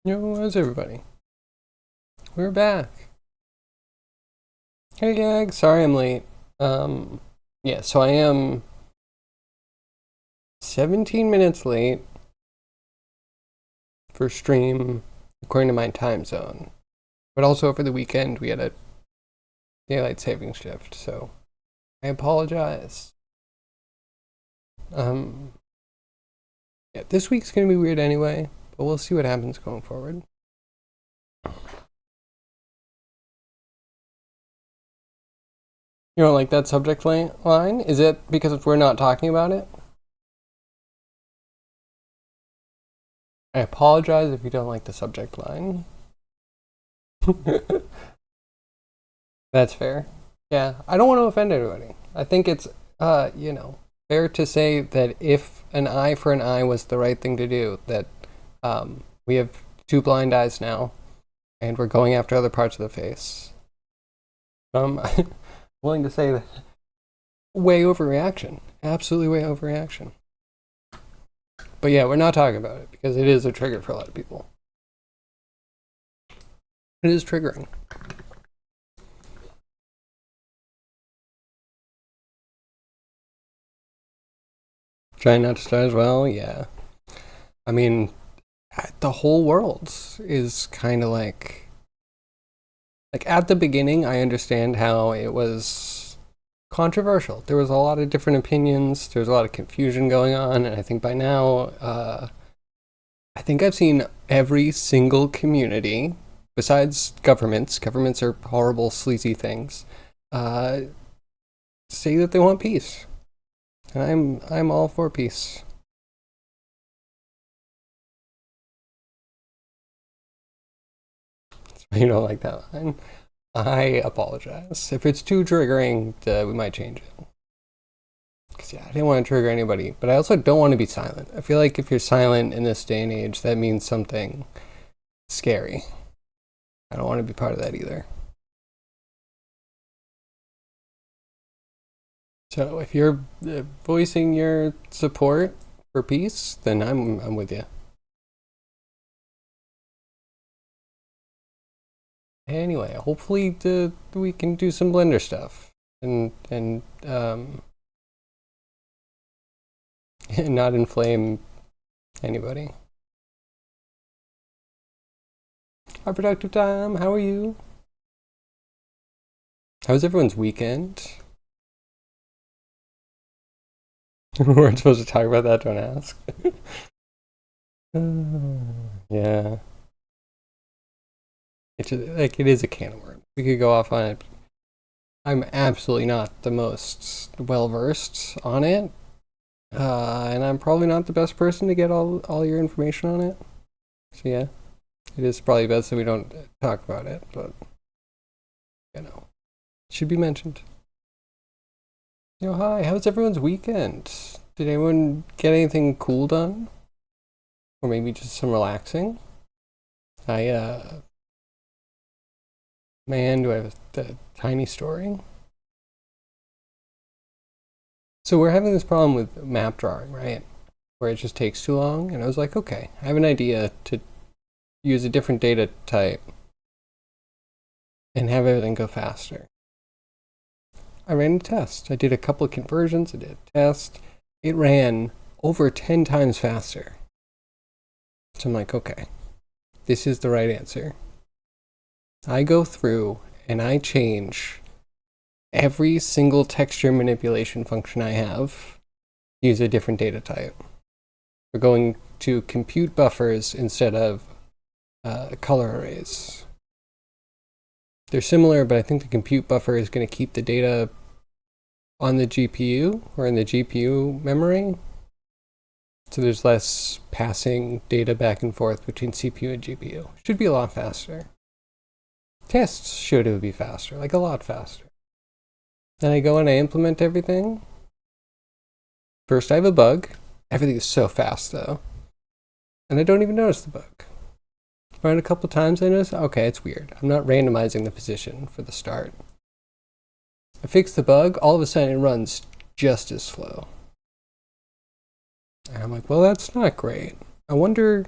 Yo, how's everybody? We're back. Hey, gang. Sorry I'm late. Um, yeah, so I am 17 minutes late for stream according to my time zone. But also over the weekend, we had a daylight saving shift, so I apologize. Um, yeah, this week's gonna be weird anyway, but we'll see what happens going forward. You don't like that subject line? Is it because we're not talking about it? I apologize if you don't like the subject line. That's fair. Yeah, I don't want to offend anybody. I think it's, fair to say that if an eye for an eye was the right thing to do, that we have two blind eyes now, and we're going after other parts of the face. I'm willing to say that way overreaction. Absolutely way overreaction. But yeah, we're not talking about it because it is a trigger for a lot of people. It is triggering. Trying not to start as well, yeah. I mean, the whole world is kind of like at the beginning, I understand how it was controversial. There was a lot of different opinions. There was a lot of confusion going on, and I think by now, I think I've seen every single community, besides governments. Governments are horrible, sleazy things. Uh, say that they want peace, and I'm all for peace. You don't like that line? I apologize. If it's too triggering, we might change it. Because, yeah, I didn't want to trigger anybody, but I also don't want to be silent. I feel like if you're silent in this day and age, that means something scary. I don't want to be part of that either. So if you're voicing your support for peace, then I'm with you. Anyway, hopefully we can do some Blender stuff and not inflame anybody. Our productive time. How are you? How was everyone's weekend? We weren't supposed to talk about that. Don't ask. Yeah, it's just, like it is a can of worms. We could go off on it. I'm absolutely not the most well versed on it, and I'm probably not the best person to get all your information on it. So yeah, it is probably best that we don't talk about it, but it should be mentioned. Hi, how's everyone's weekend? Did anyone get anything cool done? Or maybe just some relaxing? I, man, do I have a tiny story? So we're having this problem with map drawing, right? Where it just takes too long, and I was like, okay, I have an idea to use a different data type and have everything go faster. I ran a test. I did a couple of conversions. I did a test. It ran over 10 times faster. So I'm like, okay, this is the right answer. I go through and I change every single texture manipulation function I have, use a different data type. We're going to compute buffers instead of color arrays. They're similar, but I think the compute buffer is going to keep the data on the GPU or in the GPU memory. So there's less passing data back and forth between CPU and GPU. Should be a lot faster. Tests showed it would be faster, like a lot faster. Then I go and I implement everything. First I have a bug. Everything is so fast though. And I don't even notice the bug. Run a couple times I notice, okay, it's weird. I'm not randomizing the position for the start. I fix the bug, all of a sudden it runs just as slow. And I'm like, well, that's not great. I wonder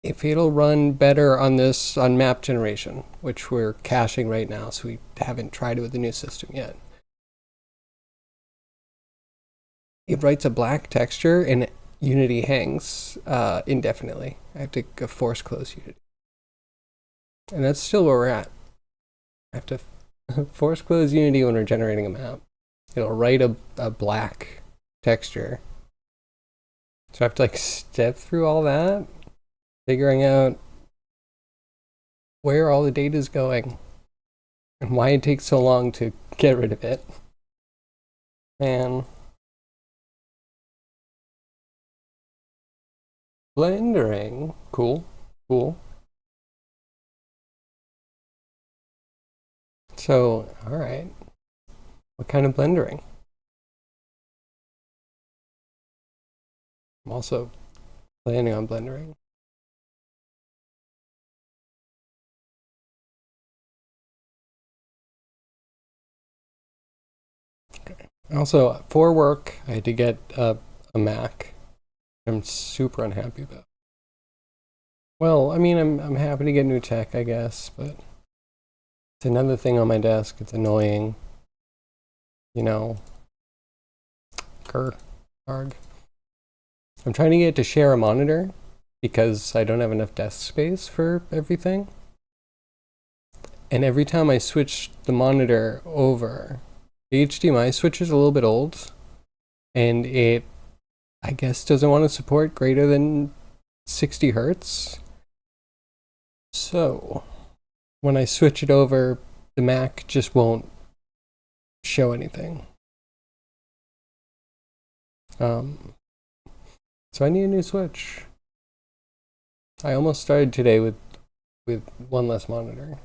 if it'll run better on this, on map generation, which we're caching right now, so we haven't tried it with the new system yet. It writes a black texture and Unity hangs indefinitely. I have to force close Unity. And that's still where we're at. I have to force close Unity when we're generating a map. It'll write a black texture. So I have to like step through all that, figuring out where all the data is going and why it takes so long to get rid of it. And blendering, cool. So, all right. What kind of blendering? I'm also planning on blendering. Okay. Also, for work, I had to get a Mac. I'm super unhappy about. Well, I mean, I'm happy to get new tech, I guess, but it's another thing on my desk. It's annoying. You know, arg. I'm trying to get it to share a monitor because I don't have enough desk space for everything. And every time I switch the monitor over, the HDMI switch is a little bit old, and it, I guess, doesn't want to support greater than 60 hertz. So when I switch it over, the Mac just won't show anything. So I need a new switch. I almost started today with one less monitor.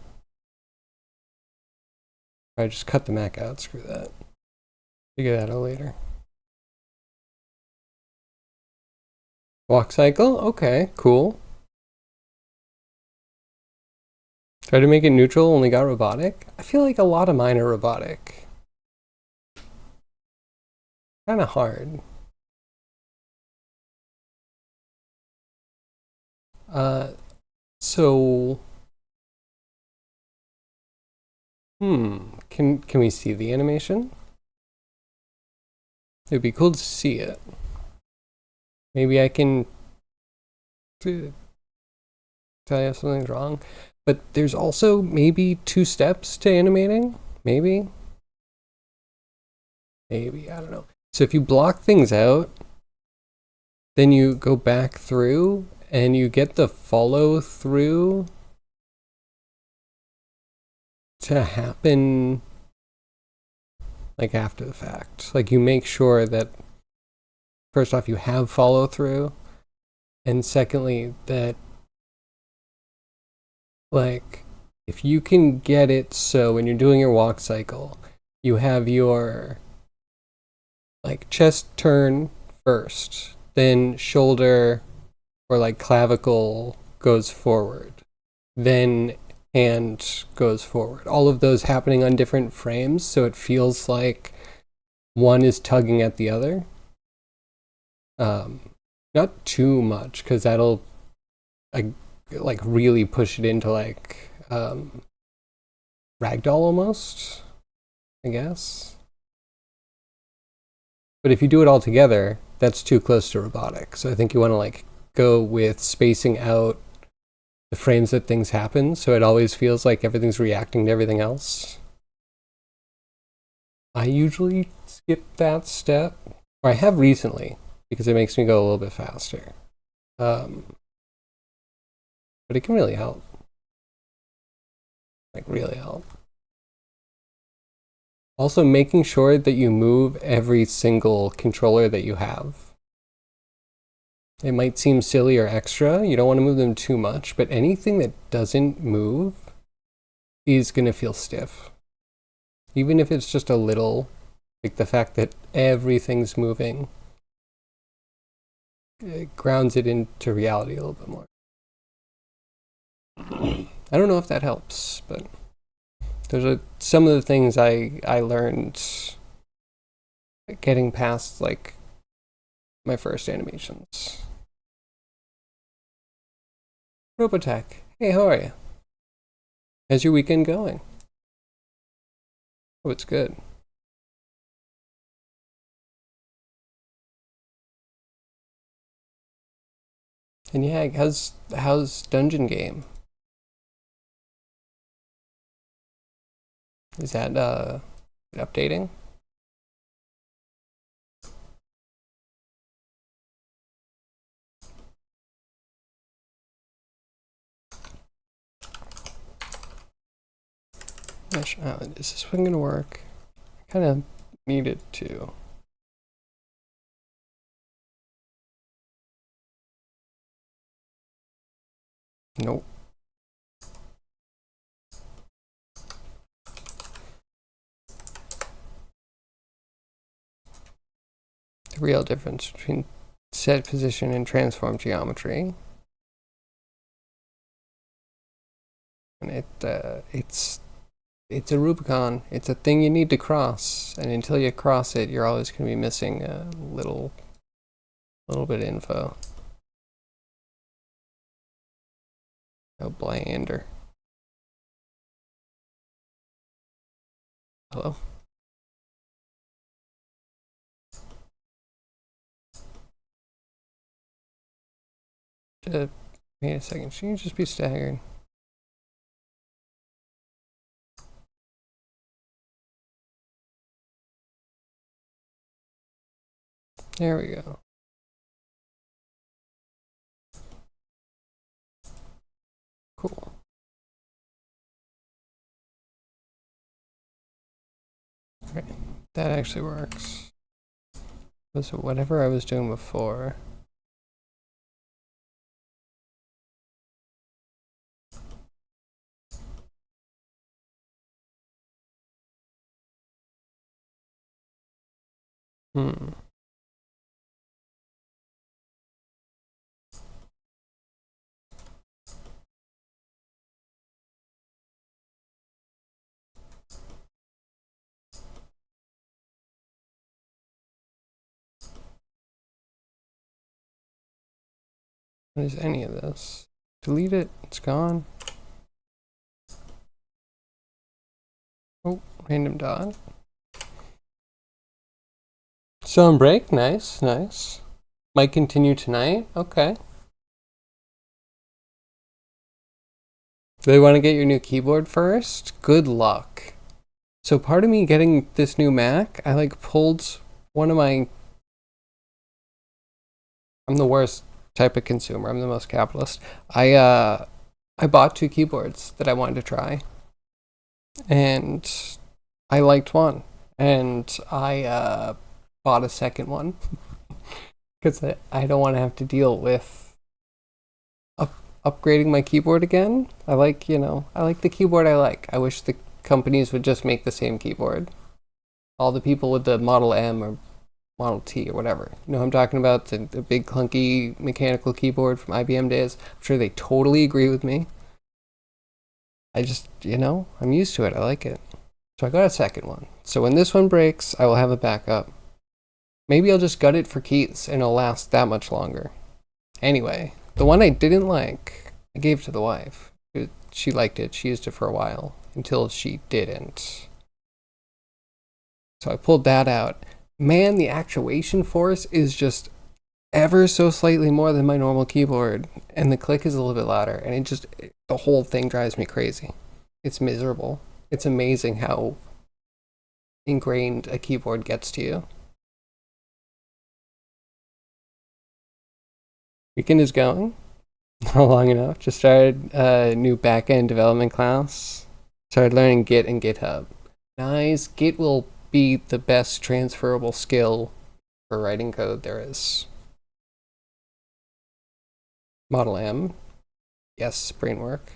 I just cut the Mac out, screw that. Figure that out later. Walk cycle, okay, cool. Try to make it neutral, only got robotic. I feel like a lot of mine are robotic. Kind of hard. So, can we see the animation? It'd be cool to see it. Maybe I can tell you if something's wrong. But there's also maybe 2 steps to animating. Maybe, I don't know. So if you block things out, then you go back through and you get the follow through to happen like after the fact. Like you make sure that first off you have follow through, and secondly that like if you can get it so when you're doing your walk cycle, you have your like chest turn first, then shoulder or like clavicle goes forward, then hand goes forward. All of those happening on different frames, so it feels like one is tugging at the other. Not too much, because that'll like really push it into like ragdoll almost, I guess. But if you do it all together, that's too close to robotic. So I think you want to like go with spacing out the frames that things happen, so it always feels like everything's reacting to everything else. I usually skip that step, or I have recently, because it makes me go a little bit faster. But it can really help. Like really help. Also making sure that you move every single controller that you have. It might seem silly or extra, you don't want to move them too much, but anything that doesn't move is going to feel stiff. Even if it's just a little, like the fact that everything's moving, it grounds it into reality a little bit more. I don't know if that helps, but those are some of the things I learned getting past like my first animations. Robotech. Hey, how are you? How's your weekend going? Oh, it's good. And yeah, how's Dungeon Game? Is that updating? Is this one gonna work? I kind of need it to. Nope. The real difference between set position and transform geometry. And it's a Rubicon. It's a thing you need to cross, and until you cross it, you're always going to be missing a little bit of info. Oh, blander. Hello. Wait a second. Should you just be staggered? There we go. Cool. Okay, that actually works. So whatever I was doing before. Hmm. What is any of this? Delete it. It's gone. Oh, random dot. So on break. Nice, nice. Might continue tonight. Okay. Do they want to get your new keyboard first? Good luck. So part of me getting this new Mac, I like pulled one of my. I'm the worst type of consumer. I'm the most capitalist. I bought two keyboards that I wanted to try, and I liked one, and I bought a second one because I don't want to have to deal with upgrading my keyboard again. I like the keyboard I like. I wish the companies would just make the same keyboard. All the people with the Model M or Model T or whatever. You know what I'm talking about? The big clunky mechanical keyboard from IBM days. I'm sure they totally agree with me. I just, I'm used to it. I like it. So I got a second one. So when this one breaks, I will have a backup. Maybe I'll just gut it for keys and it'll last that much longer. Anyway, the one I didn't like, I gave to the wife. She liked it. She used it for a while until she didn't. So I pulled that out. Man, the actuation force is just ever so slightly more than my normal keyboard, and the click is a little bit louder, and the whole thing drives me crazy. It's miserable. It's amazing how ingrained a keyboard gets to you. Weekend is going. Not long enough. Just started a new backend development class. Started learning Git and GitHub. Nice. Git will be the best transferable skill for writing code there is. Model M. Yes, brain work.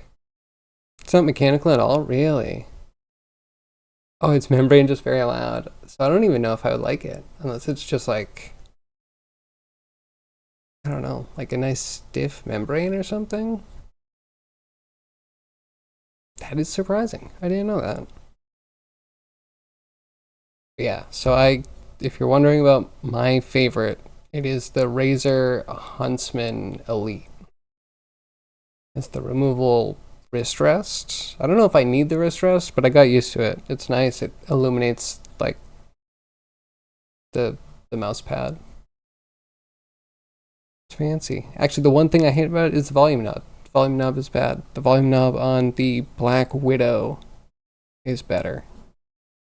It's not mechanical at all, really. Oh, it's membrane just very loud. So I don't even know if I would like it. Unless it's just like, I don't know, like a nice stiff membrane or something. That is surprising. I didn't know that. But yeah, so if you're wondering about my favorite, it is the Razer Huntsman Elite. It's the removable wrist rest. I don't know if I need the wrist rest, but I got used to it. It's nice. It illuminates like the mouse pad. It's fancy. Actually, the one thing I hate about it is the volume knob. The volume knob is bad. The volume knob on the Black Widow is better.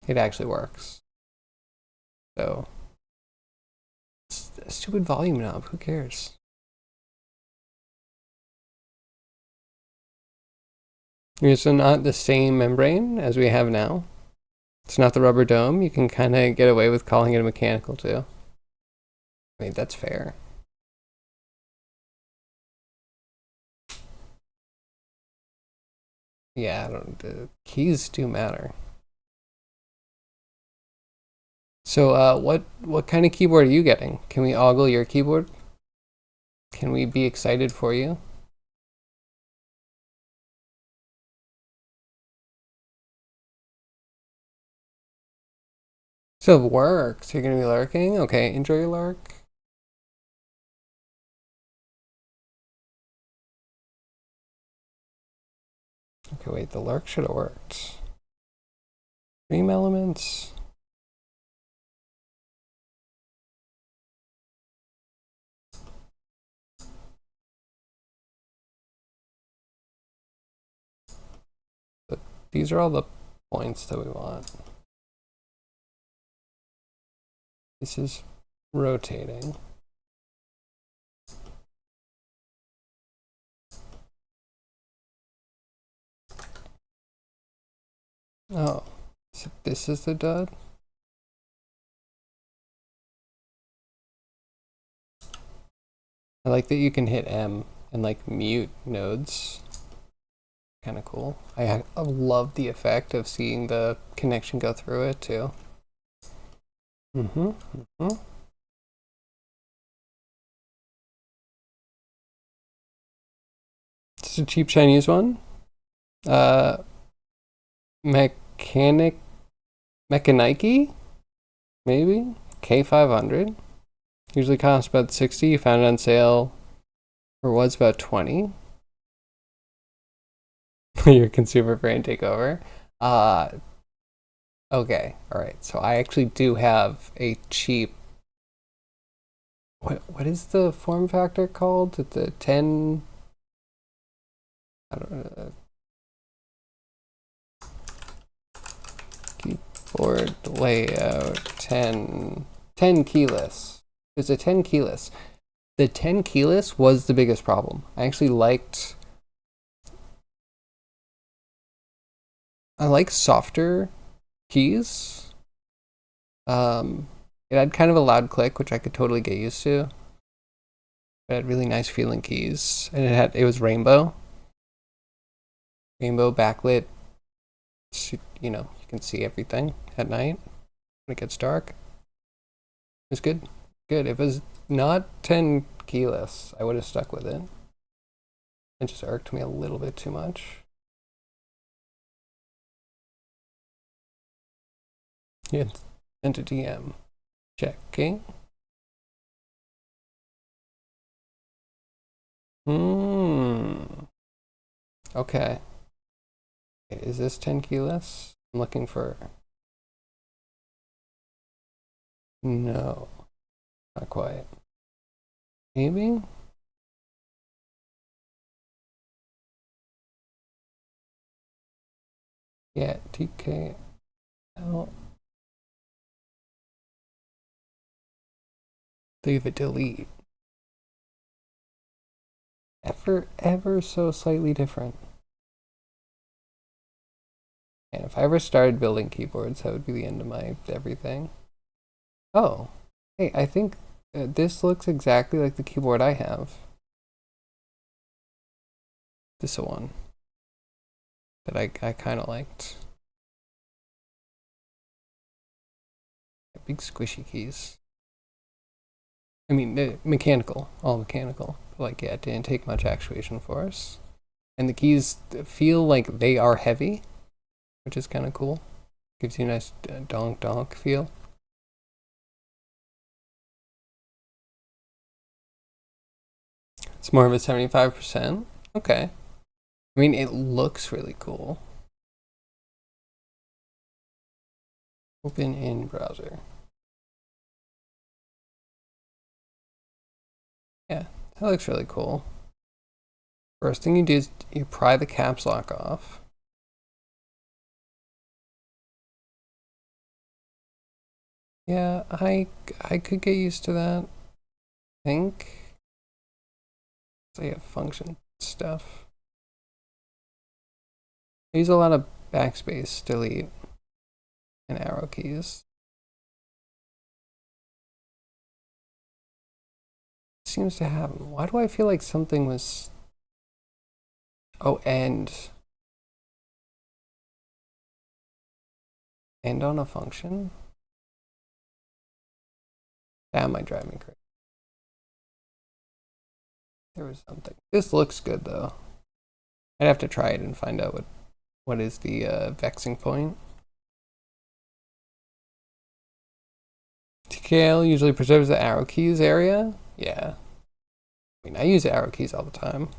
It actually works. So, it's a stupid volume knob. Who cares? It's not the same membrane as we have now. It's not the rubber dome. You can kind of get away with calling it a mechanical too. I mean, that's fair. Yeah, the keys do matter. So, what kind of keyboard are you getting? Can we ogle your keyboard? Can we be excited for you? So it works. You're gonna be lurking? Okay, enjoy your lurk. Okay, wait, the lurk should have worked. Dream elements. But these are all the points that we want. This is rotating. Oh, so this is the dud? I like that you can hit M and like mute nodes. Kind of cool. I love the effect of seeing the connection go through it too. It's a cheap Chinese one. Mechanike, maybe K500. Usually costs about 60. You found it on sale, or was about 20. Your consumer brain take over. Okay, all right. So I actually do have a cheap. What is the form factor called? It's a 10. I don't know. Keyboard layout 10 keyless. It's a 10 keyless. The 10 keyless was the biggest problem. I actually liked. I like softer keys. It had kind of a loud click, which I could totally get used to. It had really nice feeling keys, and it was rainbow backlit. You know, you can see everything at night when it gets dark. It's good. Good. If it was not 10 keyless, I would have stuck with it. It just irked me a little bit too much. Yeah, sent a DM. Checking. Okay. Is this 10 keyless? I'm looking for. No, not quite. Maybe? Yeah, TKL. Leave it delete. Ever so slightly different. And if I ever started building keyboards, that would be the end of my everything. Oh, hey, I think this looks exactly like the keyboard I have. This one that I kind of liked. Big squishy keys. I mean, mechanical, all mechanical. Like, yeah, it didn't take much actuation for us. And the keys feel like they are heavy, which is kind of cool. Gives you a nice donk donk feel. It's more of a 75%. Okay. I mean, it looks really cool. Open in browser. Yeah, that looks really cool. First thing you do is you pry the caps lock off. Yeah, I could get used to that. I think. So you have function stuff. I use a lot of backspace, delete, and arrow keys. Seems to happen. Why do I feel like something was... Oh, end. End on a function? That might drive me crazy. There was something. This looks good though. I'd have to try it and find out what is the vexing point. TKL usually preserves the arrow keys area. Yeah. I mean, I use arrow keys all the time.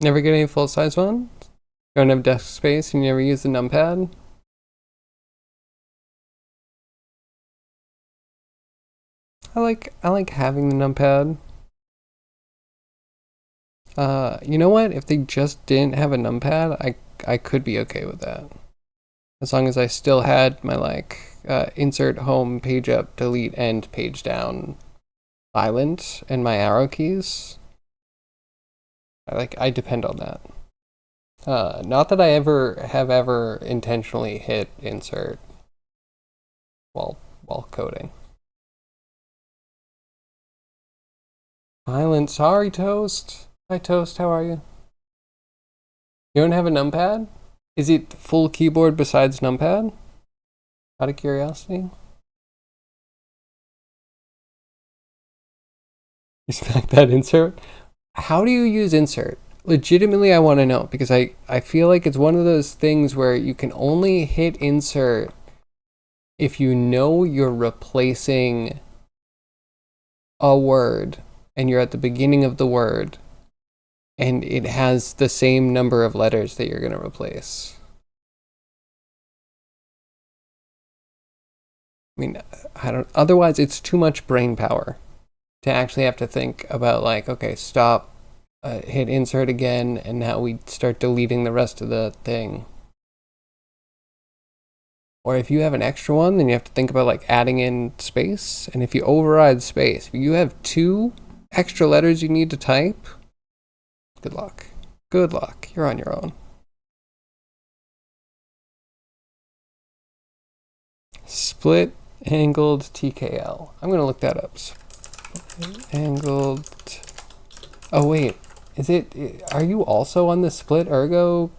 Never get any full-size ones? You don't have desk space and you never use the numpad? I like having the numpad. You know what? If they just didn't have a numpad, I could be okay with that. As long as I still had my like insert home, page up, delete, end, page down island and my arrow keys. I depend on that. Not that I ever intentionally hit insert while coding. Island, sorry Toast. Hi Toast, how are you? You don't have a numpad? Is it full keyboard besides numpad? Out of curiosity. You smack that insert? How do you use insert? Legitimately, I want to know because I feel like it's one of those things where you can only hit insert if you know you're replacing a word and you're at the beginning of the word and it has the same number of letters that you're going to replace. I mean, otherwise it's too much brain power to actually have to think about like, okay, stop, hit insert again, and now we start deleting the rest of the thing. Or if you have an extra one, then you have to think about like adding in space. And if you override space, if you have 2 extra letters you need to type, good luck. Good luck. You're on your own. Split angled TKL. I'm going to look that up. Angled. Oh, wait. Is it? Are you also on the split ergo?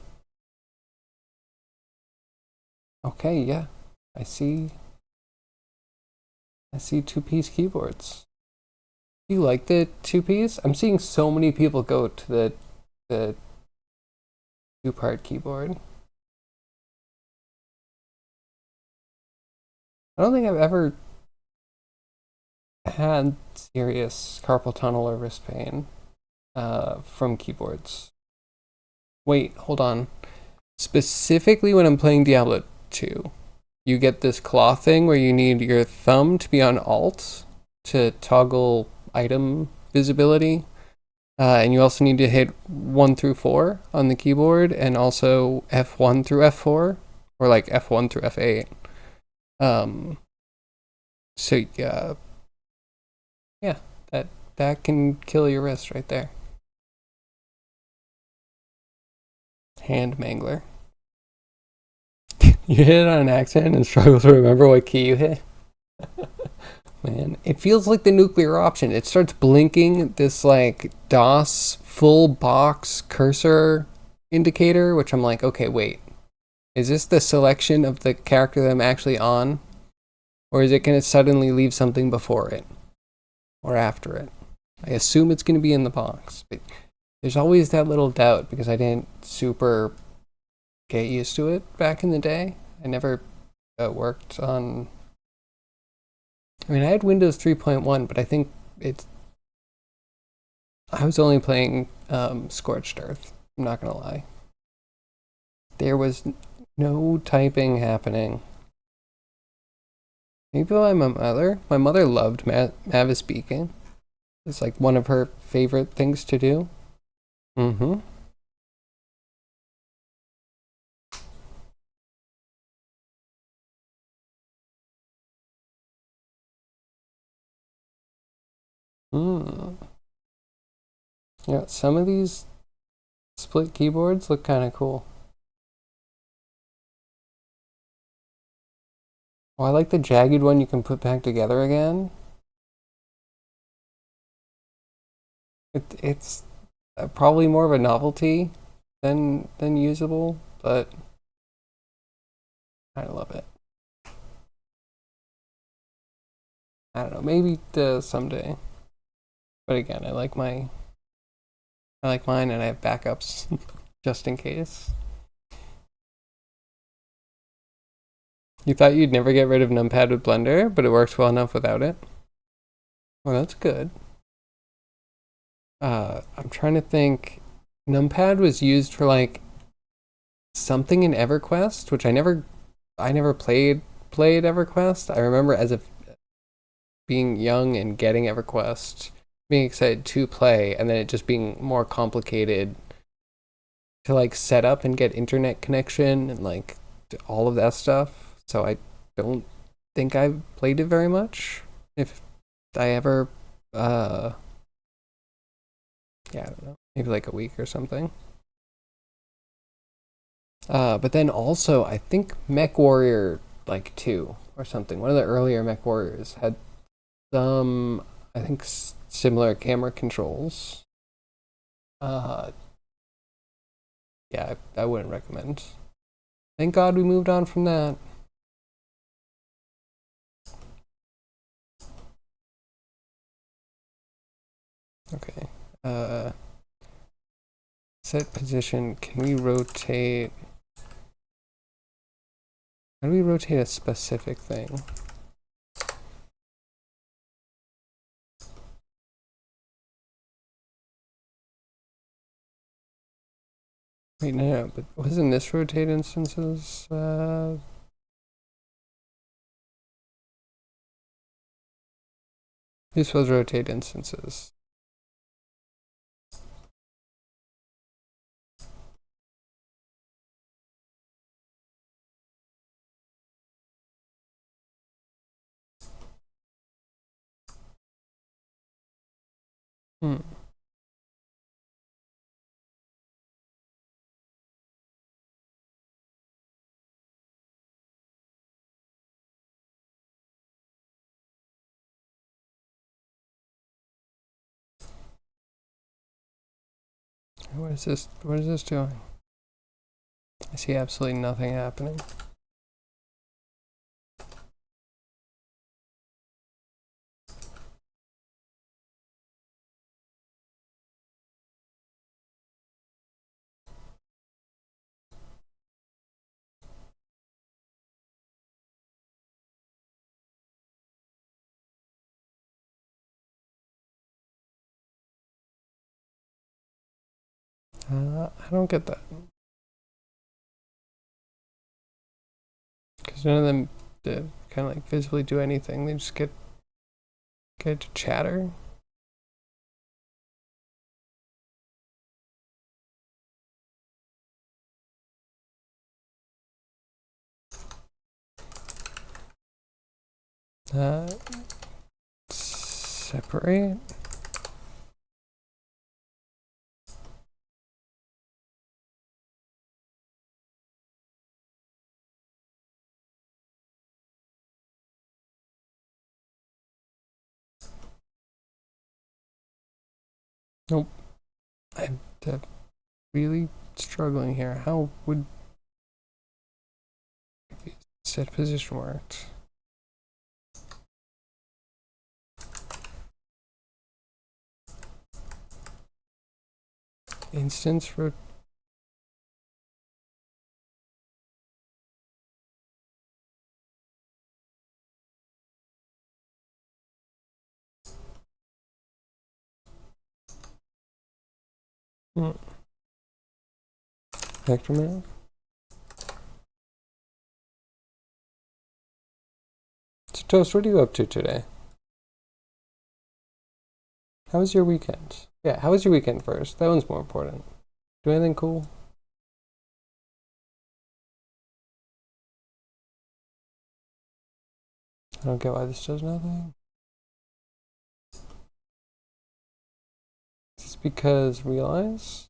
Okay, yeah. I see 2-piece keyboards. Do you like the 2-piece? I'm seeing so many people go to the 2-part keyboard. I don't think I've ever had serious carpal tunnel or wrist pain from keyboards. Wait, hold on. Specifically when I'm playing Diablo 2, you get this claw thing where you need your thumb to be on Alt to toggle item visibility. And you also need to hit 1 through 4 on the keyboard and also F1 through F4 or like F1 through F8. So yeah, that can kill your wrist right there. Hand mangler. You hit it on an accident and struggle to remember what key you hit? Man, it feels like the nuclear option. It starts blinking this like DOS full box cursor indicator, which I'm like, okay, wait. Is this the selection of the character that I'm actually on? Or is it going to suddenly leave something before it? Or after it? I assume it's going to be in the box. But there's always that little doubt because I didn't super get used to it back in the day. I never worked on... I mean, I had Windows 3.1, but I think it's I was only playing Scorched Earth. I'm not gonna lie. There was no typing happening. Maybe by my mother. My mother loved Mavis speaking. It's like one of her favorite things to do. Mm-hmm. Mm. Yeah, some of these split keyboards look kind of cool. Oh, I like the jagged one you can put back together again. It's probably more of a novelty than usable, but I love it. I don't know, maybe someday. But again, I like mine, and I have backups just in case. You thought you'd never get rid of numpad with Blender, but it works well enough without it. Well, that's good. I'm trying to think. Numpad was used for like something in EverQuest, which I never played EverQuest. I remember as a being young and getting EverQuest, being excited to play, and then it just being more complicated to like set up and get internet connection and like all of that stuff. So I don't think I've played it very much. If I ever, yeah, I don't know, maybe like a week or something. But then also, I think Mech Warrior like 2 or something. One of the earlier Mech Warriors had some, I think, similar camera controls. Uh, yeah, I wouldn't recommend. Thank God we moved on from that. Okay. Uh, Set position. Can we rotate? How do we rotate a specific thing? Wait, no, but wasn't this rotate instances? This was rotate instances. Hmm. What is this? What is this doing? I see absolutely nothing happening. I don't get that. Because none of them kind of like visibly do anything. They just get to chatter. Uh, Separate. Nope. I'm really struggling here. How would set position worked? Instance for Vector mail. So Toast, what are you up to today? How was your weekend? Yeah, how was your weekend first? That one's more important. Do anything cool? I don't get why this does nothing. Is this because realize?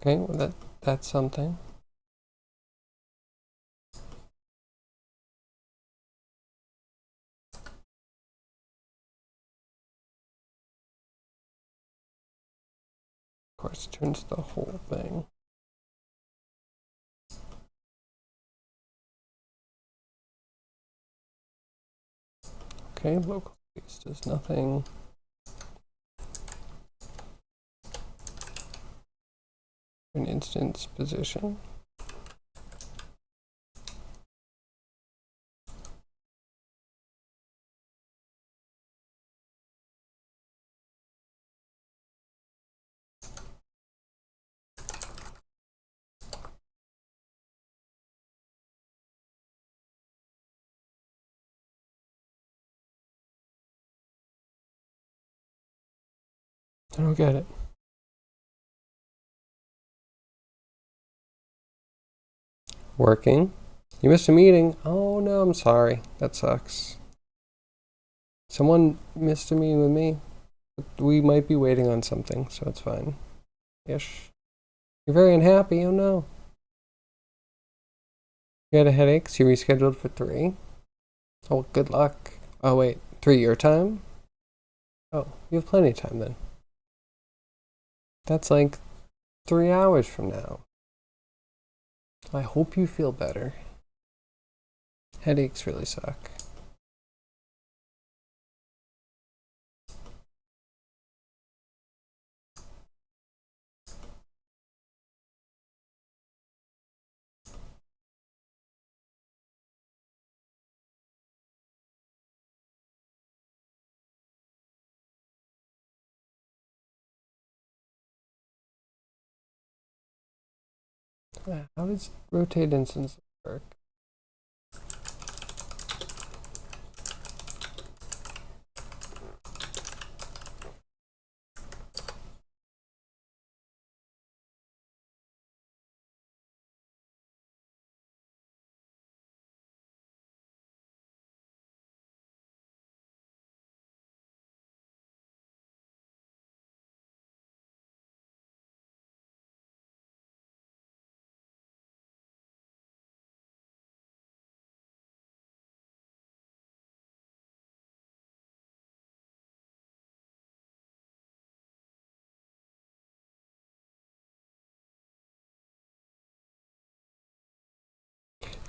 Okay, well that's something. Of course, it turns the whole thing. Okay, local space does nothing. An instance position. I don't get it. Working. You missed a meeting. Oh no, I'm sorry. That sucks. Someone missed a meeting with me. We might be waiting on something, so it's fine. Ish. You're very unhappy. Oh no. You had a headache, so you rescheduled for 3. Oh, good luck. Oh wait, 3 your time? Oh, you have plenty of time then. That's like 3 hours from now. I hope you feel better. Headaches really suck. How does rotate instance work?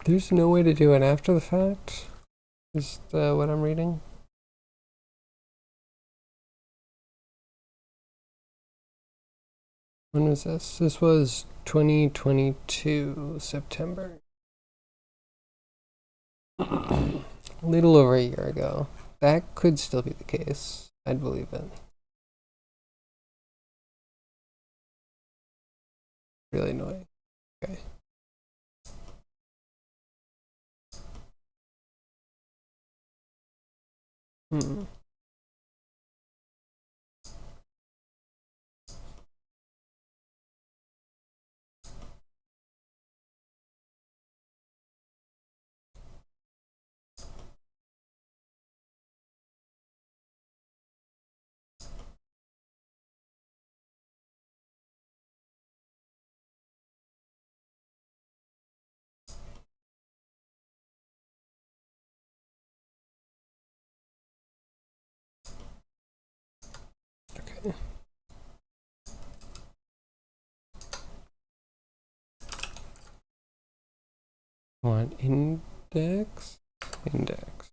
There's no way to do it after the fact? Is what I'm reading? When was this? This was 2022, September. A little over a year ago. That could still be the case. I'd believe it. Really annoying. Okay. Hmm. Okay. Want index? Index.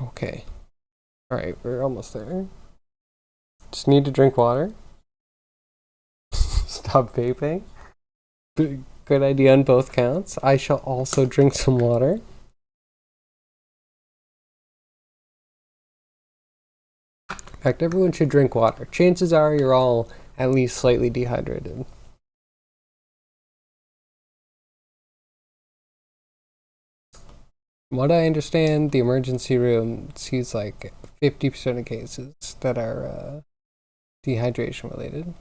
Okay. All right, we're almost there. Just need to drink water. Stop vaping. Good idea on both counts. I shall also drink some water. In fact, everyone should drink water. Chances are you're all at least slightly dehydrated. From what I understand, the emergency room sees like 50% of cases that are dehydration related.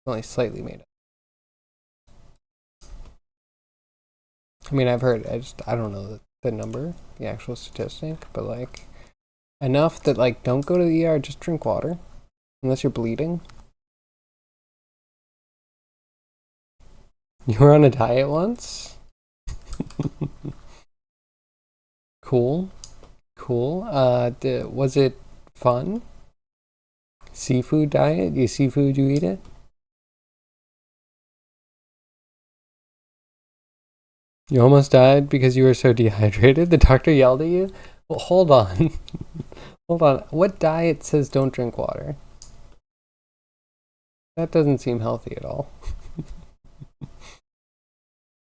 Only slightly made up. I mean, I've heard, I don't know the number, the actual statistic, but like enough that like don't go to the ER, just drink water unless you're bleeding. You were on a diet once? Cool. Cool. Was it fun? Seafood diet? You seafood, you eat it? You almost died because you were so dehydrated? The doctor yelled at you? Well, hold on. Hold on. What diet says don't drink water? That doesn't seem healthy at all.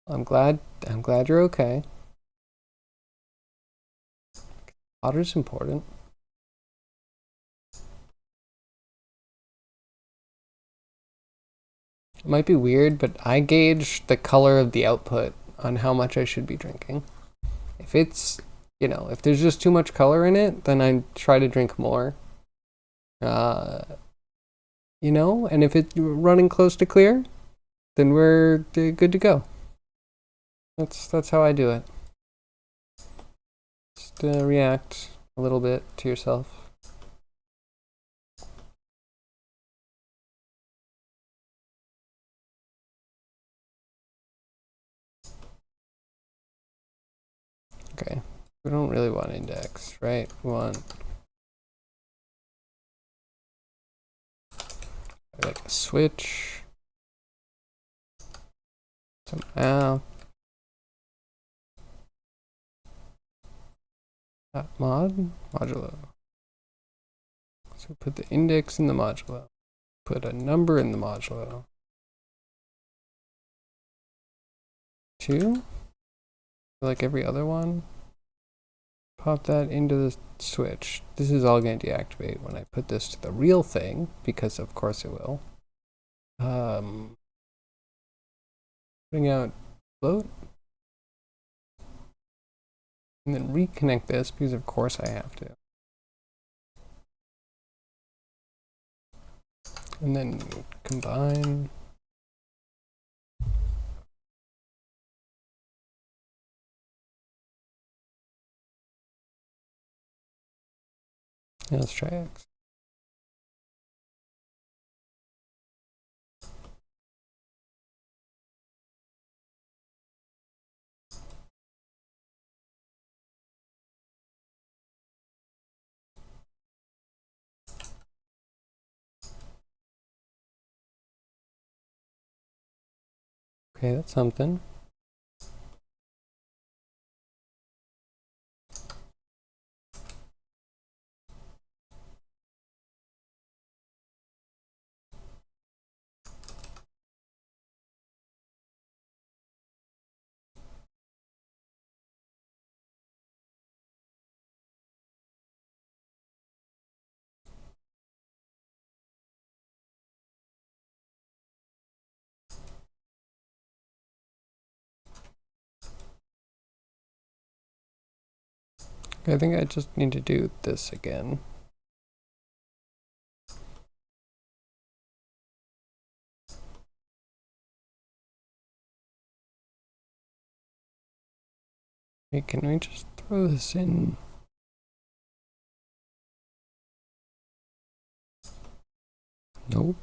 I'm glad you're okay. Water's important. It might be weird, but I gauge the color of the output on how much I should be drinking. If it's, if there's just too much color in it, then I try to drink more. And if it's running close to clear, then we're good to go. That's how I do it. Just react a little bit to yourself. Okay, we don't really want index, right? We want like a switch, some app, modulo. So put the index in the modulo. Put a number in the modulo. 2, like every other one. Pop that into the switch. This is all going to deactivate when I put this to the real thing, because of course it will. Putting out float. And then reconnect this, because of course I have to. And then combine. Yeah, let's try X. Okay, that's something. Okay, I think I just need to do this again. Hey, can we just throw this in? Nope.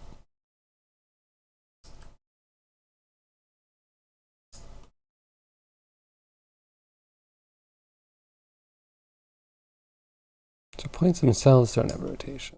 So points themselves don't have rotation.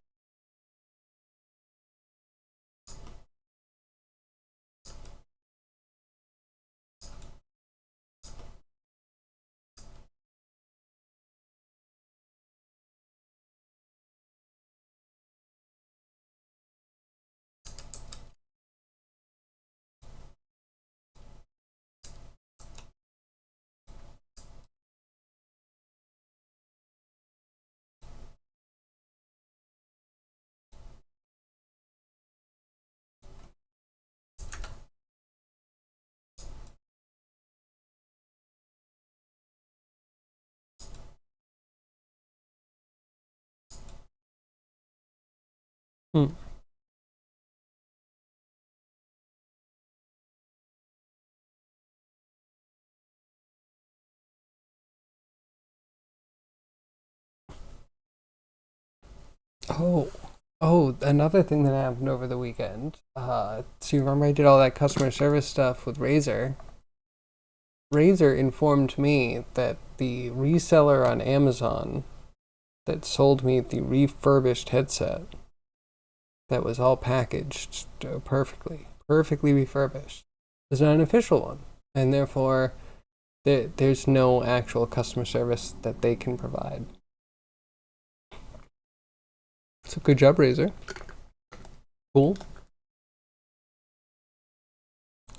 Hmm. Oh, oh, another thing that happened over the weekend. So you remember I did all that customer service stuff with Razer? Razer informed me that the reseller on Amazon that sold me the refurbished headset that was all packaged perfectly refurbished, is not an official one, and therefore there's no actual customer service that they can provide. So good job, Razer. Cool.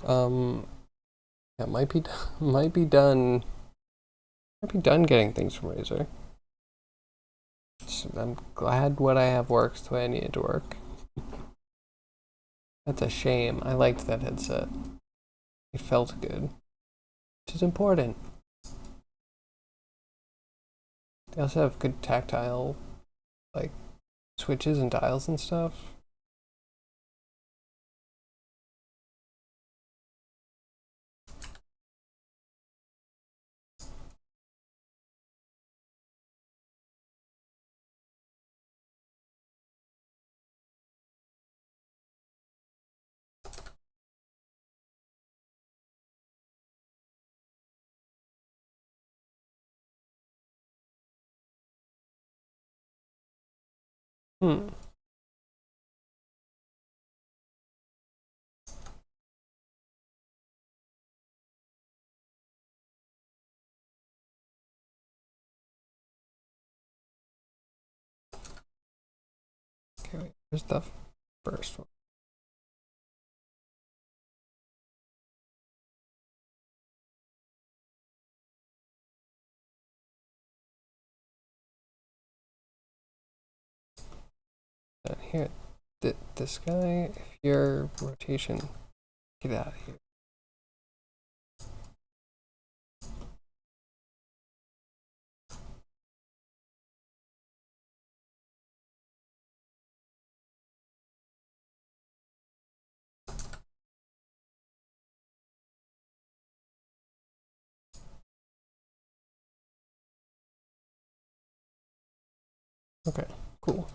That might be done getting things from Razer. So I'm glad what I have works the way I need it to work. That's a shame. I liked that headset. It felt good, which is important. They also have good tactile, like, switches and dials and stuff. Hmm. Okay, wait. Here's the first one. And here, this guy, if your rotation, get out of here. Okay, cool.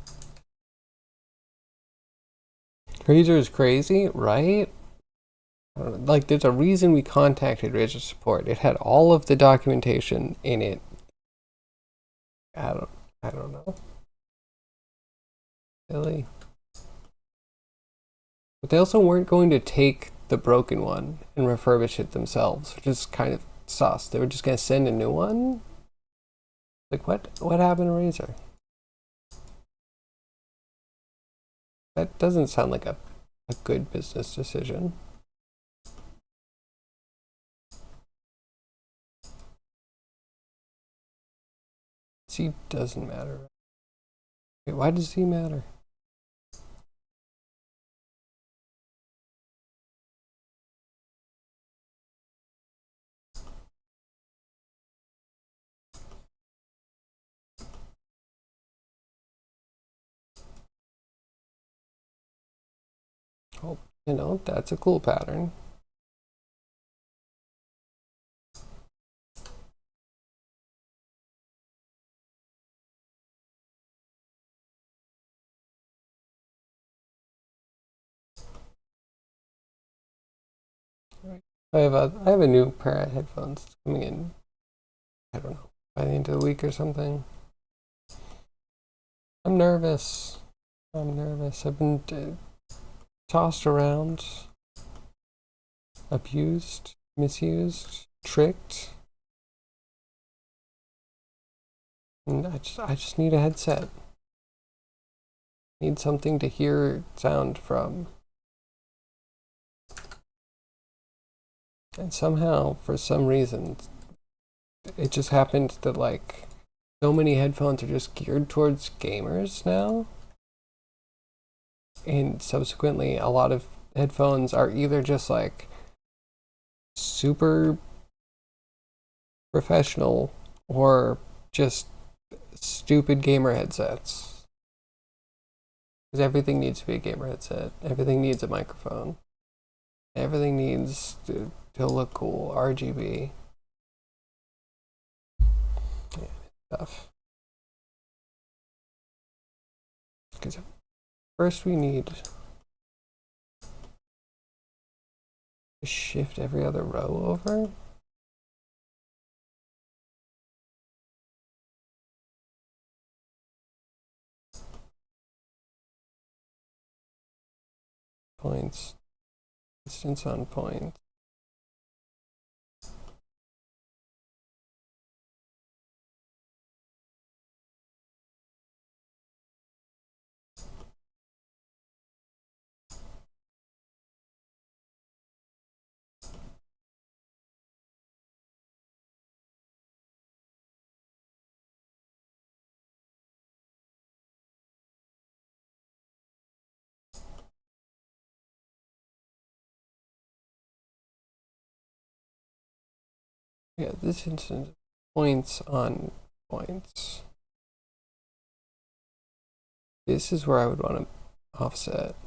Razer is crazy, right? Like, there's a reason we contacted Razer support. It had all of the documentation in it. I don't, I don't know. Really? But they also weren't going to take the broken one and refurbish it themselves, which is kind of sus. They were just going to send a new one? Like, what happened to Razer? That doesn't sound like a good business decision. C doesn't matter. Wait, why does C matter? Oh, that's a cool pattern. I have a new pair of headphones coming in. I don't know, by the end of the week or something. I'm nervous. I'm nervous. I've been tossed around, abused, misused, tricked, and I just need a headset. Need something to hear sound from. And somehow, for some reason, it just happened that, like, so many headphones are just geared towards gamers now. And subsequently, a lot of headphones are either just like super professional or just stupid gamer headsets. Because everything needs to be a gamer headset. Everything needs a microphone. Everything needs to look cool. RGB. Yeah, stuff. Because first we need to shift every other row over. Points. Distance on points. Yeah, this instance, points on points. This is where I would want to offset.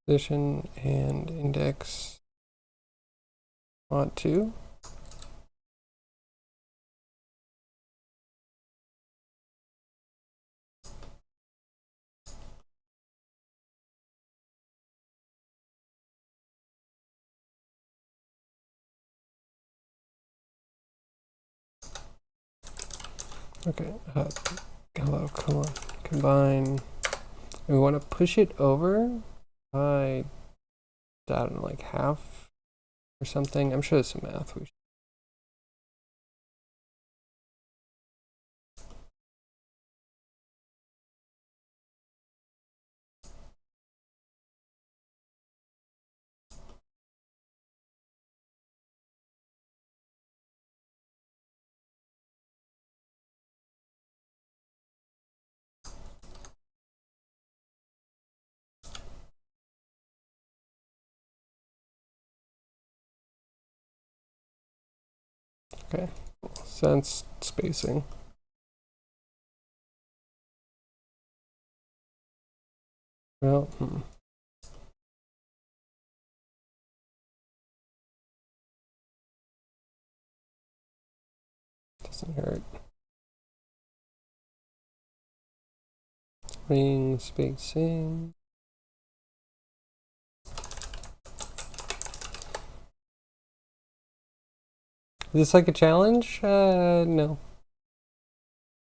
Position and index font 2. Okay, hello, come on, combine. We want to push it over by, I don't know, like half or something. I'm sure there's some math we should. Okay, sense spacing. Well, doesn't hurt. Ring spacing. Is this like a challenge? No.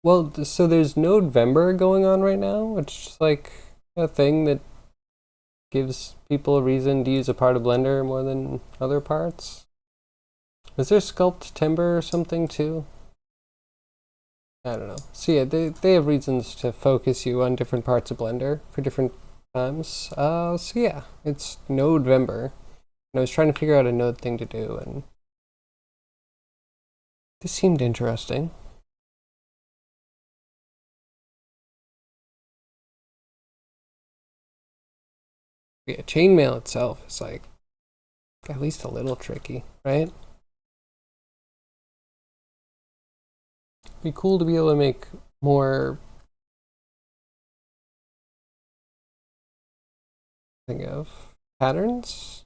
Well, so there's November going on right now. It's just like a thing that gives people a reason to use a part of Blender more than other parts. Is there Sculpt Timber or something too? I don't know. So yeah, they have reasons to focus you on different parts of Blender for different times. So yeah, it's November. And I was trying to figure out a node thing to do, and this seemed interesting. Yeah, chainmail itself is like at least a little tricky, right? Be cool to be able to make more. Think of patterns,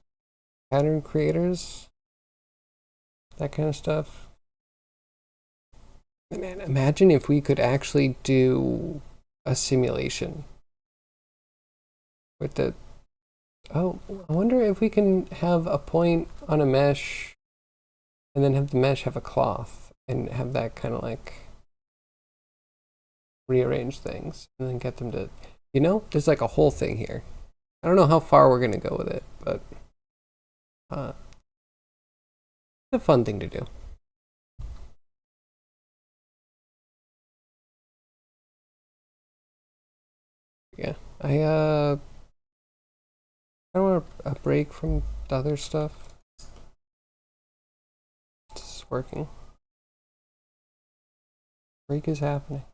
pattern creators, that kind of stuff. Man, imagine if we could actually do a simulation with the. Oh, I wonder if we can have a point on a mesh and then have the mesh have a cloth and have that kind of like rearrange things and then get them to, there's like a whole thing here. I don't know how far we're going to go with it, but it's a fun thing to do. Yeah, I want a break from the other stuff. Just it's working. Break is happening.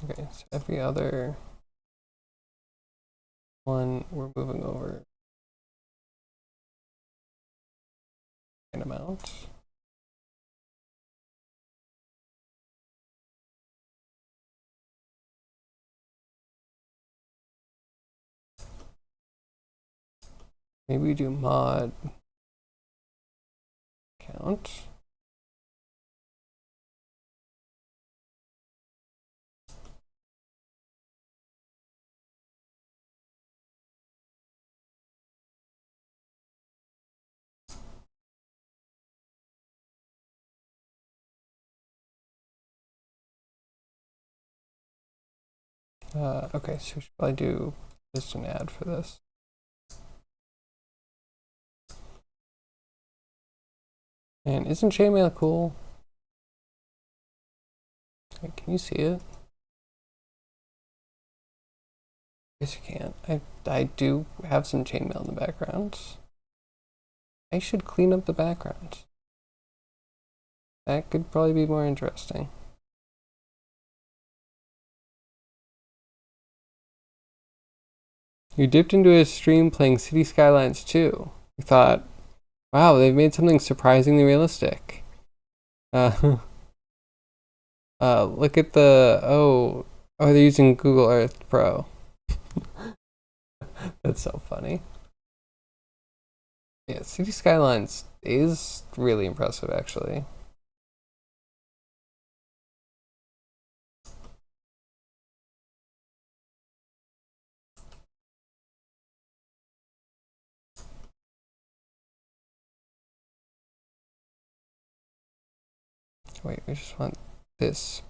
Okay, so every other one we're moving over an amount. Maybe we do mod count. Okay, so we should probably do just an ad for this. And isn't ChainMail cool? Wait, can you see it? Yes, you can. I do have some ChainMail in the background. I should clean up the background. That could probably be more interesting. You dipped into a stream playing City Skylines 2. You thought, wow, they've made something surprisingly realistic. Look at the, oh, they're using Google Earth Pro. That's so funny. Yeah, City Skylines is really impressive, actually. Wait, we just want this.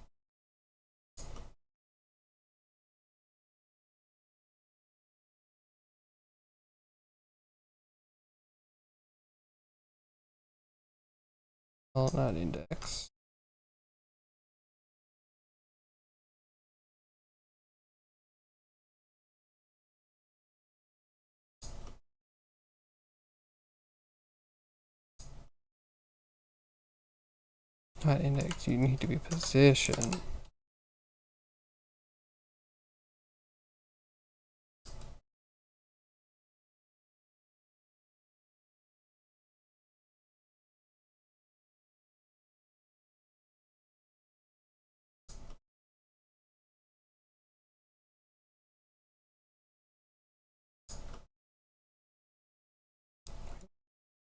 Well, not index. Not index, you need to be positioned.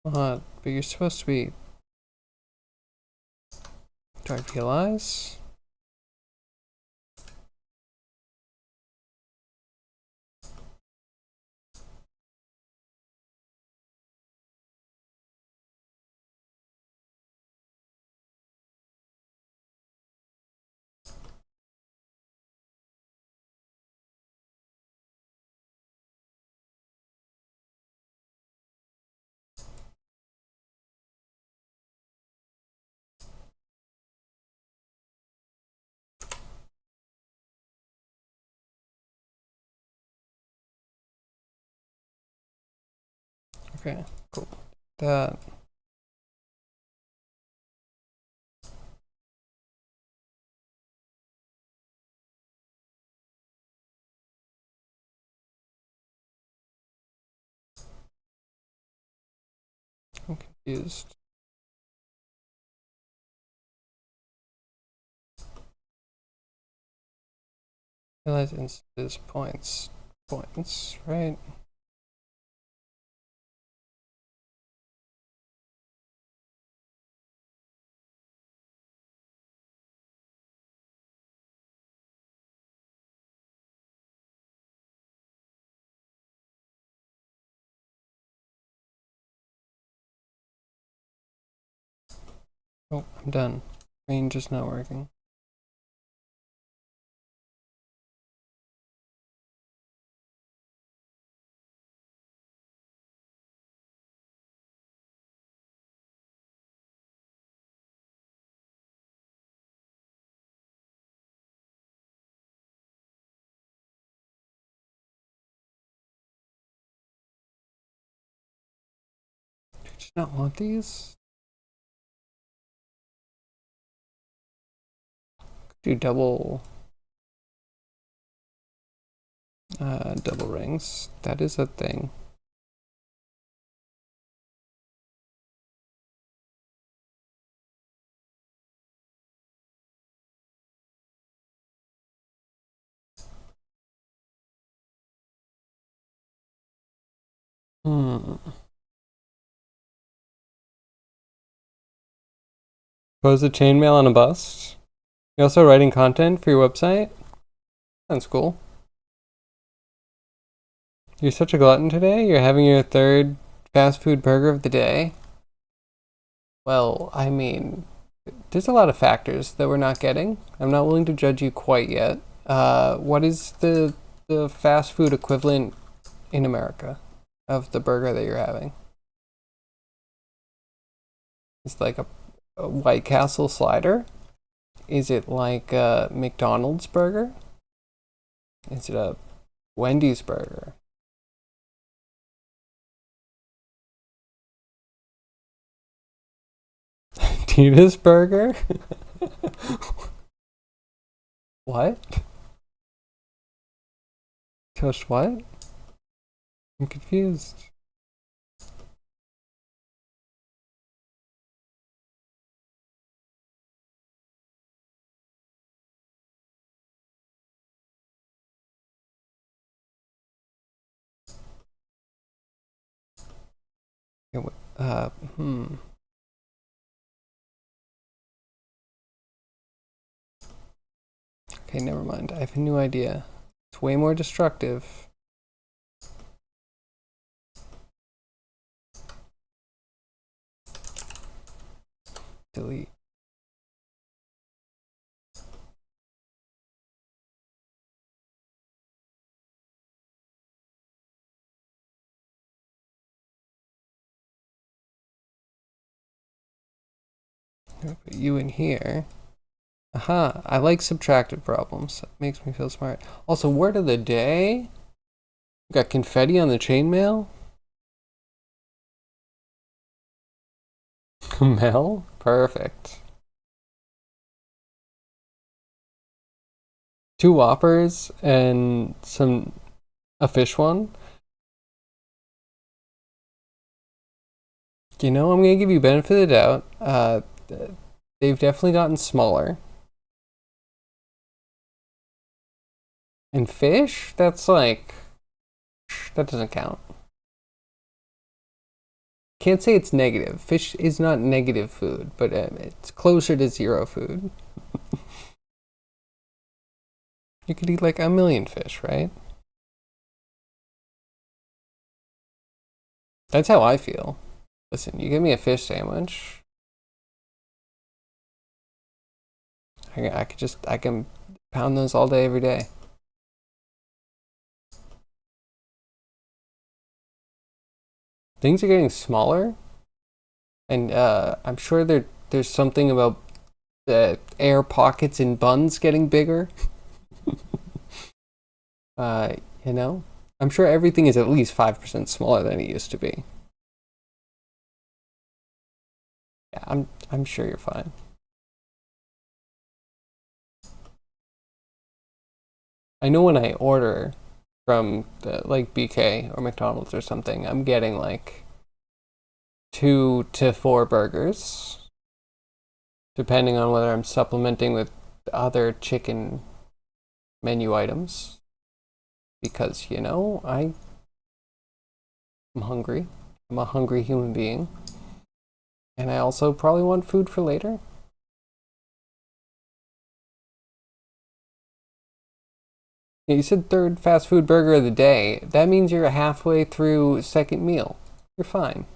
But you're supposed to be. Do I realize? Okay, cool. That. I'm confused. Realize instances points. Points, right? Oh, I'm done. Range is not working. Do you not want these? Do double rings. That is a thing. Post a chainmail on a bust. You're also writing content for your website? That's cool. You're such a glutton today? You're having your third fast food burger of the day? Well, I mean, there's a lot of factors that we're not getting. I'm not willing to judge you quite yet. What is the fast food equivalent in America of the burger that you're having? It's like a White Castle slider? Is it like a McDonald's burger? Is it a Wendy's burger? Tina's burger? What? Toast what? I'm confused. Hmm. Okay, never mind. I have a new idea. It's way more destructive. Delete. I'm gonna put you in here. Aha, I like subtractive problems. That makes me feel smart. Also, word of the day. We got confetti on the chainmail. Mel? Perfect. 2 Whoppers and a fish one. You know, I'm gonna give you benefit of the doubt. They've definitely gotten smaller. And fish? That's like, that doesn't count. Can't say it's negative. Fish is not negative food, but it's closer to zero food. You could eat like a million fish, right? That's how I feel. Listen, you give me a fish sandwich, I can pound those all day, every day. Things are getting smaller, and I'm sure there's something about the air pockets in buns getting bigger. You know, I'm sure everything is at least 5% smaller than it used to be. Yeah, I'm sure you're fine. I know when I order from like BK or McDonald's or something, I'm getting like 2 to 4 burgers, depending on whether I'm supplementing with other chicken menu items. Because, you know, I'm hungry. I'm a hungry human being. And I also probably want food for later. Yeah, you said third fast food burger of the day. That means you're halfway through second meal. You're fine.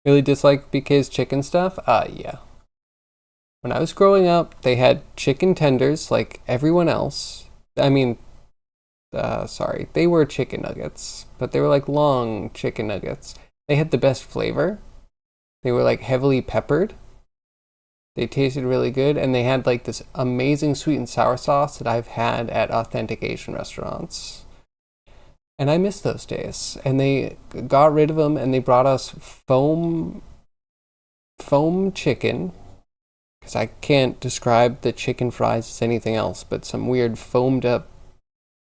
Really dislike BK's chicken stuff? Yeah. When I was growing up, they had chicken tenders like everyone else. I mean, sorry, they were chicken nuggets, but they were like long chicken nuggets. They had the best flavor. They were like heavily peppered. They tasted really good, and they had like this amazing sweet and sour sauce that I've had at authentic Asian restaurants. And I miss those days. And they got rid of them and they brought us foam chicken, because I can't describe the chicken fries as anything else but some weird foamed up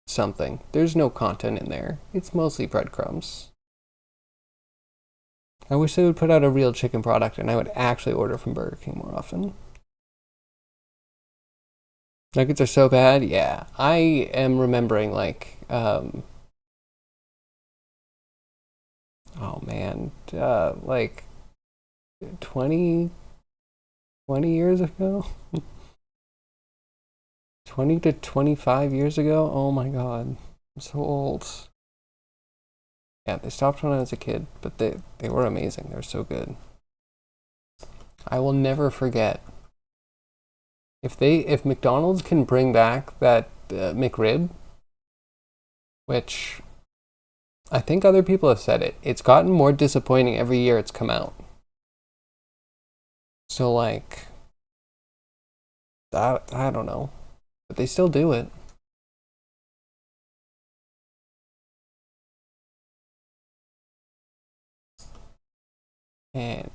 something. There's no content in there. It's mostly breadcrumbs. I wish they would put out a real chicken product and I would actually order from Burger King more often. Nuggets are so bad. Yeah, I am remembering like, oh man, like 20, 20 years ago, 20 to 25 years ago. Oh my god, I'm so old. Yeah, they stopped when I was a kid, but they were amazing. They're so good. I will never forget if McDonald's can bring back that McRib, which I think other people have said it. It's gotten more disappointing every year it's come out. So like, I don't know, but they still do it. And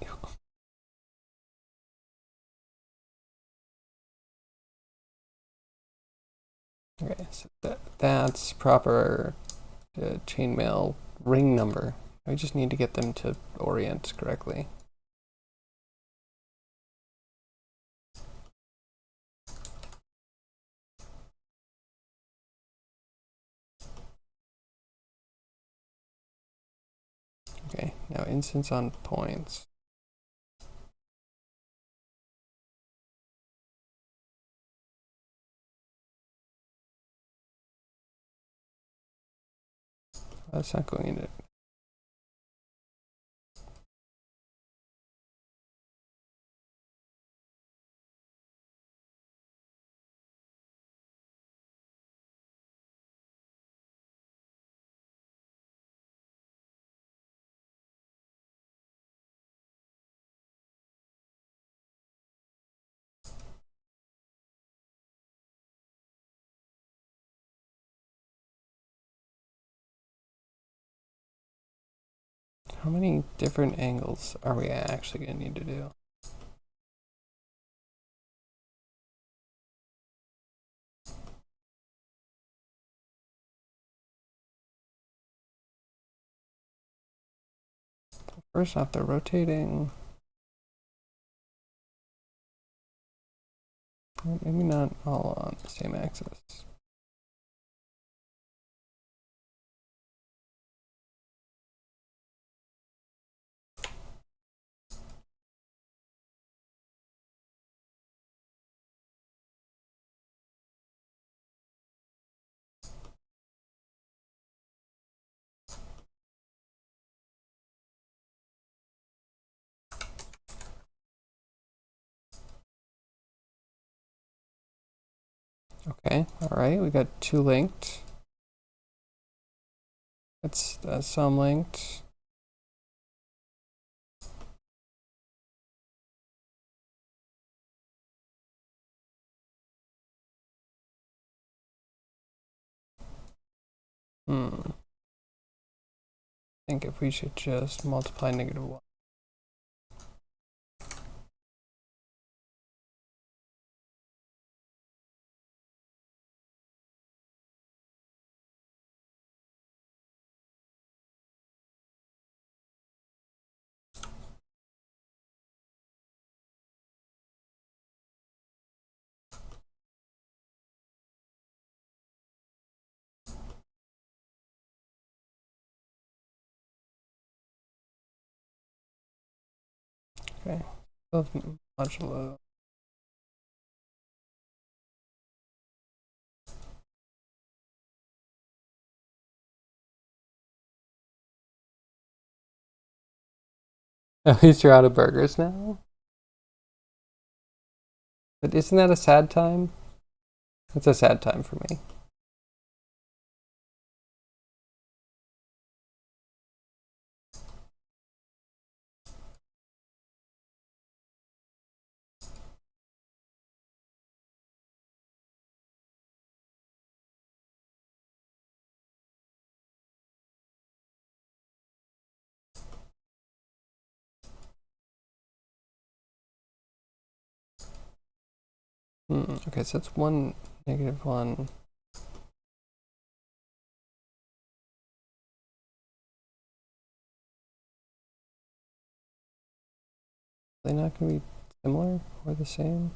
okay, so that's proper chainmail ring number. I just need to get them to orient correctly. Okay, now instance on points. That's not going into. How many different angles are we actually going to need to do? First off, they're rotating. Maybe not all on the same axis. Okay, all right, we got two linked. That's some linked. I think if we should just multiply -1. Okay, modulo. At least you're out of burgers now. But isn't that a sad time? It's a sad time for me. Okay, so that's 1, -1. Are they not going to be similar or the same?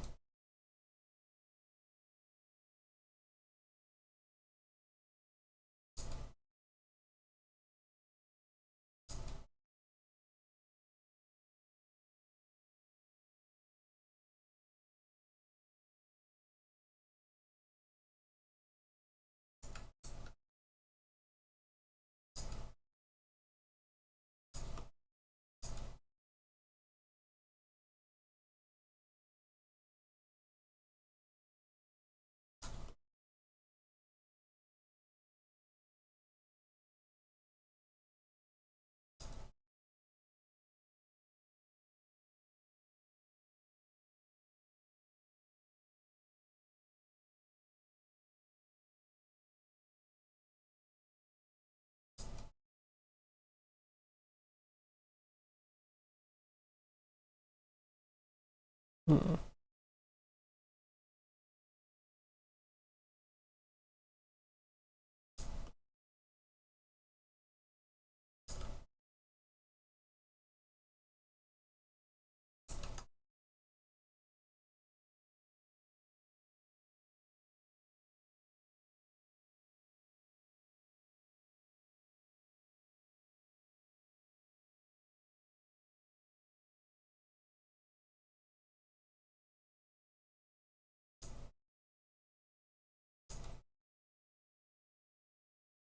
Hmm.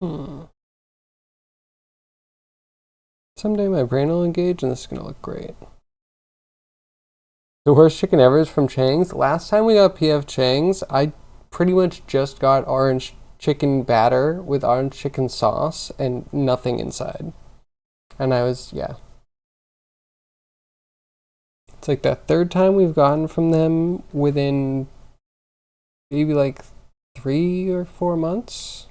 Hmm. Someday my brain will engage and this is going to look great. The worst chicken ever is from Chang's. Last time we got PF Chang's, I pretty much just got orange chicken batter with orange chicken sauce and nothing inside. And I was, yeah. It's like the third time we've gotten from them within maybe like 3 or 4 months.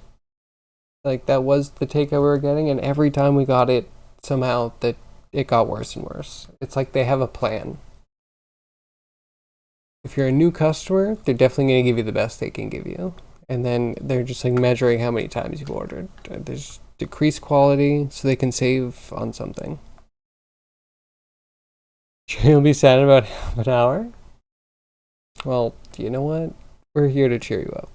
Like that was the takeout we were getting, and every time we got it, somehow that it got worse and worse. It's like they have a plan. If you're a new customer, they're definitely going to give you the best they can give you. And then they're just like measuring how many times you've ordered. There's decreased quality so they can save on something. You'll be sad in about half an hour? Well, you know what? We're here to cheer you up.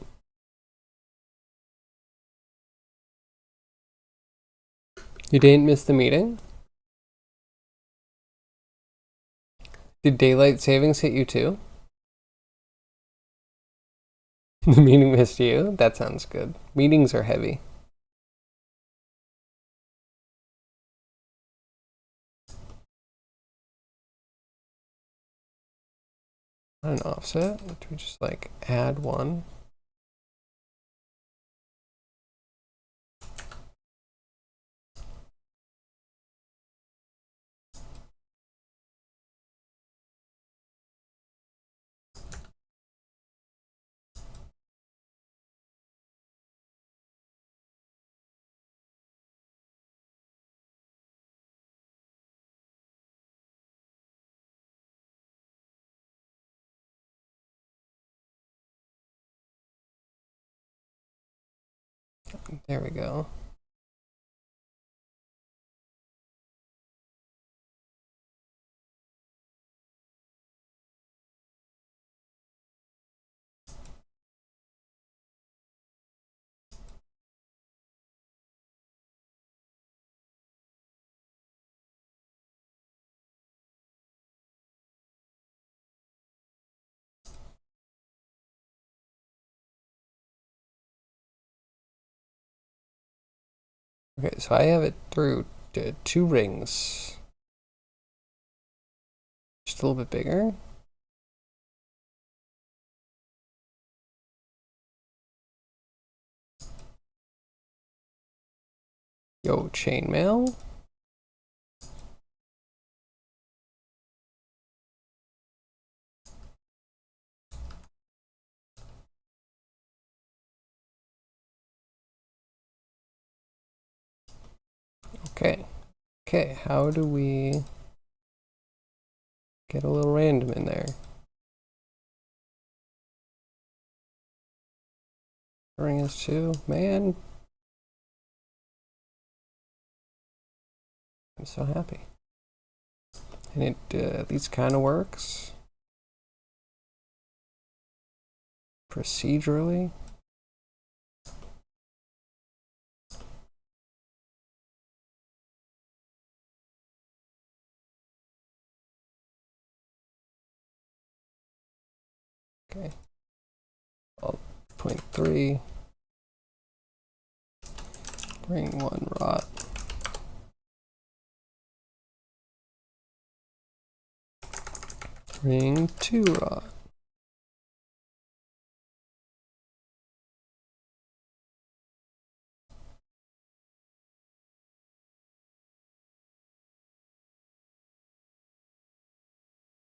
You didn't miss the meeting? Did daylight savings hit you too? The meeting missed you? That sounds good. Meetings are heavy. On an offset, do we just like add 1? There we go. Okay, so I have it through to 2 rings. Just a little bit bigger. Yo, chainmail. Okay. Okay, how do we get a little random in there? Ring is 2. Man. I'm so happy. And it at least kind of works. Procedurally. Okay. 0.3. Ring 1 rot. Ring 2 rot.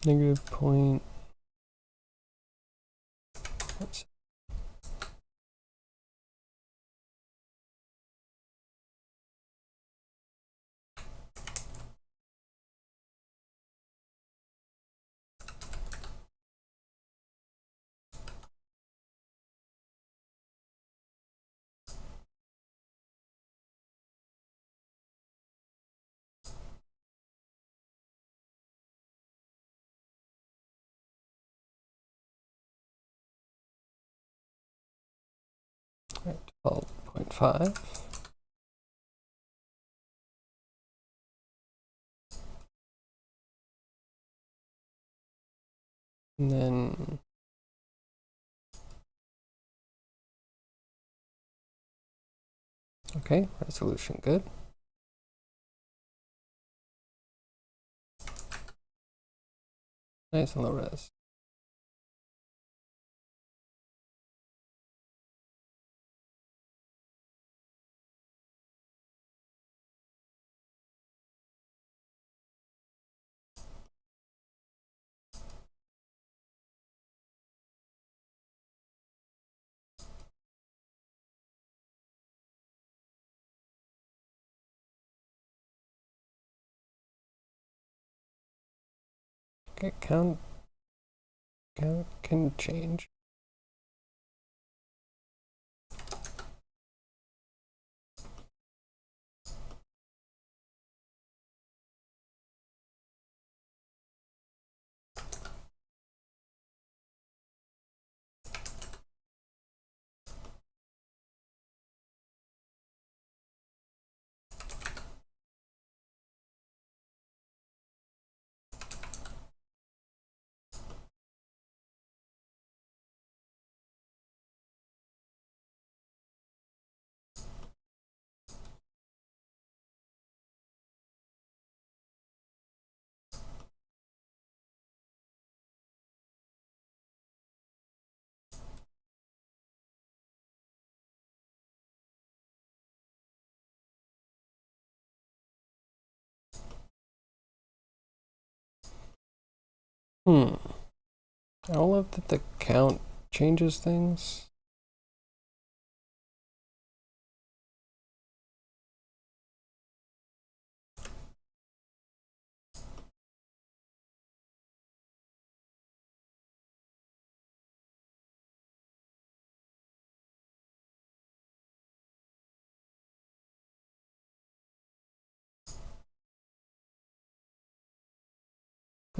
Negative point. What's right, 12.5. And then okay, resolution good. Nice and low res. Okay, count can change. I don't love that the count changes things.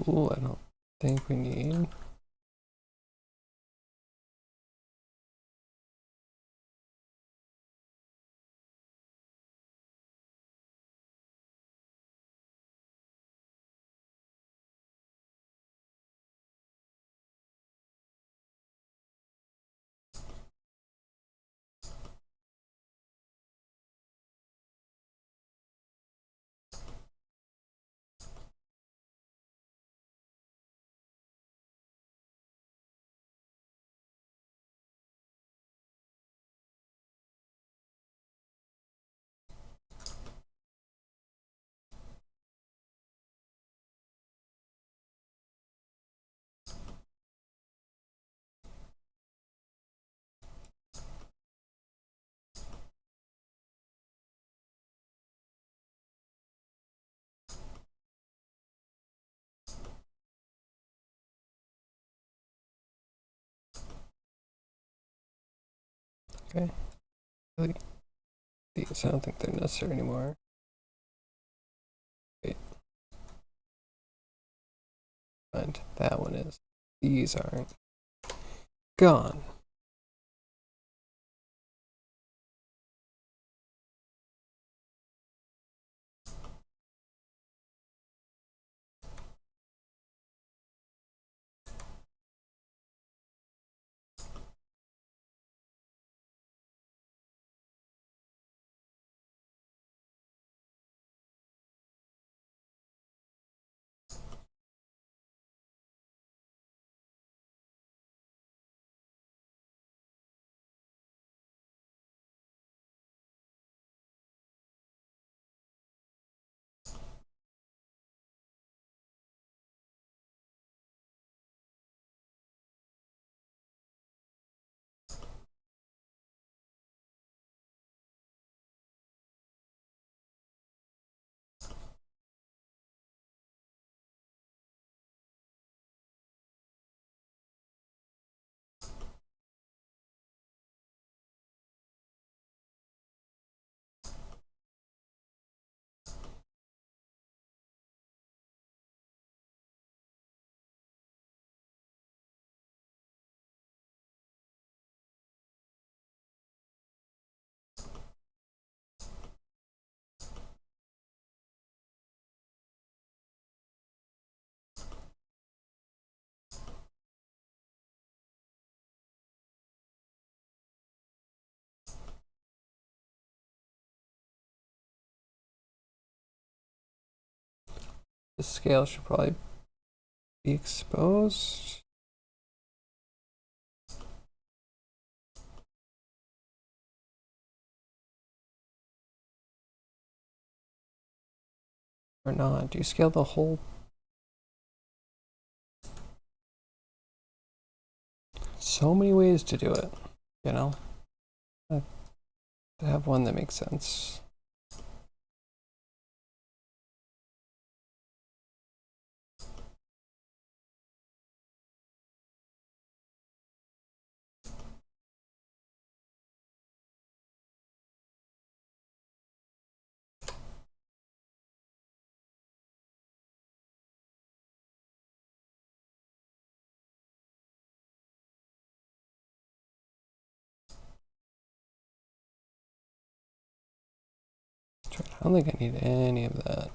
Ooh, I don't think we need. Okay. Really? These, I don't think they're necessary anymore. Wait. And that one is. These aren't. Gone. The scale should probably be exposed. Or not. Do you scale the whole? So many ways to do it, you know? I have one that makes sense. I don't think I need any of that.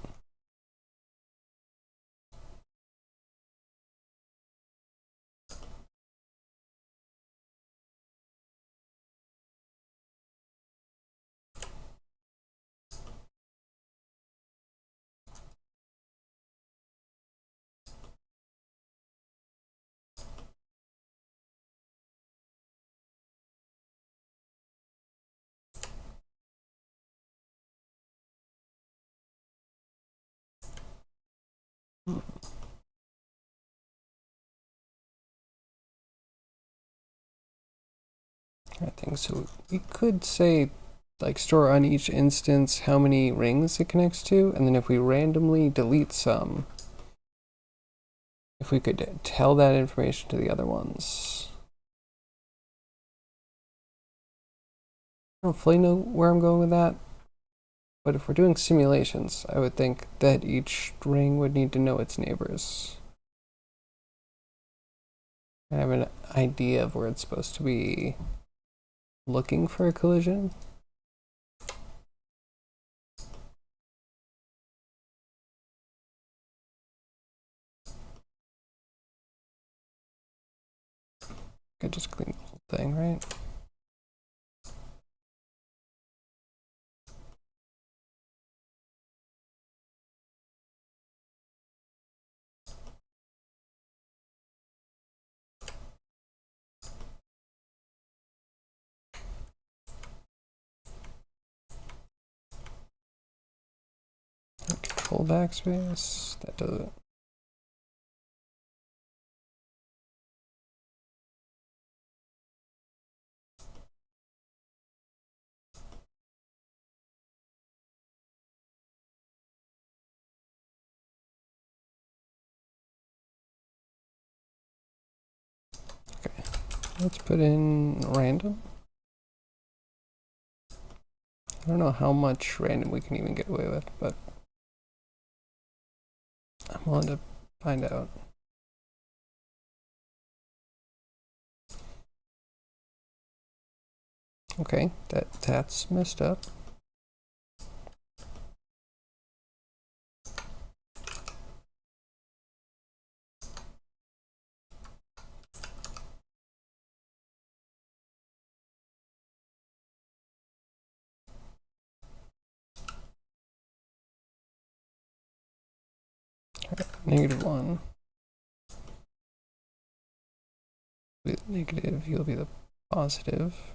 I think so. We could say, like, store on each instance how many rings it connects to, and then if we randomly delete some, if we could tell that information to the other ones. I don't fully know where I'm going with that, but if we're doing simulations, I would think that each ring would need to know its neighbors. I have an idea of where it's supposed to be looking for a collision. Could just clean the whole thing, right? Control backspace, that does it. Okay, let's put in random. I don't know how much random we can even get away with, but I'm willing to find out. Okay, that's messed up. -1. Be the negative, you'll be the positive.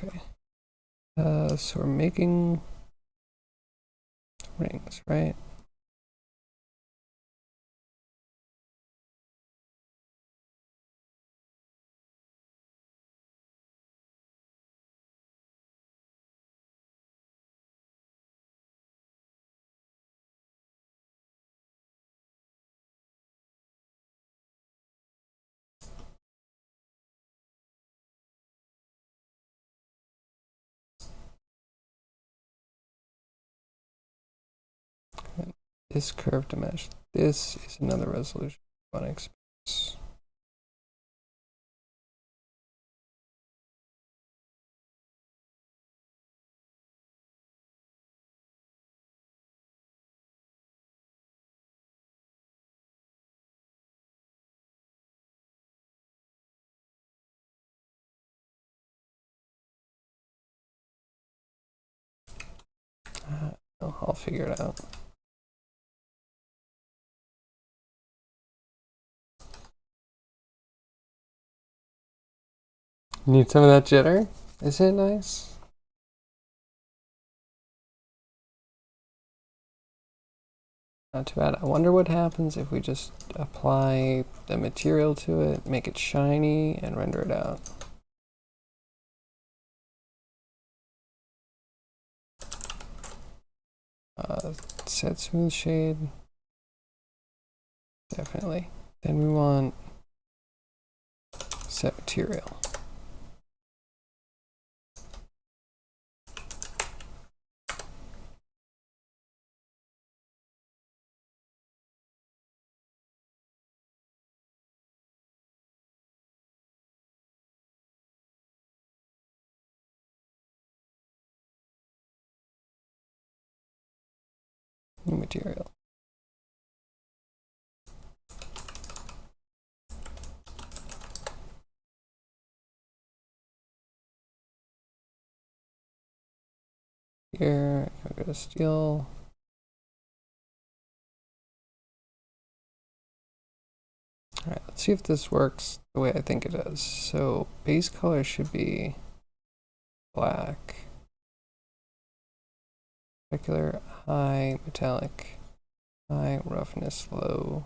Okay. So we're making rings, right? This curve to mesh. This is another resolution I want to express. I'll figure it out. Need some of that jitter? Is it nice? Not too bad. I wonder what happens if we just apply the material to it, make it shiny, and render it out. Set smooth shade. Definitely. Then we want set material. New material. Here, I go to steel. All right, let's see if this works the way I think it does. So base color should be black. Specular, high, metallic, high, roughness, low.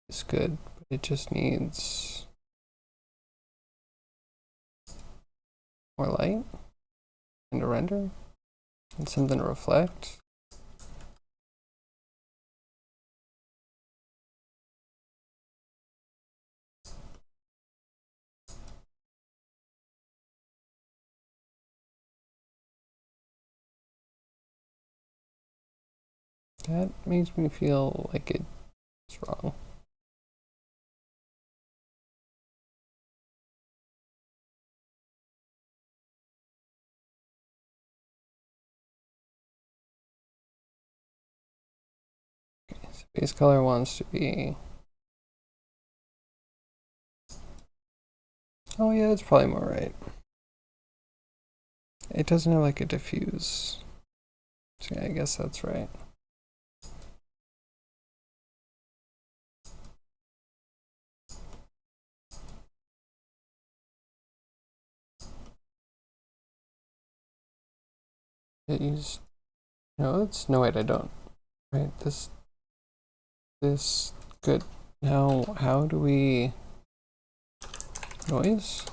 It's good, but it just needs more light and a render and something to reflect. That makes me feel like it's wrong. Okay, so base color wants to be... Oh yeah, that's probably more right. It doesn't have like a diffuse. So yeah, I guess that's right. It used nodes? No, wait, I don't. Right, this good. Now, how do we noise?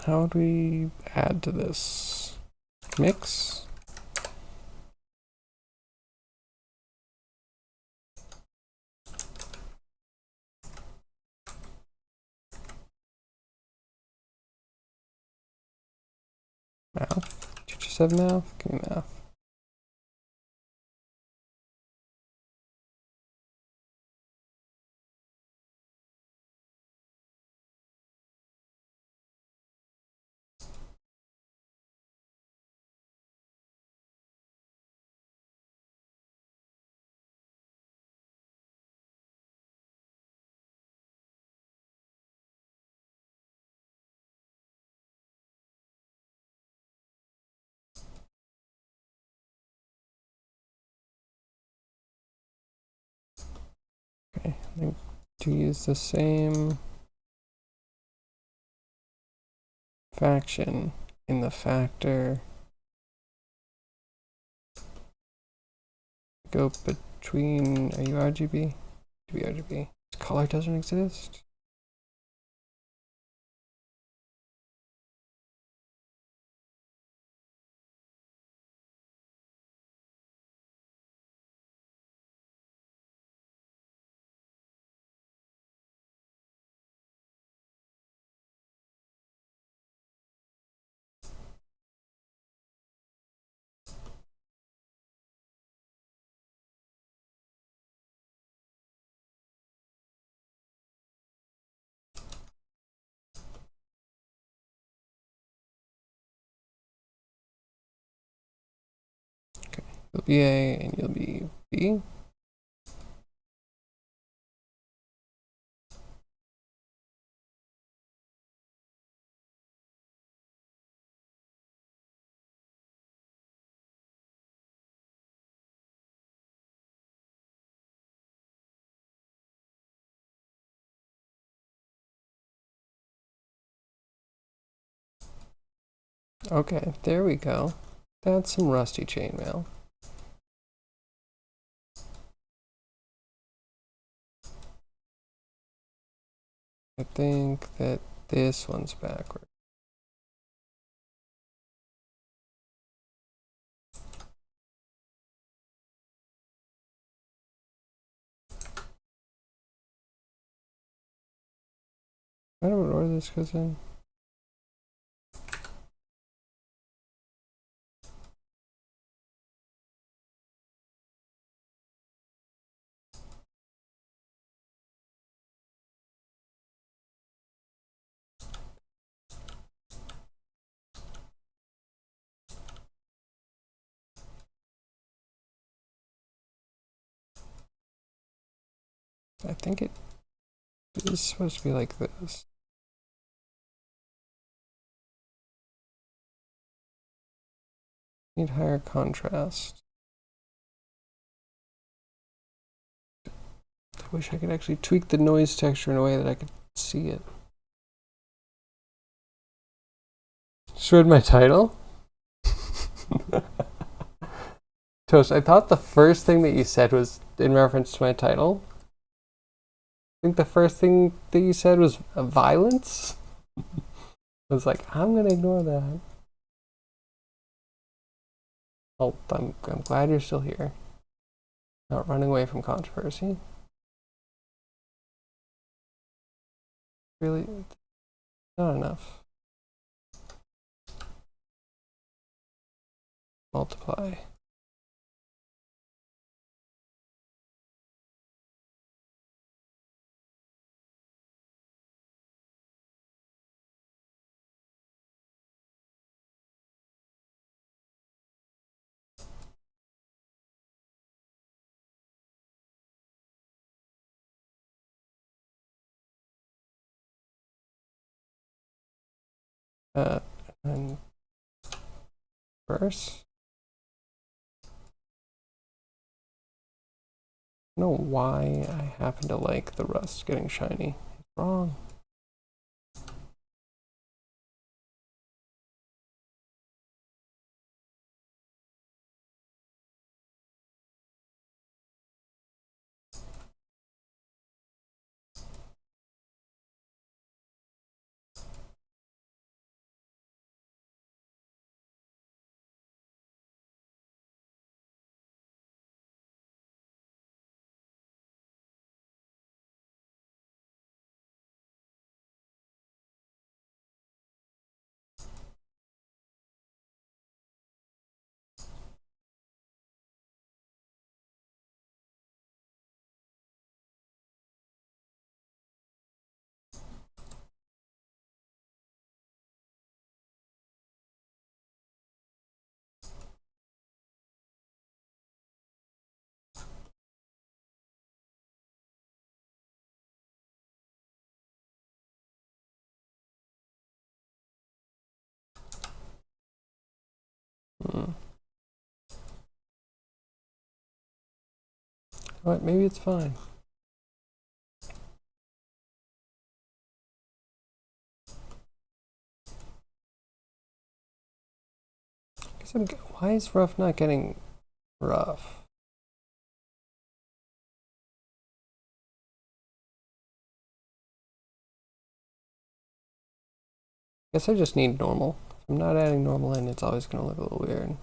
How do we add to this? Mix? Math? Teachers have math? Give me math. Okay, I think to use the same faction in the factor, go between, are you RGB? To be RGB. Color doesn't exist? You'll be A and you'll be B. Okay, there we go. That's some rusty chainmail. I think that this one's backward. I don't know what order this goes in. I think it is supposed to be like this. Need higher contrast. I wish I could actually tweak the noise texture in a way that I could see it. Just read my title? Toast, I thought the first thing that you said was in reference to my title. I think the first thing that you said was violence. I was like, I'm gonna ignore that. Oh, I'm glad you're still here. Not running away from controversy. Really, not enough. Multiply. And verse. I don't know why I happen to like the rust getting shiny. It's wrong. Alright, maybe it's fine. Why is rough not getting rough? Guess I just need normal. If I'm not adding normal in, it's always going to look a little weird.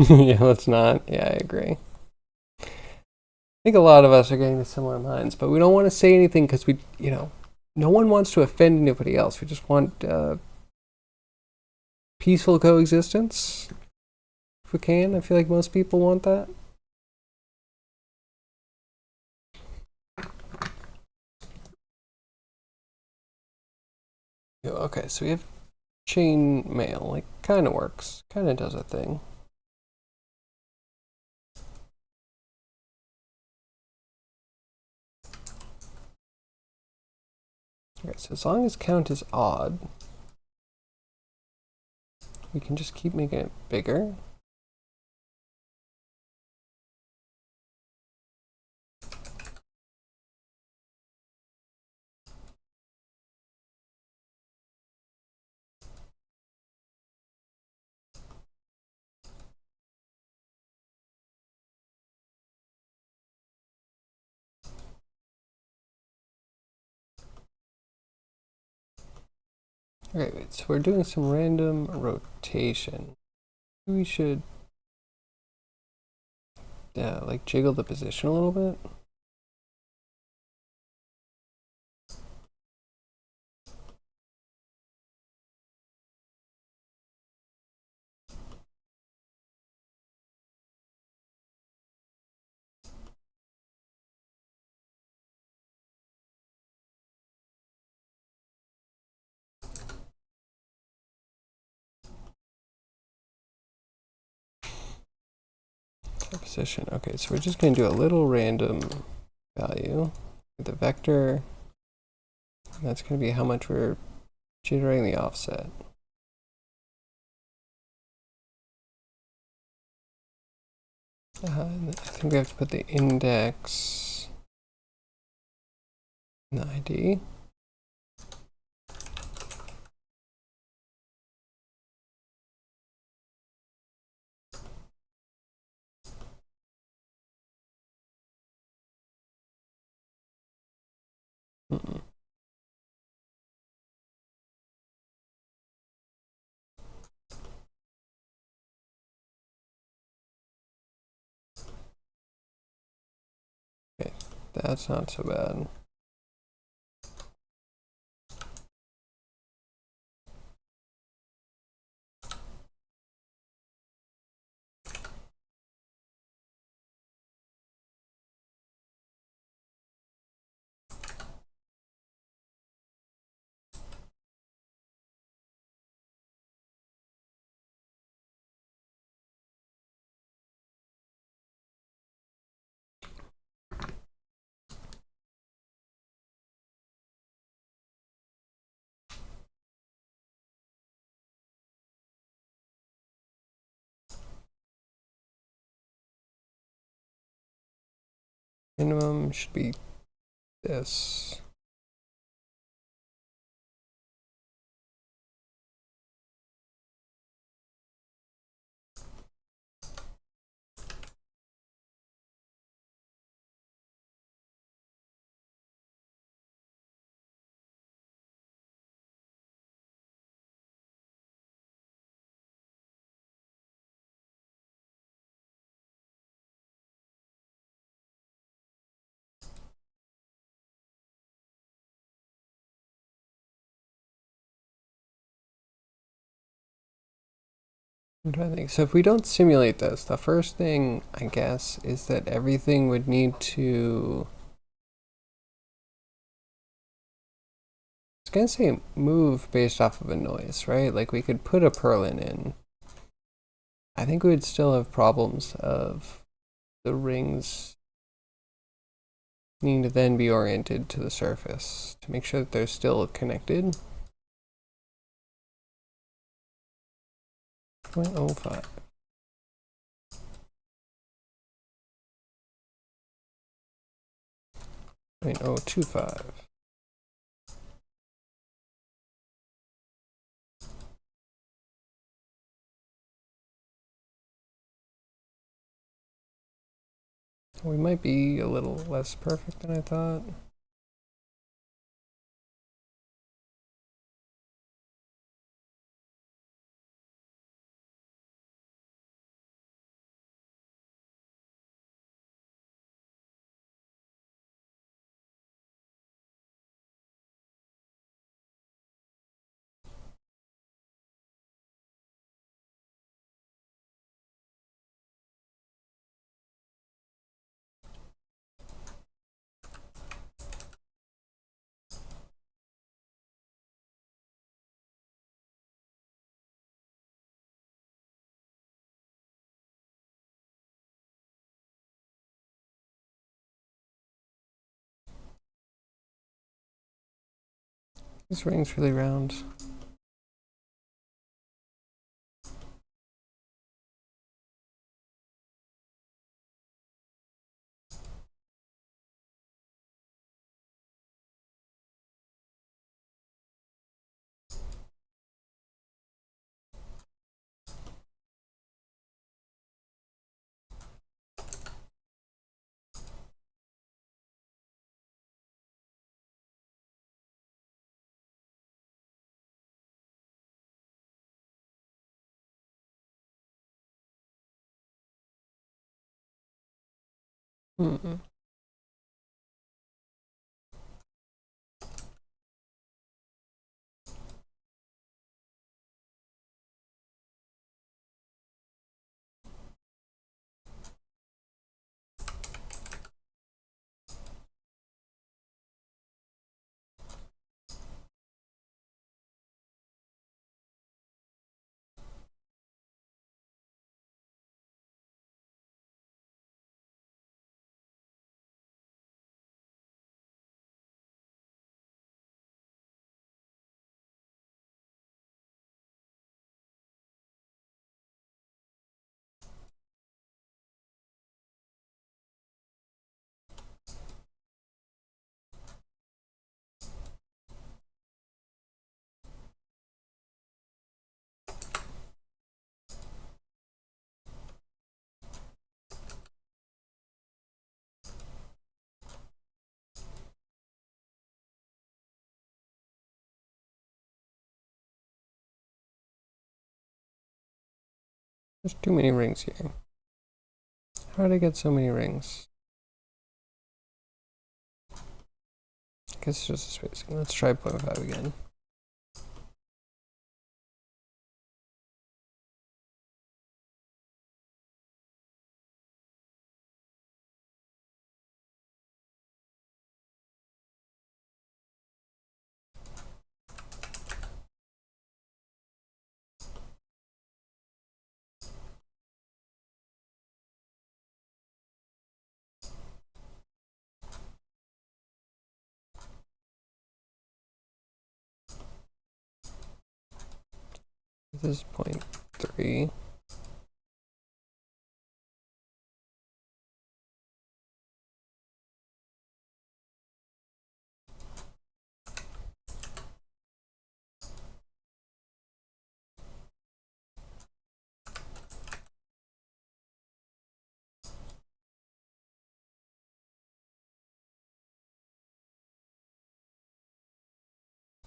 Yeah, let's not. Yeah, I agree. I think a lot of us are getting to similar minds, but we don't want to say anything because we, no one wants to offend anybody else. We just want peaceful coexistence. If we can, I feel like most people want that. Okay, so we have ChainMail. Like, kind of works. Kind of does a thing. Okay, so as long as count is odd, we can just keep making it bigger. Okay, wait, so we're doing some random rotation. We should like jiggle the position a little bit. Position. Okay, so we're just going to do a little random value with the vector. And that's going to be how much we're jittering the offset. I think we have to put the index in the ID. Okay, that's not so bad. Minimum should be this. I'm trying to think. So if we don't simulate this, the first thing, I guess, is that everything would need to... I was going to say move based off of a noise, right? Like we could put a purlin in. I think we would still have problems of the rings needing to then be oriented to the surface to make sure that they're still connected. 0.05. 0.025. We might be a little less perfect than I thought. This ring's really round. Mm-mm. There's too many rings here. How did I get so many rings? I guess it's just a spacing. Let's try 0.5 again. This is 0.3.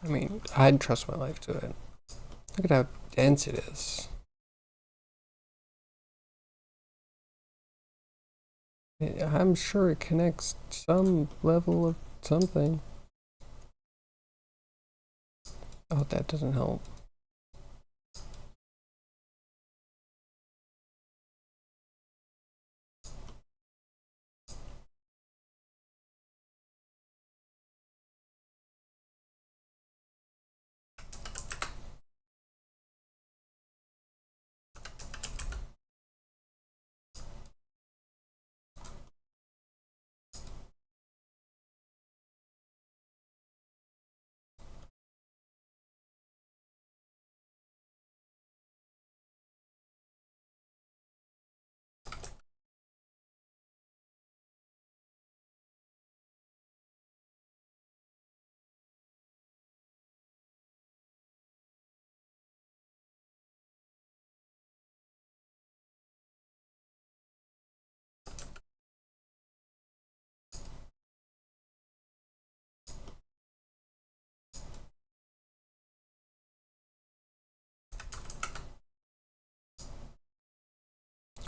I mean, I'd trust my life to it. Look at how dense it is. I'm sure it connects some level of something. Oh, that doesn't help.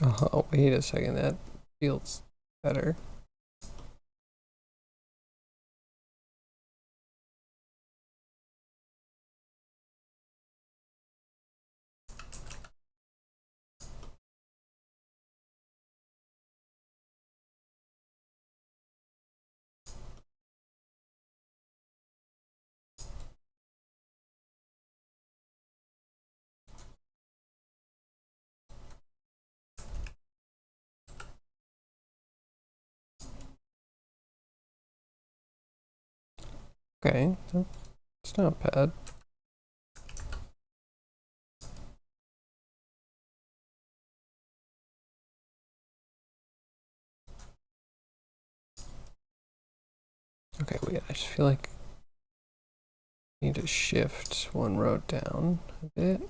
Oh, wait a second. That feels better. Okay, that's not bad. Okay, wait, I just feel like I need to shift one row down a bit.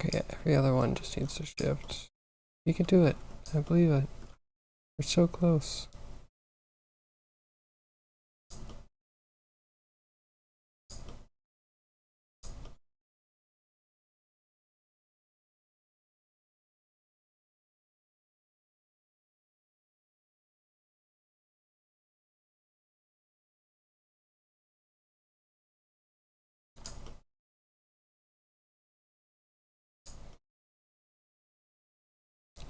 Okay, yeah, every other one just needs to shift. You can do it. I believe it. We're so close.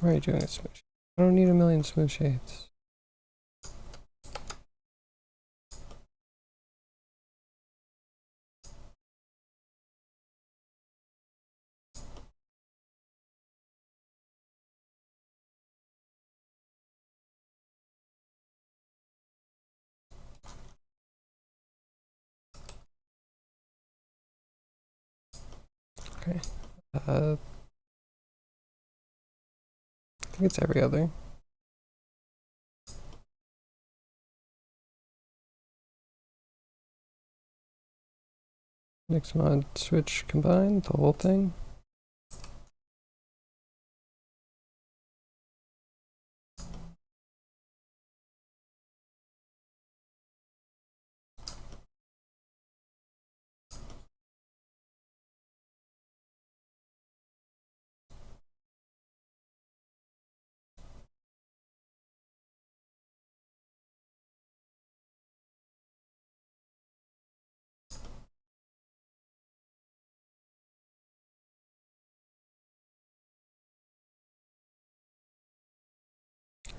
Why are you doing a smooth shade? I don't need a million smooth shades. Okay. I think it's every other. Next mod switch combine, the whole thing.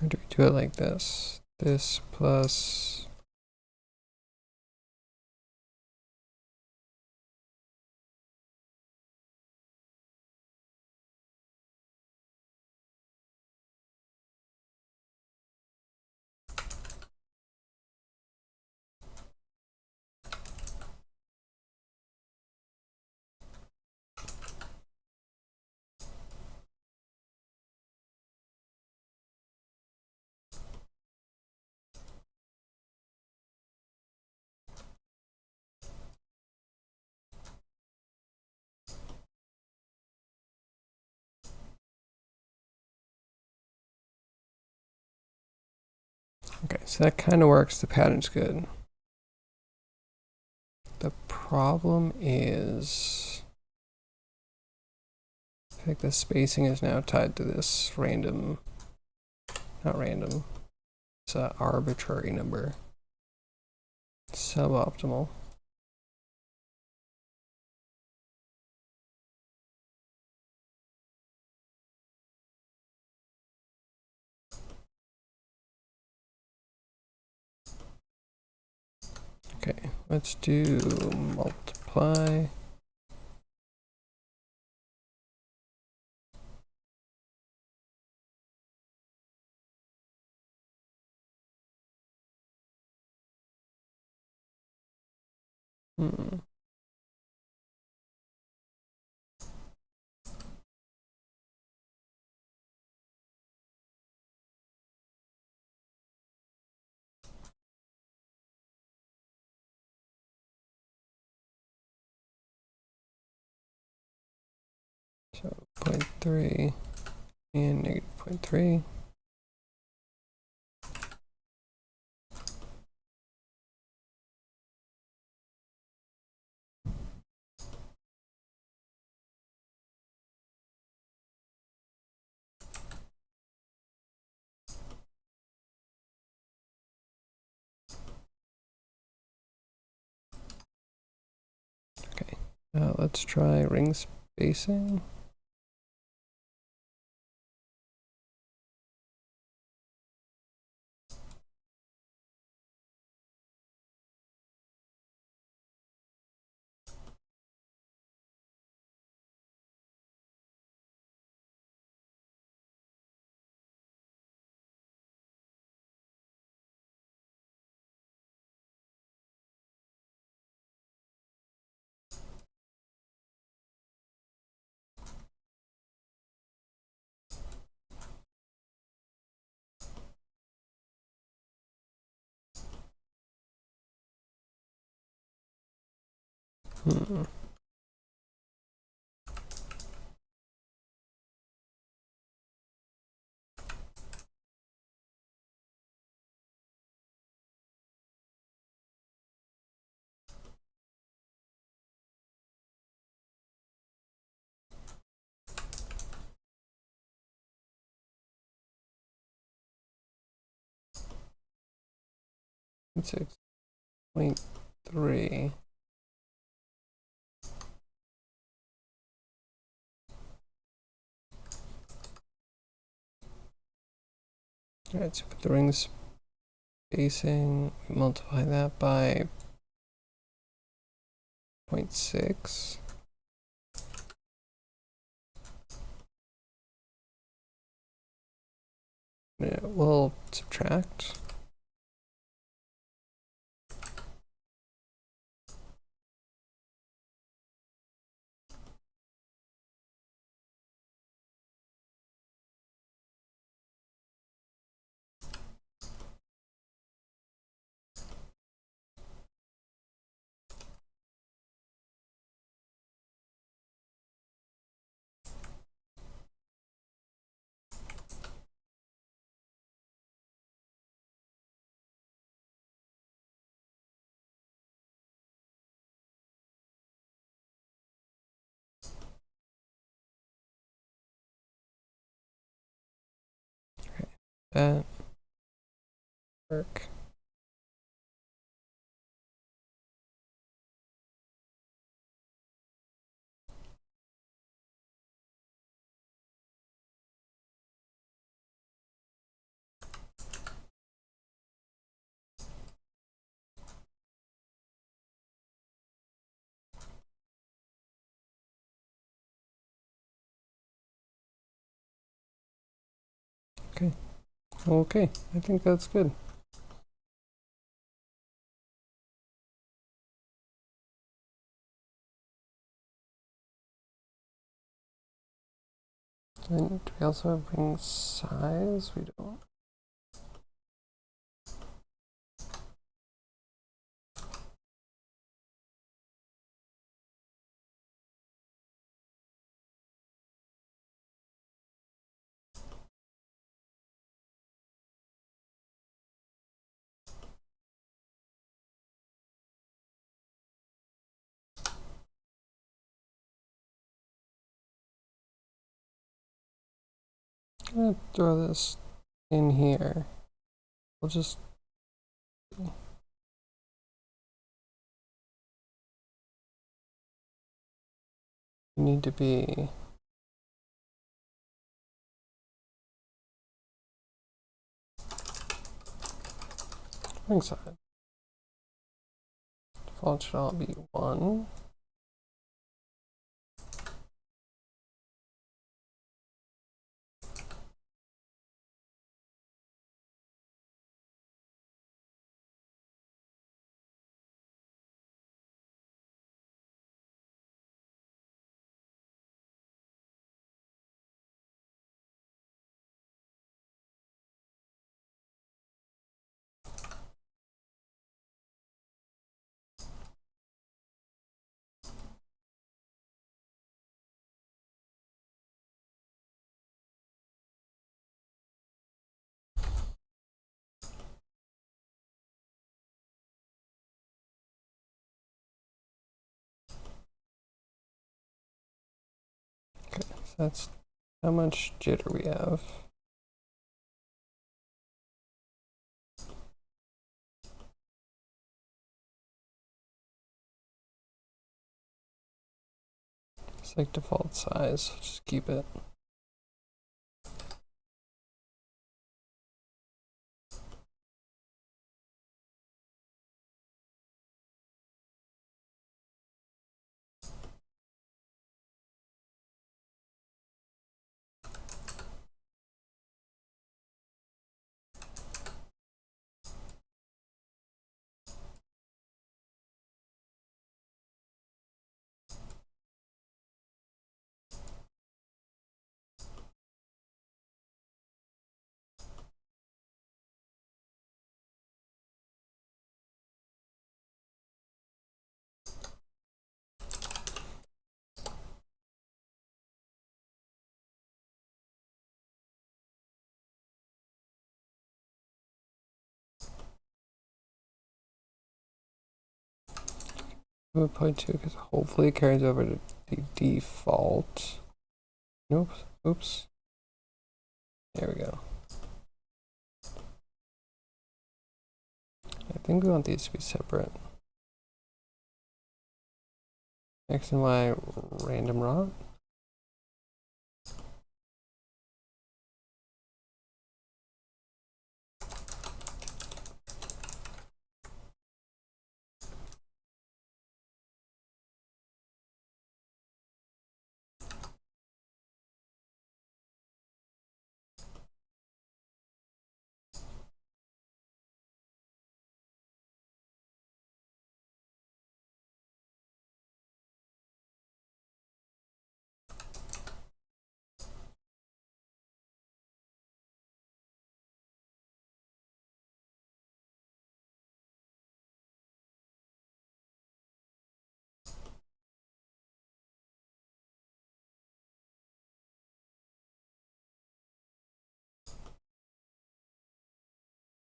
Or do we do it like this? This plus... Okay, so that kind of works. The pattern's good. The problem is, I think the spacing is now tied to this random, not random, it's an arbitrary number. Suboptimal. Okay, let's do multiply. Hmm. So 0.3 and negative 0.3. Okay, let's try ring spacing. Hmm. It's 6.3. All right, so put the ring spacing, multiply that by 0.6. We'll subtract. That work. Okay, I think that's good. And do we also have ring size? We don't. I'm gonna throw this in here. We'll just need to be ring size. Default should all be 1. Okay, so that's how much jitter we have. It's like default size, so just keep it. We'll put 2 because hopefully it carries over to the default. Nope. Oops. There we go. I think we want these to be separate. X and Y random rot.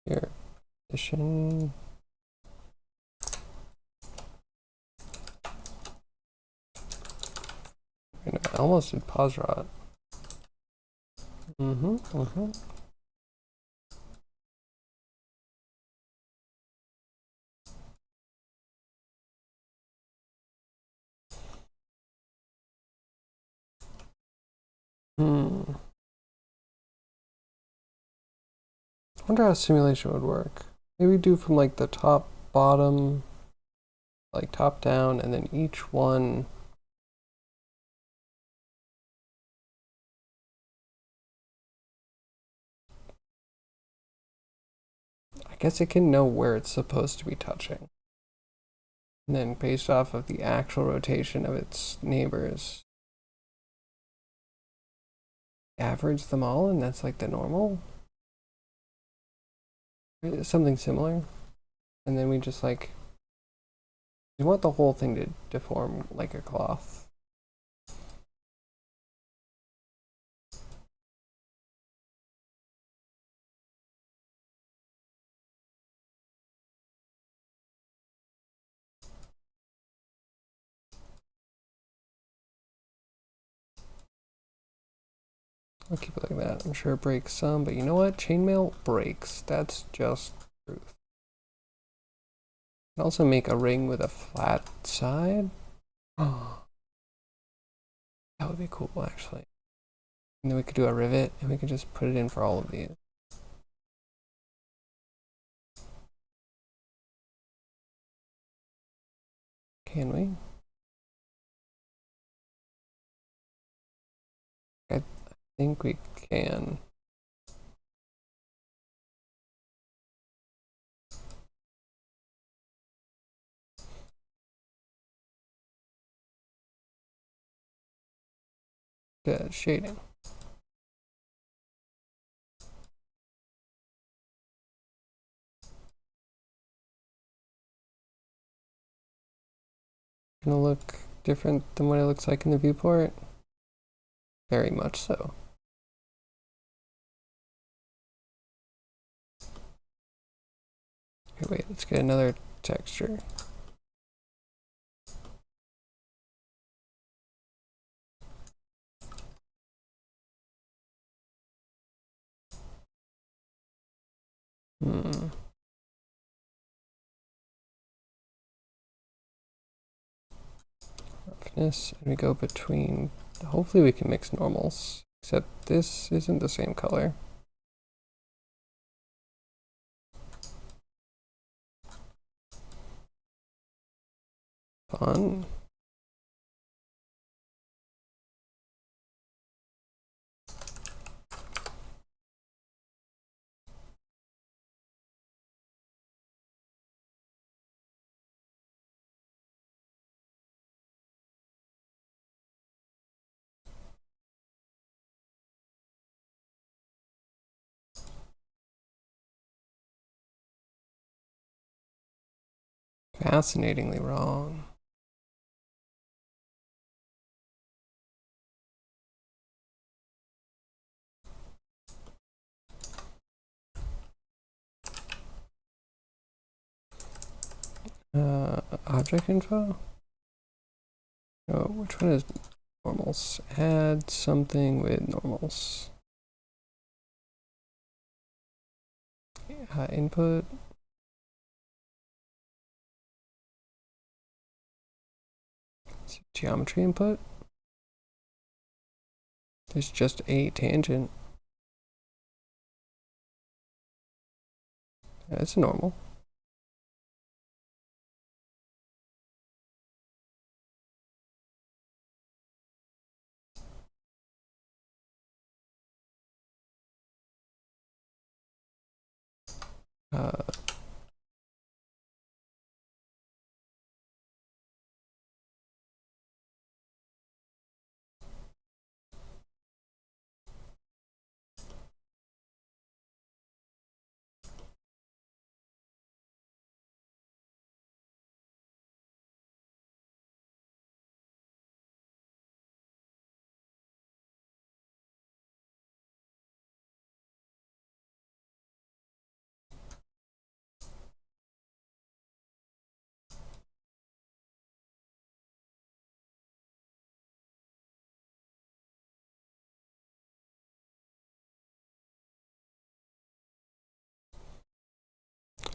Here, position. I almost did pause rot. I wonder how simulation would work. Maybe do from like the top, bottom, like top down, and then each one. I guess it can know where it's supposed to be touching. And then based off of the actual rotation of its neighbors, average them all, and that's like the normal. Something similar. And then we just like, we want the whole thing to deform like a cloth. I'll keep it like that. I'm sure it breaks some, but you know what? Chainmail breaks. That's just truth. Can also make a ring with a flat side. Oh, that would be cool, actually. And then we could do a rivet, and we could just put it in for all of these. Can we? I think we can. Good shading. Gonna look different than what it looks like in the viewport? Very much so. Okay, wait, let's get another texture. Roughness, and we go between, hopefully we can mix normals, except this isn't the same color. Fun. Fascinatingly wrong. Object info? Oh, which one is normals? Add something with normals. Input. Geometry input. There's just a tangent. That's normal.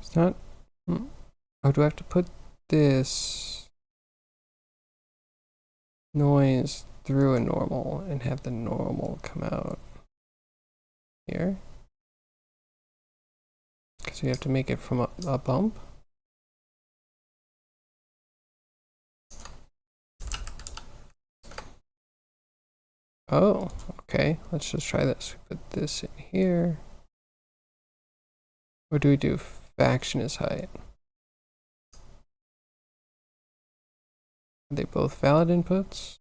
It's not. Oh, do I have to put this noise through a normal and have the normal come out here? Because we have to make it from a bump. Oh, okay. Let's just try this. Put this in here. What do we do? Faction is height. Are they both valid inputs?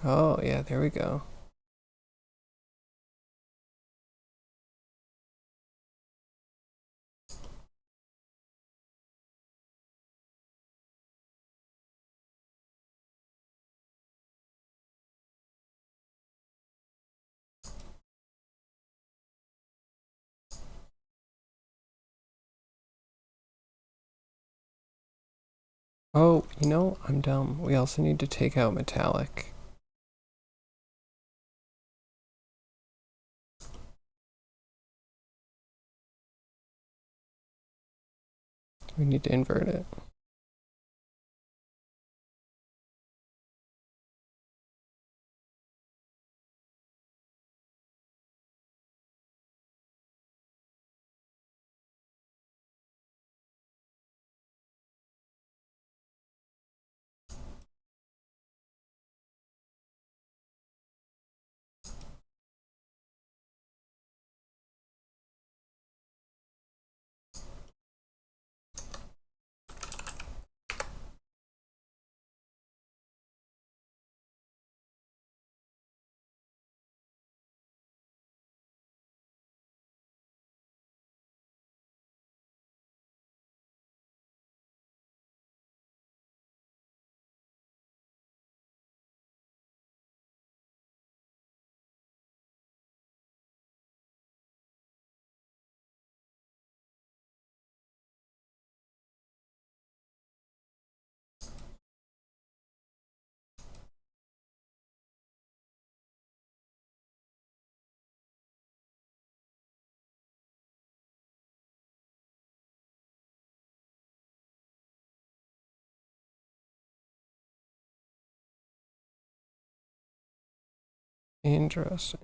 Oh, yeah, there we go. Oh, you know, I'm dumb. We also need to take out metallic. We need to invert it. Interesting.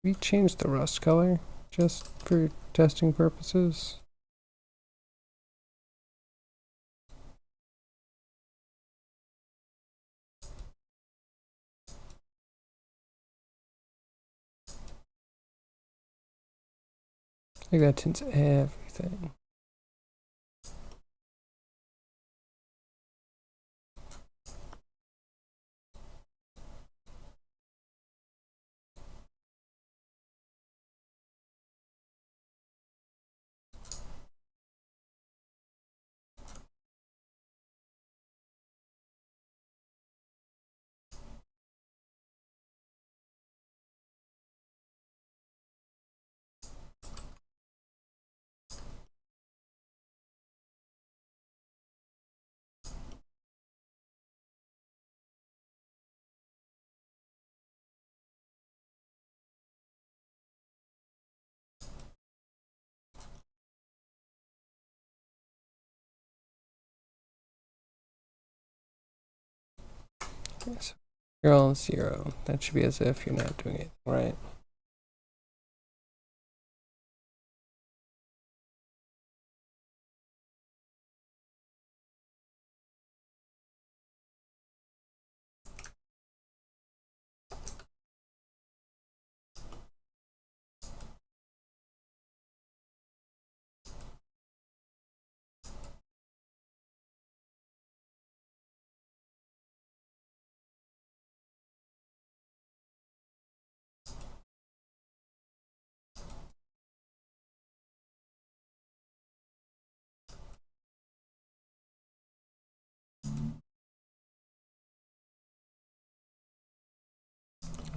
We changed the rust color just for testing purposes. I think that tints everything. So you're all 0. That should be as if you're not doing it right.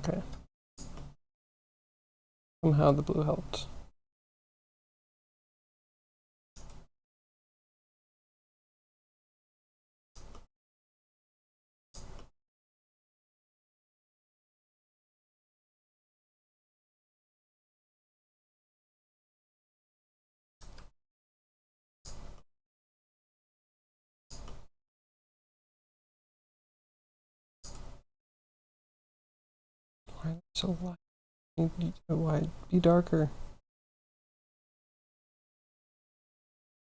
Okay. Somehow the blue helped. Why so light? Why be darker?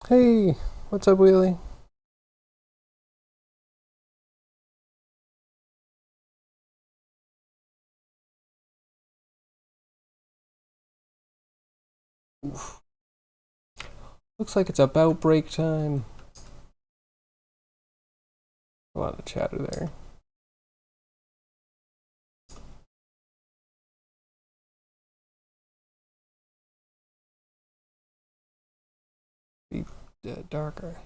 Hey, what's up, Wheelie? Oof. Looks like it's about break time. A lot of chatter there. Be darker.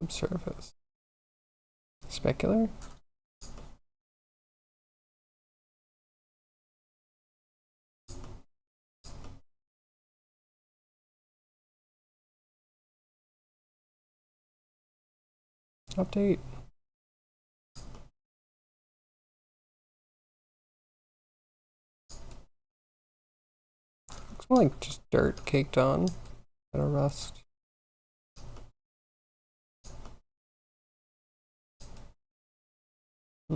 Subsurface. Specular? Update. Looks more like just dirt caked on. Got a rust. I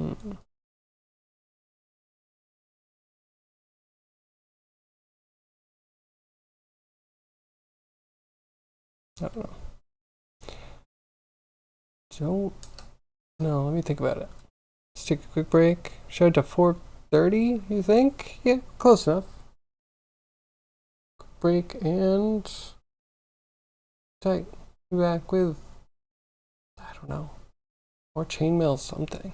don't know. Don't know. Let me think about it. Let's take a quick break. Should I to 4:30, you think? Yeah, close enough. Break and tight. Be back with, I don't know, more chainmail something.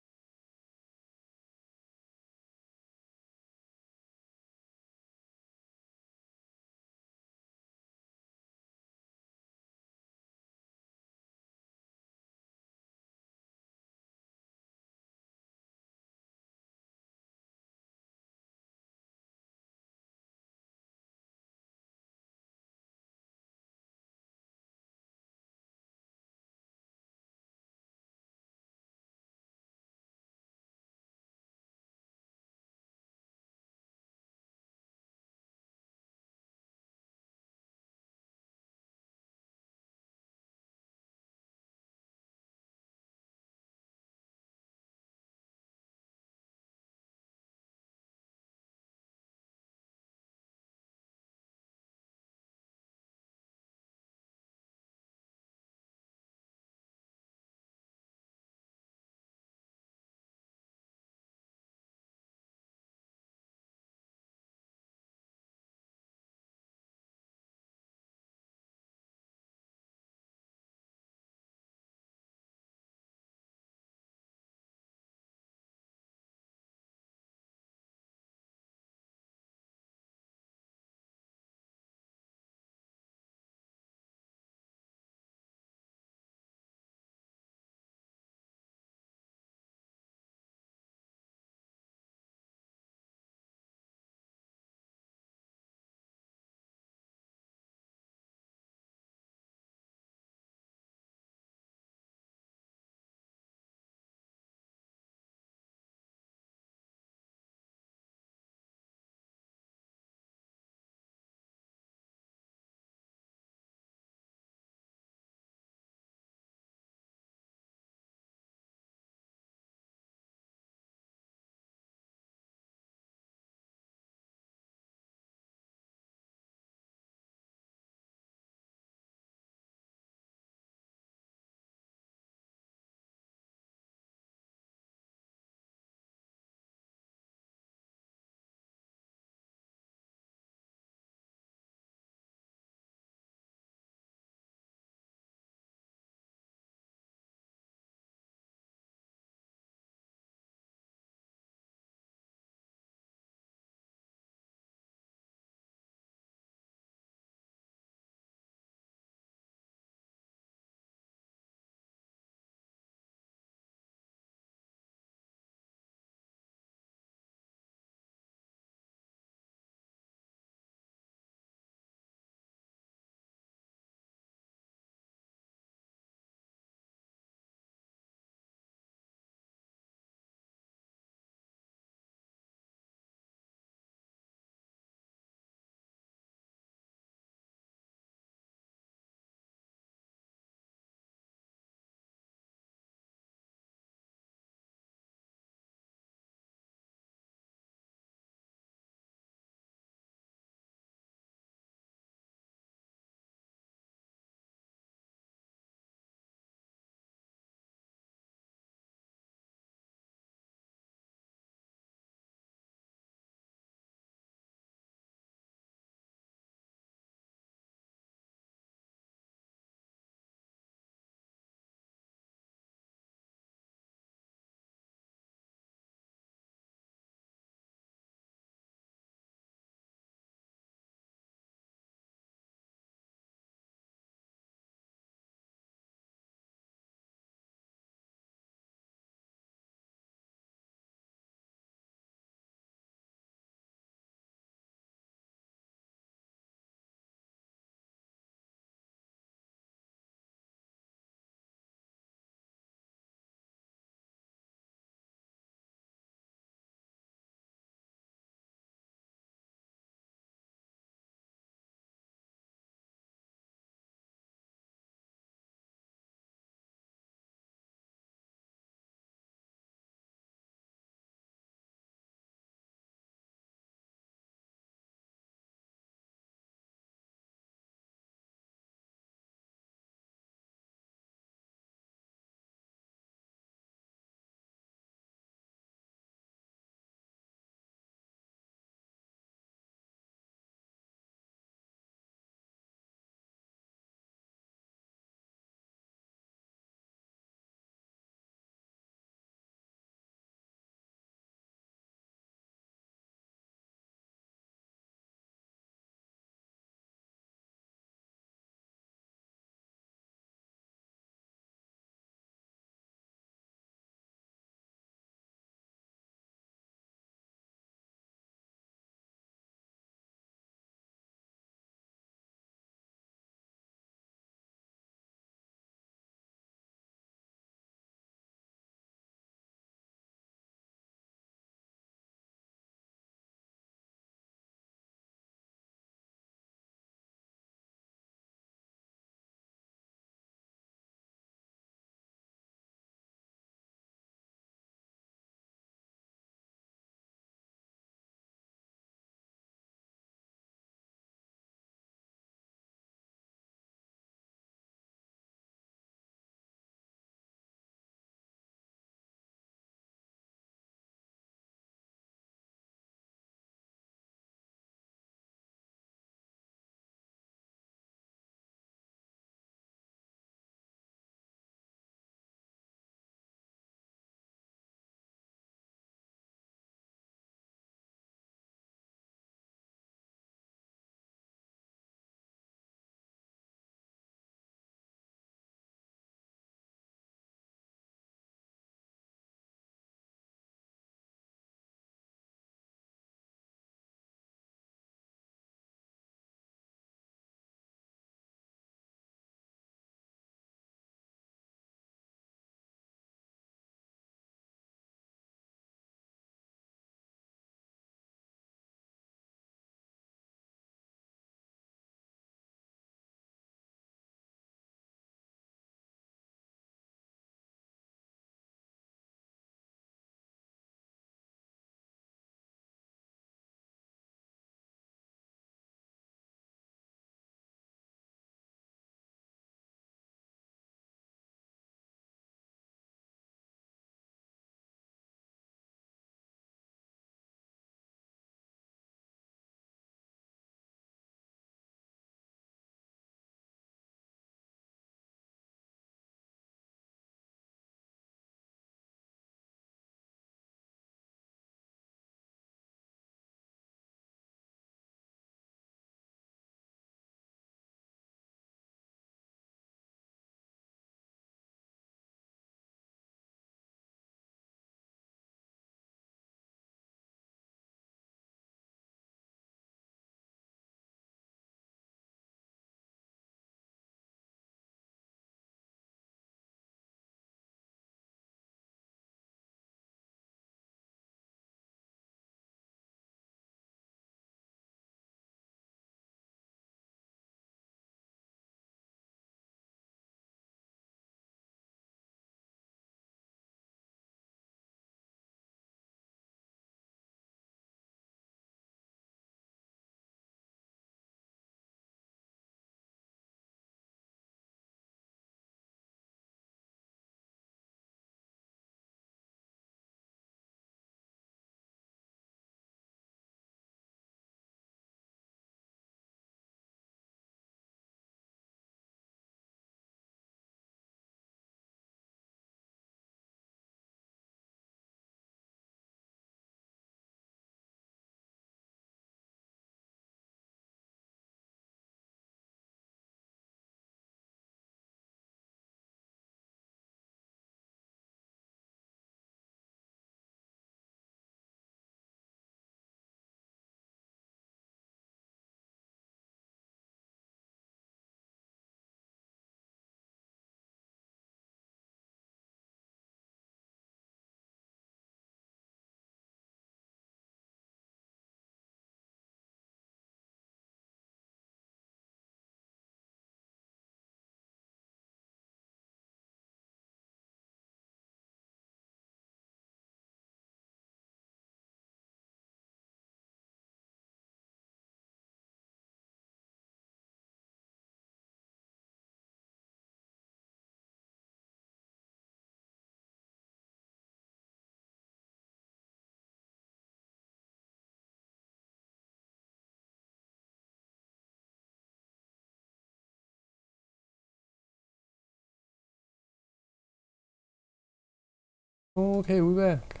Okay, we're back.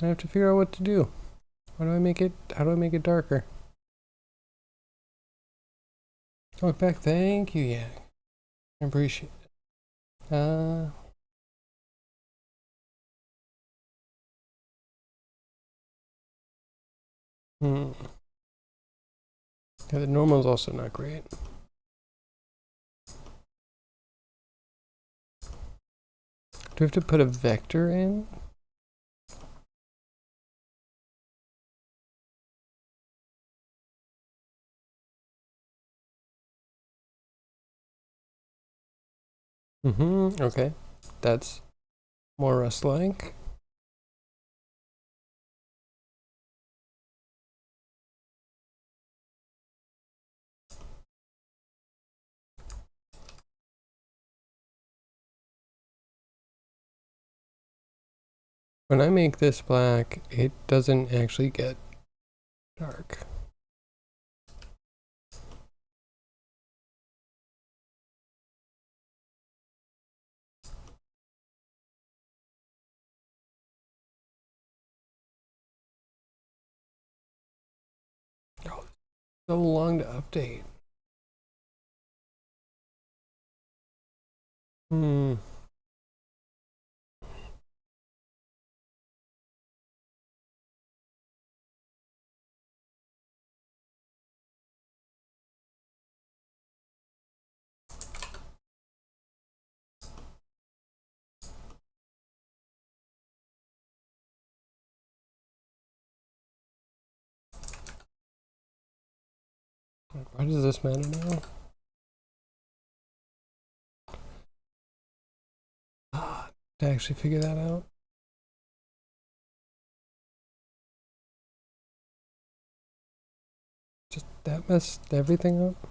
I have to figure out what to do. How do I make it darker? Oh, back. Thank you, yeah. I appreciate it. Yeah, the normal is also not great. Do we have to put a vector in? Okay. That's more Rust-like. When I make this black, it doesn't actually get dark. Oh, so long to update. Why does this matter now? To actually figure that out. Just that messed everything up.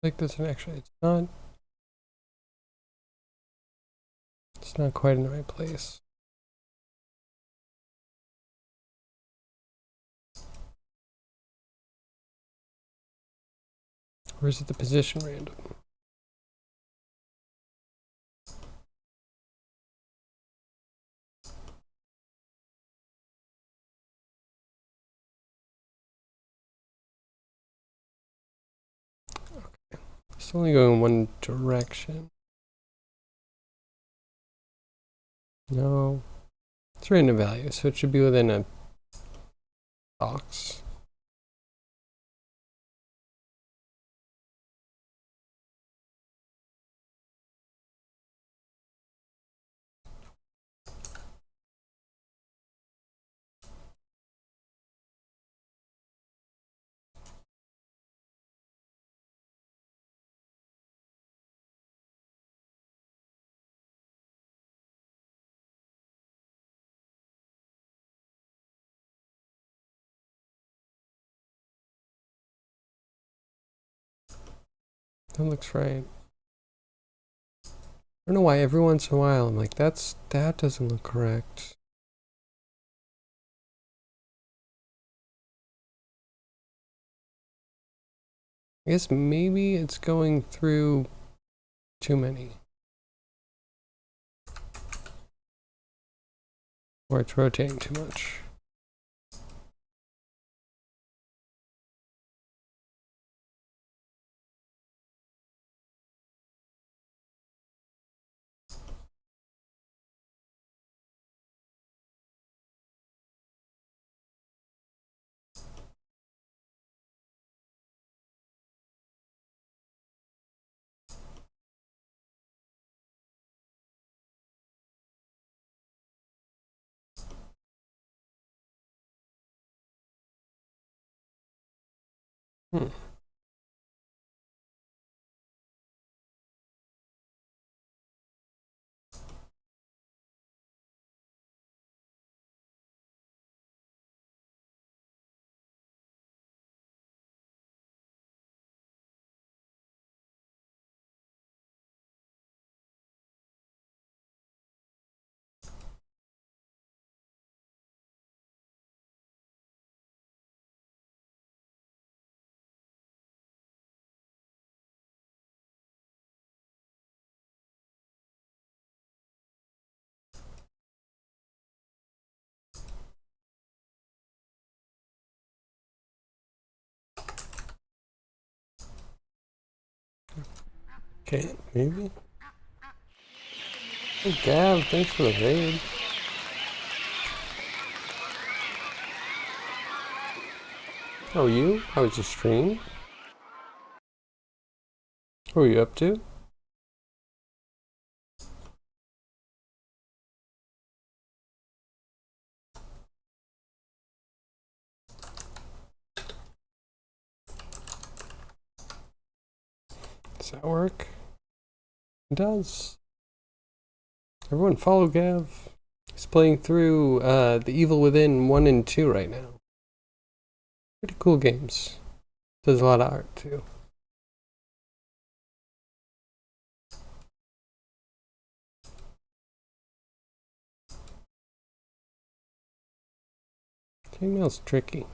Like this, and actually, it's not. It's not quite in the right place. Or is it the position random? It's only going one direction. No. It's random value, so it should be within a box. That looks right. I don't know why every once in a while I'm like, that doesn't look correct. I guess maybe it's going through too many. Or it's rotating too much. Hmm. Okay, maybe? Hey, Gav, thanks for the raid. How are you? How was your stream? What were you up to? Does that work? It does. Everyone follow Gav. He's playing through The Evil Within 1 and 2 right now. Pretty cool games. Does a lot of art too. ChainMail's tricky.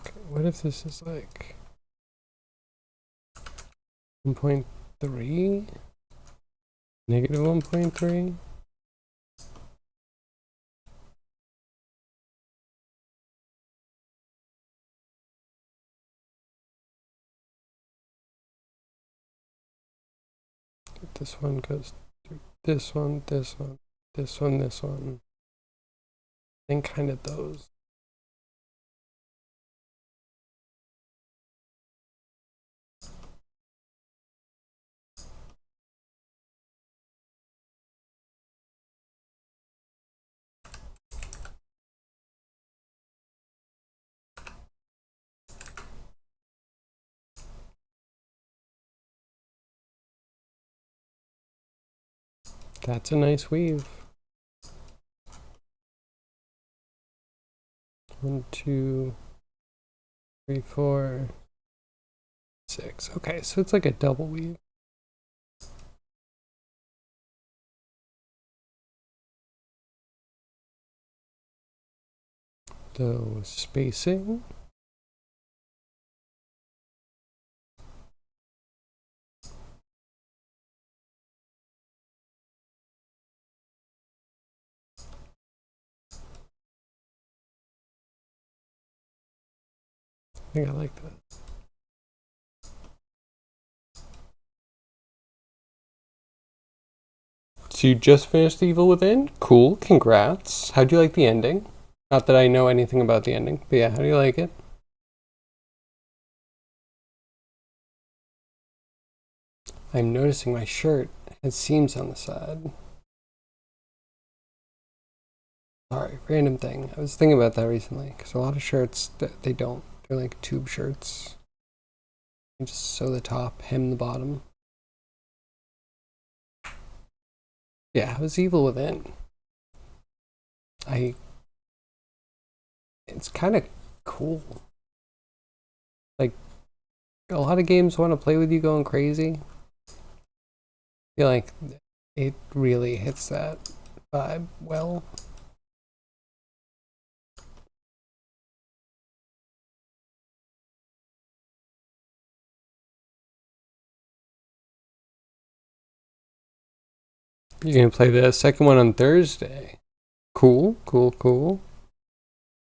Okay, what if this is like 1.3? Negative 1.3? This one goes through this one, this one, this one, this one. And kind of those. That's a nice weave. 1, 2, 3, 4, 6. Okay, so it's like a double weave. So spacing. I think I like that. So you just finished The Evil Within? Cool, congrats. How'd you like the ending? Not that I know anything about the ending, but yeah, how do you like it? I'm noticing my shirt has seams on the side. Sorry, random thing. I was thinking about that recently, because a lot of shirts, they don't. They're like tube shirts. You just sew the top, hem the bottom. Yeah, I was Evil Within. It's kind of cool. Like, a lot of games want to play with you going crazy. I feel like it really hits that vibe well. You're gonna play the second one on Thursday. Cool, cool, cool.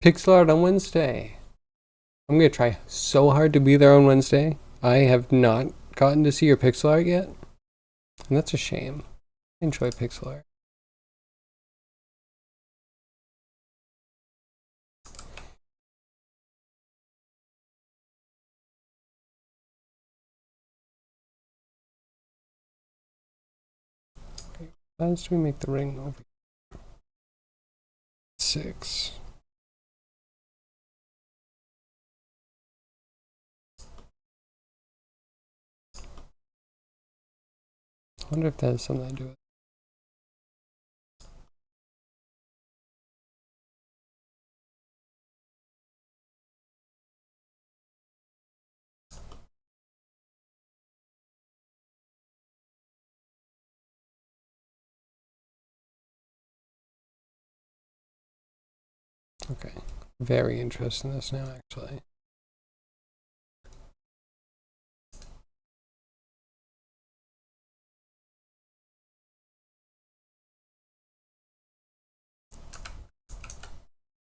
Pixel art on Wednesday. I'm gonna try so hard to be there on Wednesday. I have not gotten to see your pixel art yet, and that's a shame. I enjoy pixel art. How do we make the ring over? 6. I wonder if that has something to do with it. Okay, very interested in this now, actually.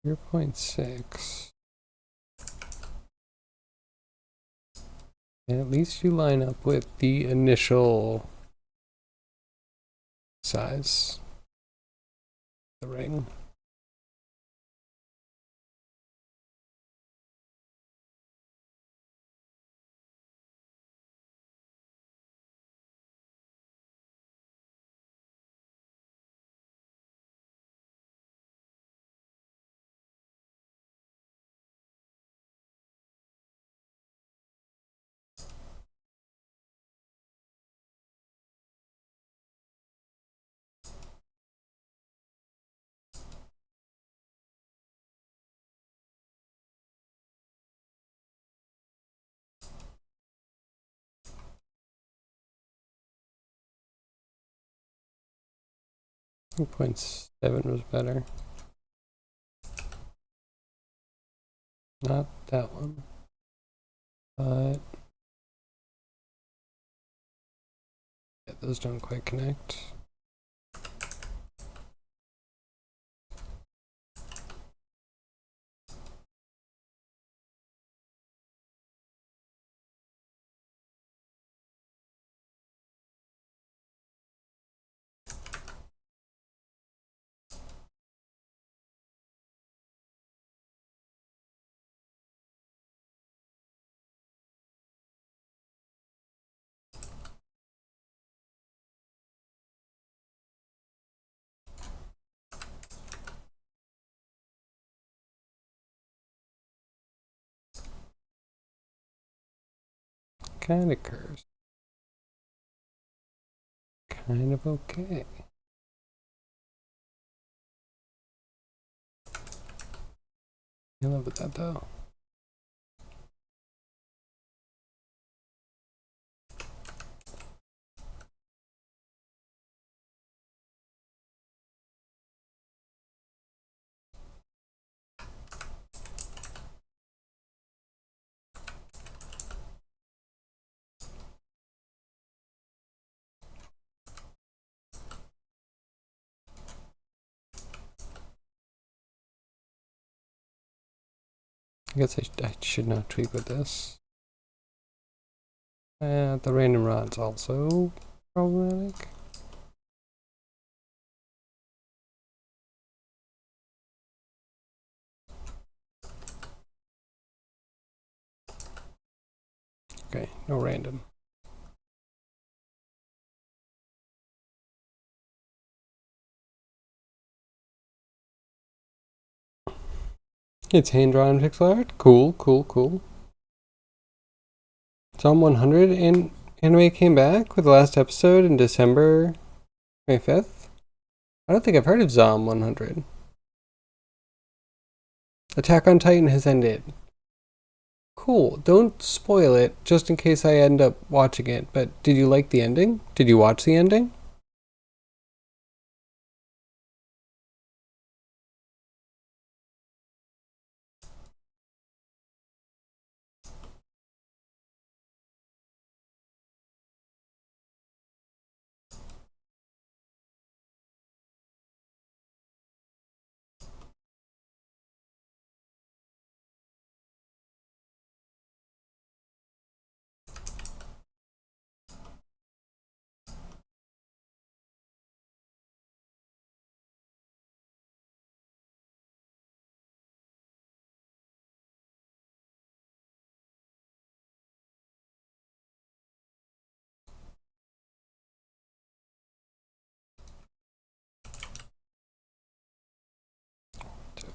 Zero 0.6. And at least you line up with the initial size of the ring. I think 0.7 was better. Not that one. But yeah, those don't quite connect. Kind of curves. Kind of okay. I love that though. I guess I should not tweak with this. The random rod's also problematic. Okay, no random. It's hand-drawn pixel art. Cool, cool, cool. Psalm 100 and anime came back with the last episode in December 25th. I don't think I've heard of Zom 100. Attack on Titan has ended. Cool. Don't spoil it just in case I end up watching it. But did you like the ending? Did you watch the ending?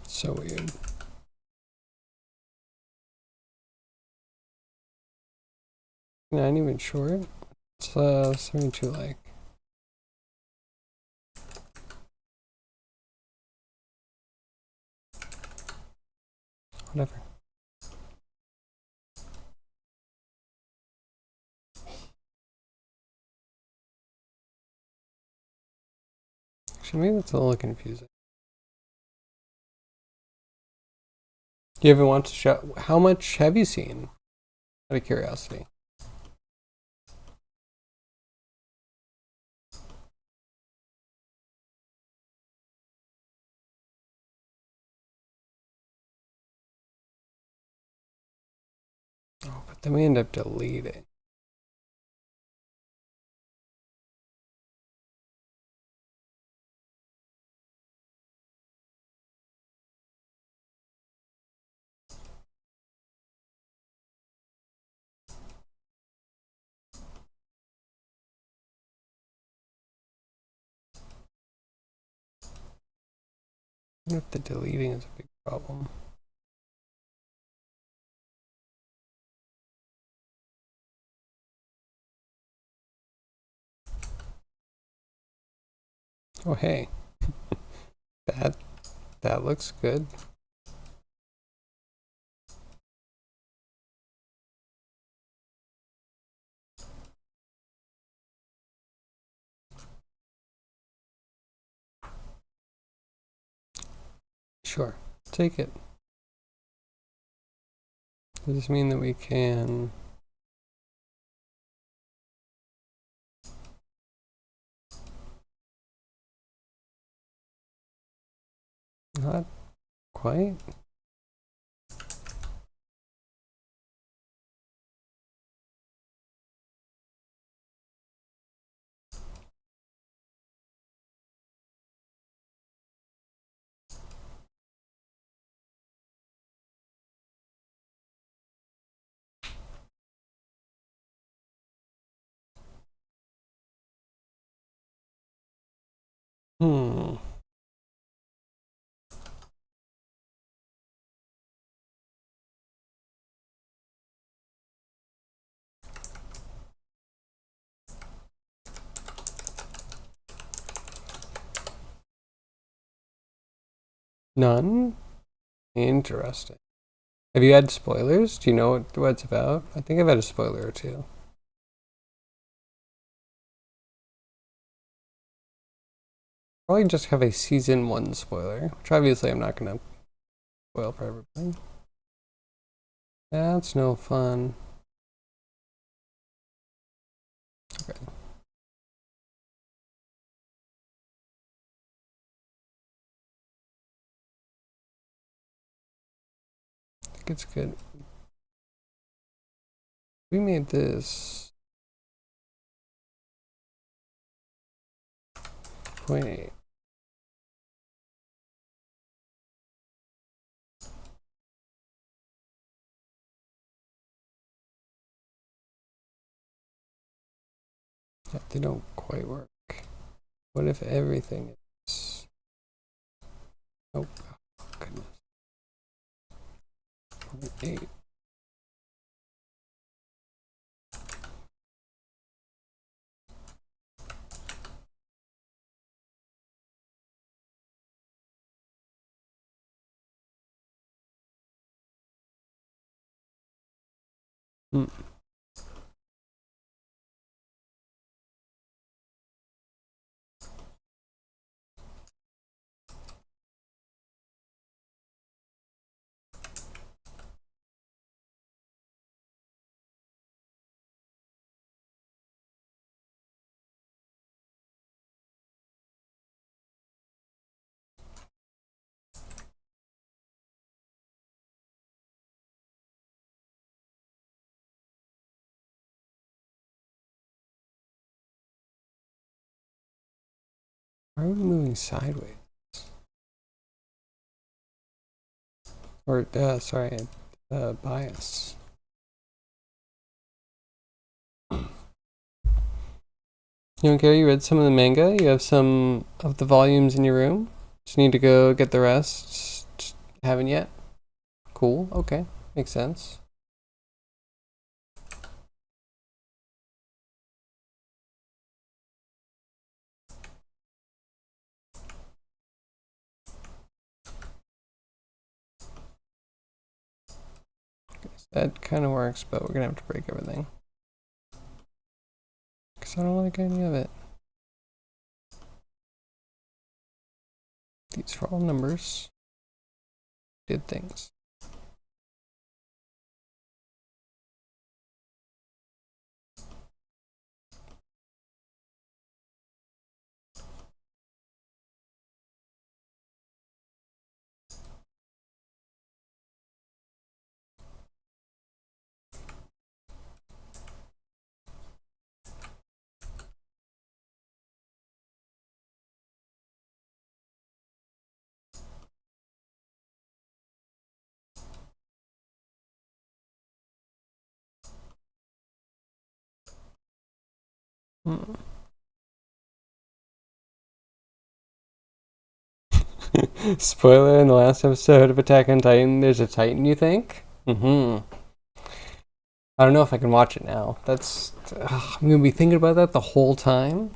It's so weird. Not even short. It's 72 like. Whatever. Actually, maybe that's a little confusing. Do you ever want to show? How much have you seen? Out of curiosity. Oh, but then we end up deleting. I wonder if the deleting is a big problem. Oh, hey. That looks good. Sure, take it. Does this mean that we can... Not quite. None? Interesting. Have you had spoilers? Do you know what it's about? I think I've had a spoiler or two. Probably just have a season 1 spoiler, which obviously I'm not going to spoil for everybody. That's no fun. Okay. I think it's good. We made this 0.8. Yeah, they don't quite work. What if everything is... Oh, goodness. 0.8. Hmm. Why are we moving sideways? Or, sorry, bias. You don't care? You read some of the manga? You have some of the volumes in your room? Just need to go get the rest? Just haven't yet? Cool, okay. Makes sense. That kind of works, but we're gonna have to break everything. Because I don't like any of it. These are all numbers. Did things. Hmm. Spoiler, in the last episode of Attack on Titan, there's a Titan, you think? Mm-hmm. I don't know if I can watch it now. I'm gonna be thinking about that the whole time.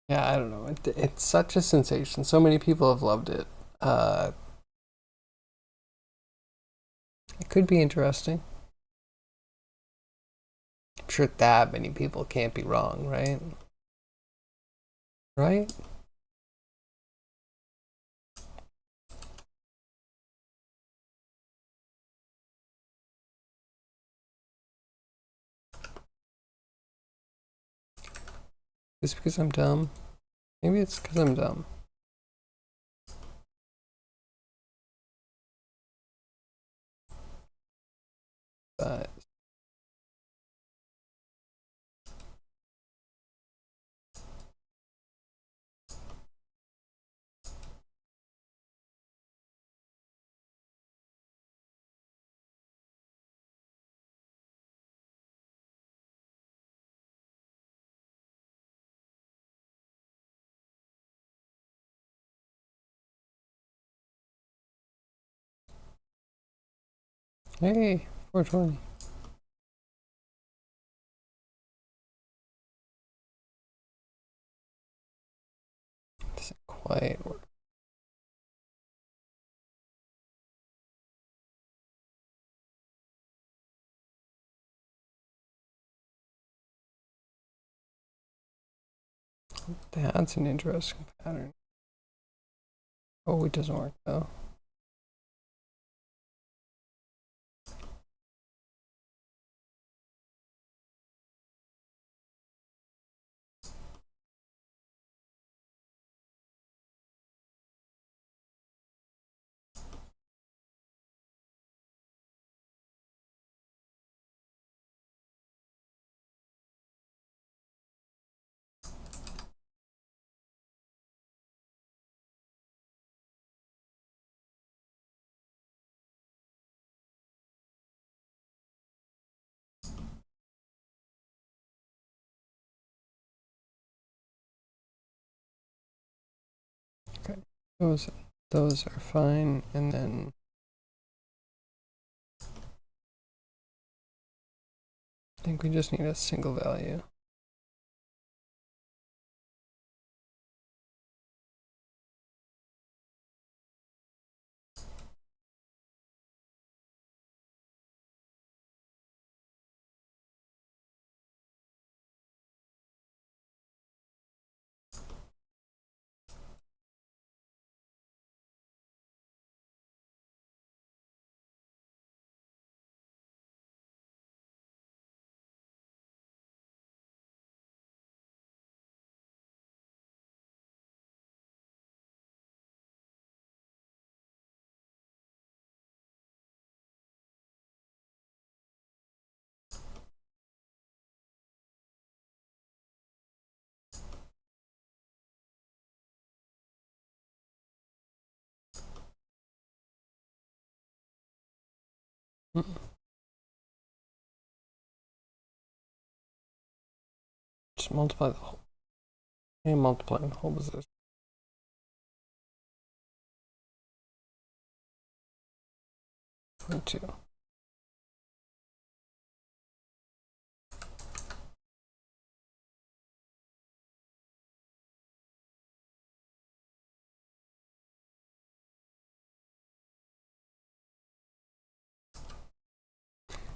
Yeah, I don't know. It's such a sensation. So many people have loved it. Uh, it could be interesting. I'm sure that many people can't be wrong, right? Right? Just because I'm dumb? Maybe it's because I'm dumb. But hey, 420. Doesn't quite work. That's an interesting pattern. Oh, it doesn't work though. Okay, those those are fine, and then I think we just need a single value. Just multiply the whole and multiply the whole position. 2.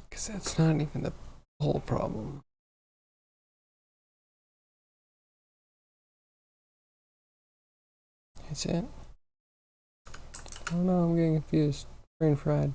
Because that's not even the whole problem. Is it? Oh no, I'm getting confused. Brain fried.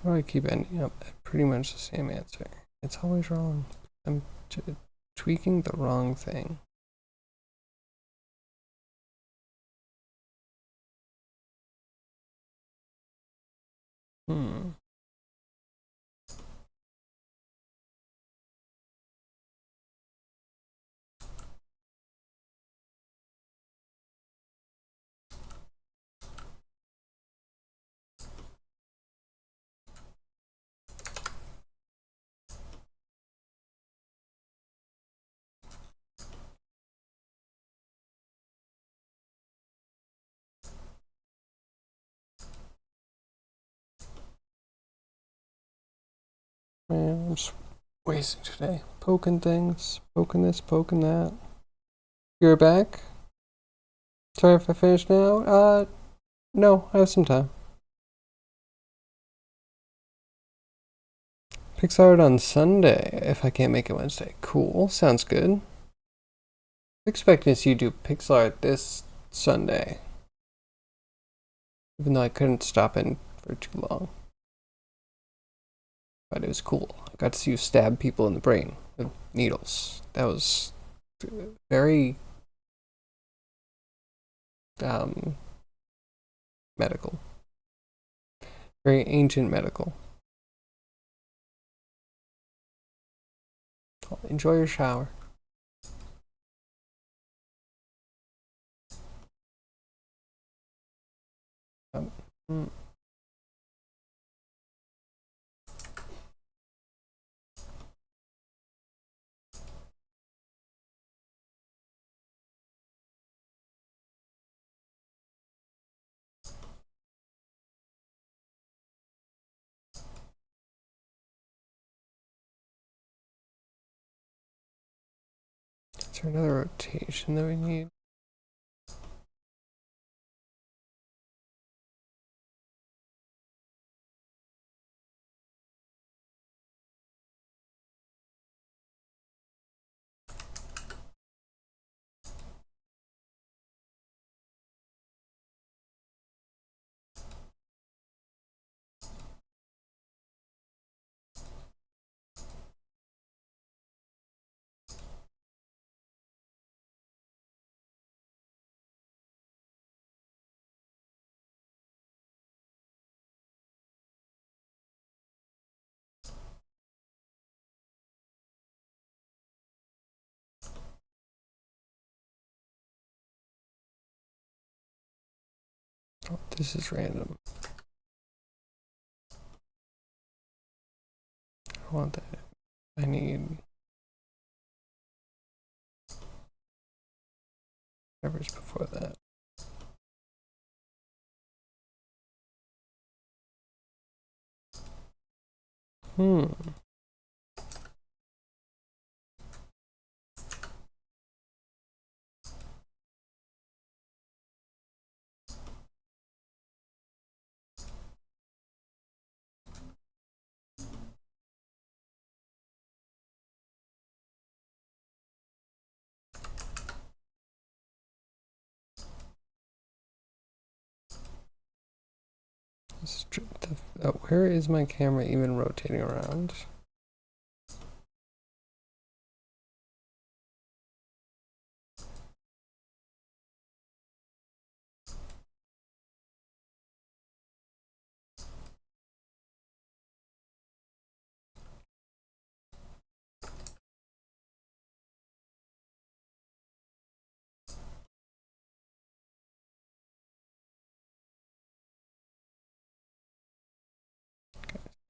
How do I keep ending up at pretty much the same answer? It's always wrong. I'm tweaking the wrong thing. Hmm. Man, I'm just wasting today. Poking things, poking this, poking that. You're back? Sorry if I finished now. No, I have some time. Pixar on Sunday, if I can't make it Wednesday. Cool, sounds good. Expecting to see you do Pixar this Sunday. Even though I couldn't stop in for too long. But it was cool. I got to see you stab people in the brain with needles. That was very medical. Very ancient medical. Well, enjoy your shower. Mm. Is there another rotation that we need? Oh, this is random. I want that. I need whatever's before that. Hmm. Where is my camera even rotating around?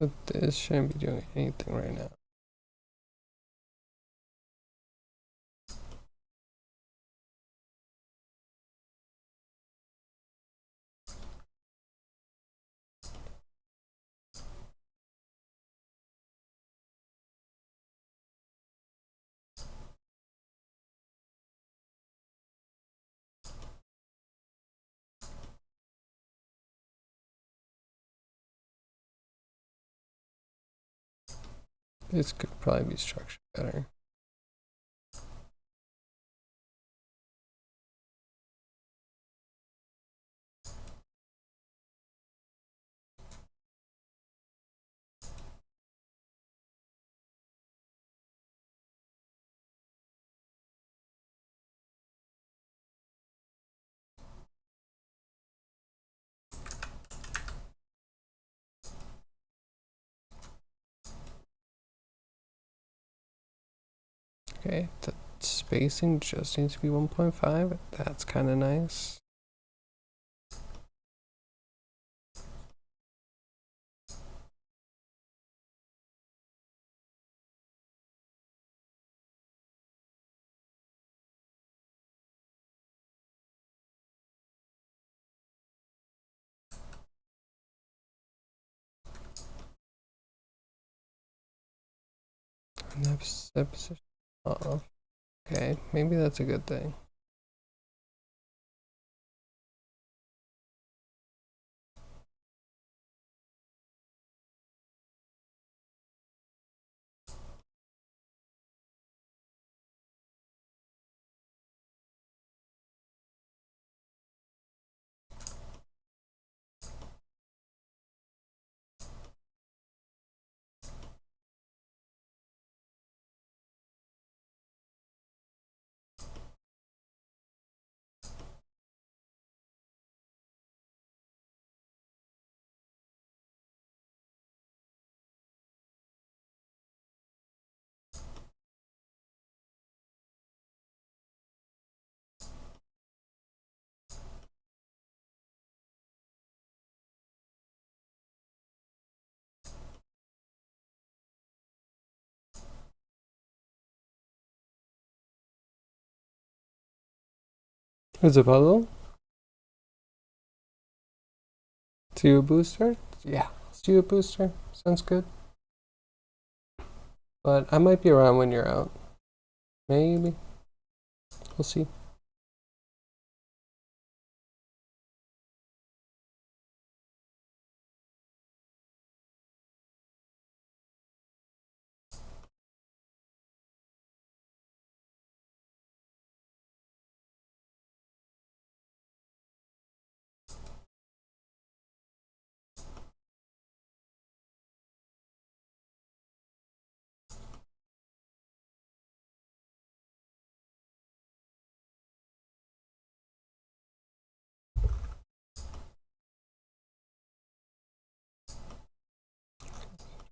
But this shouldn't be doing anything right now. This could probably be structured better. Okay, the spacing just needs to be 1.5. That's kind of nice. And that's position off. Okay, maybe that's a good thing. Is a puzzle? See a booster? Yeah, see a booster. Sounds good. But I might be around when you're out. Maybe. We'll see.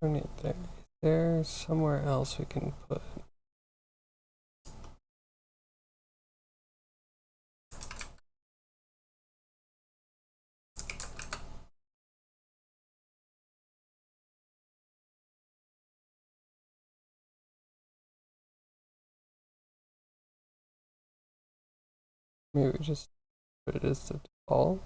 Turn it there. Is there somewhere else we can put? Maybe just put it as the default.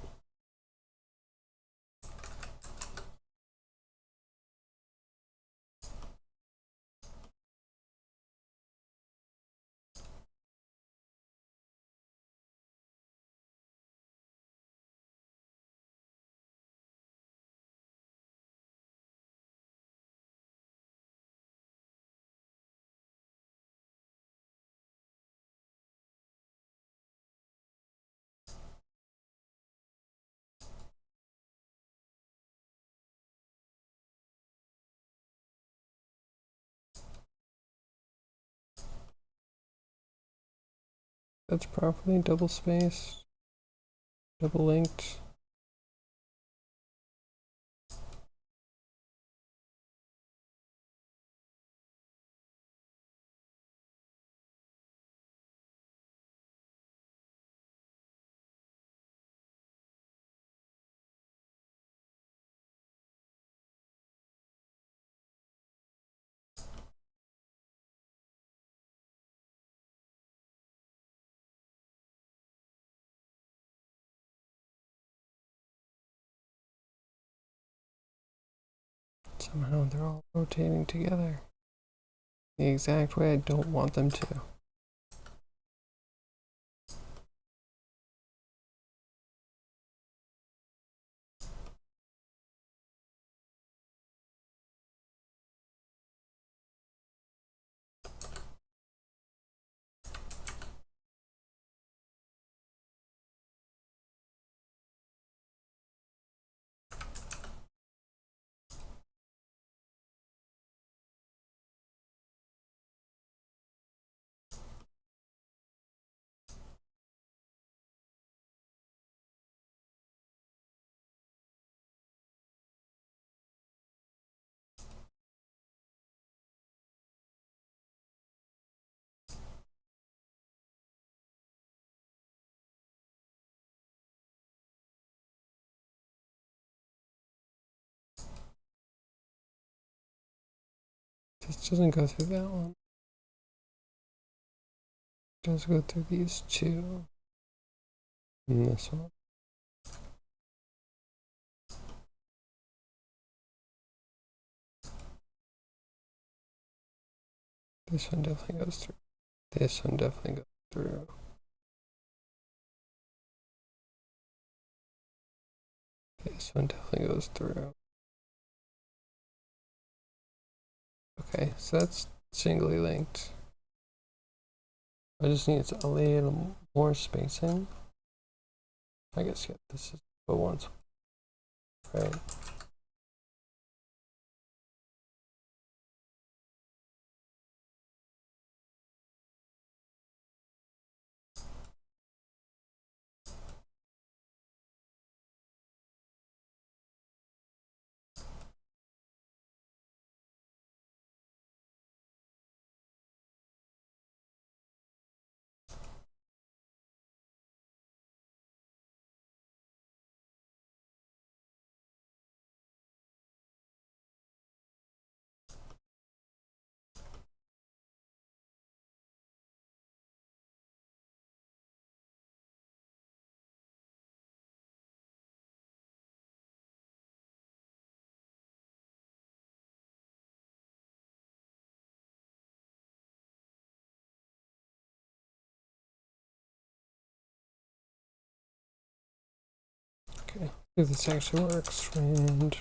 That's properly double spaced, double linked. Somehow they're all rotating together the exact way I don't want them to. This doesn't go through that one. It does go through these two. And this one. This one definitely goes through. This one definitely goes through. This one definitely goes through. Okay, so that's singly linked. I just need a little more spacing. I guess, yeah, this is the ones, right? Okay, if this actually works, and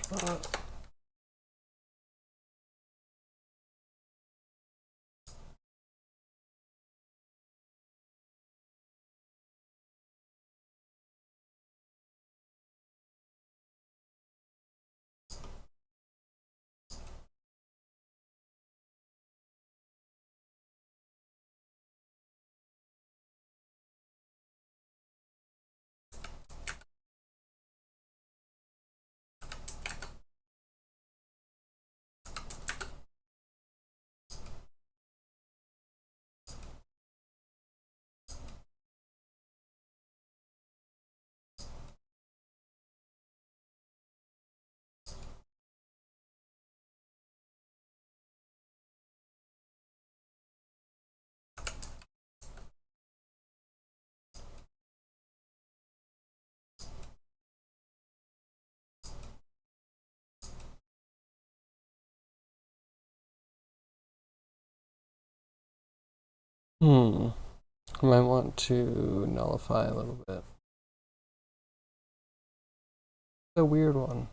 I might want to nullify a little bit. A weird one.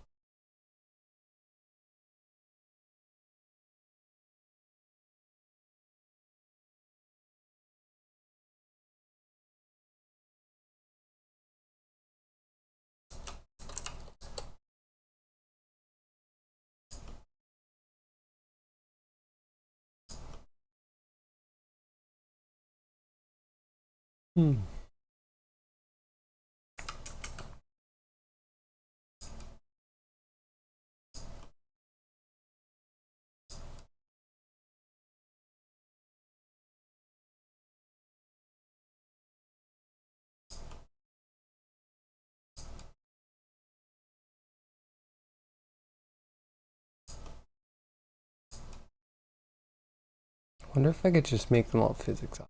Wonder if I could just make them all physics.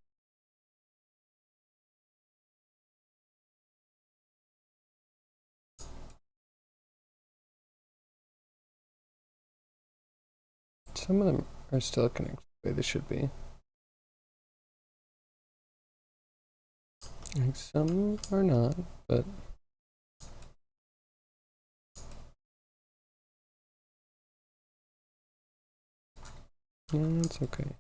Some of them are still connected the way they should be. Like some are not, but it's okay.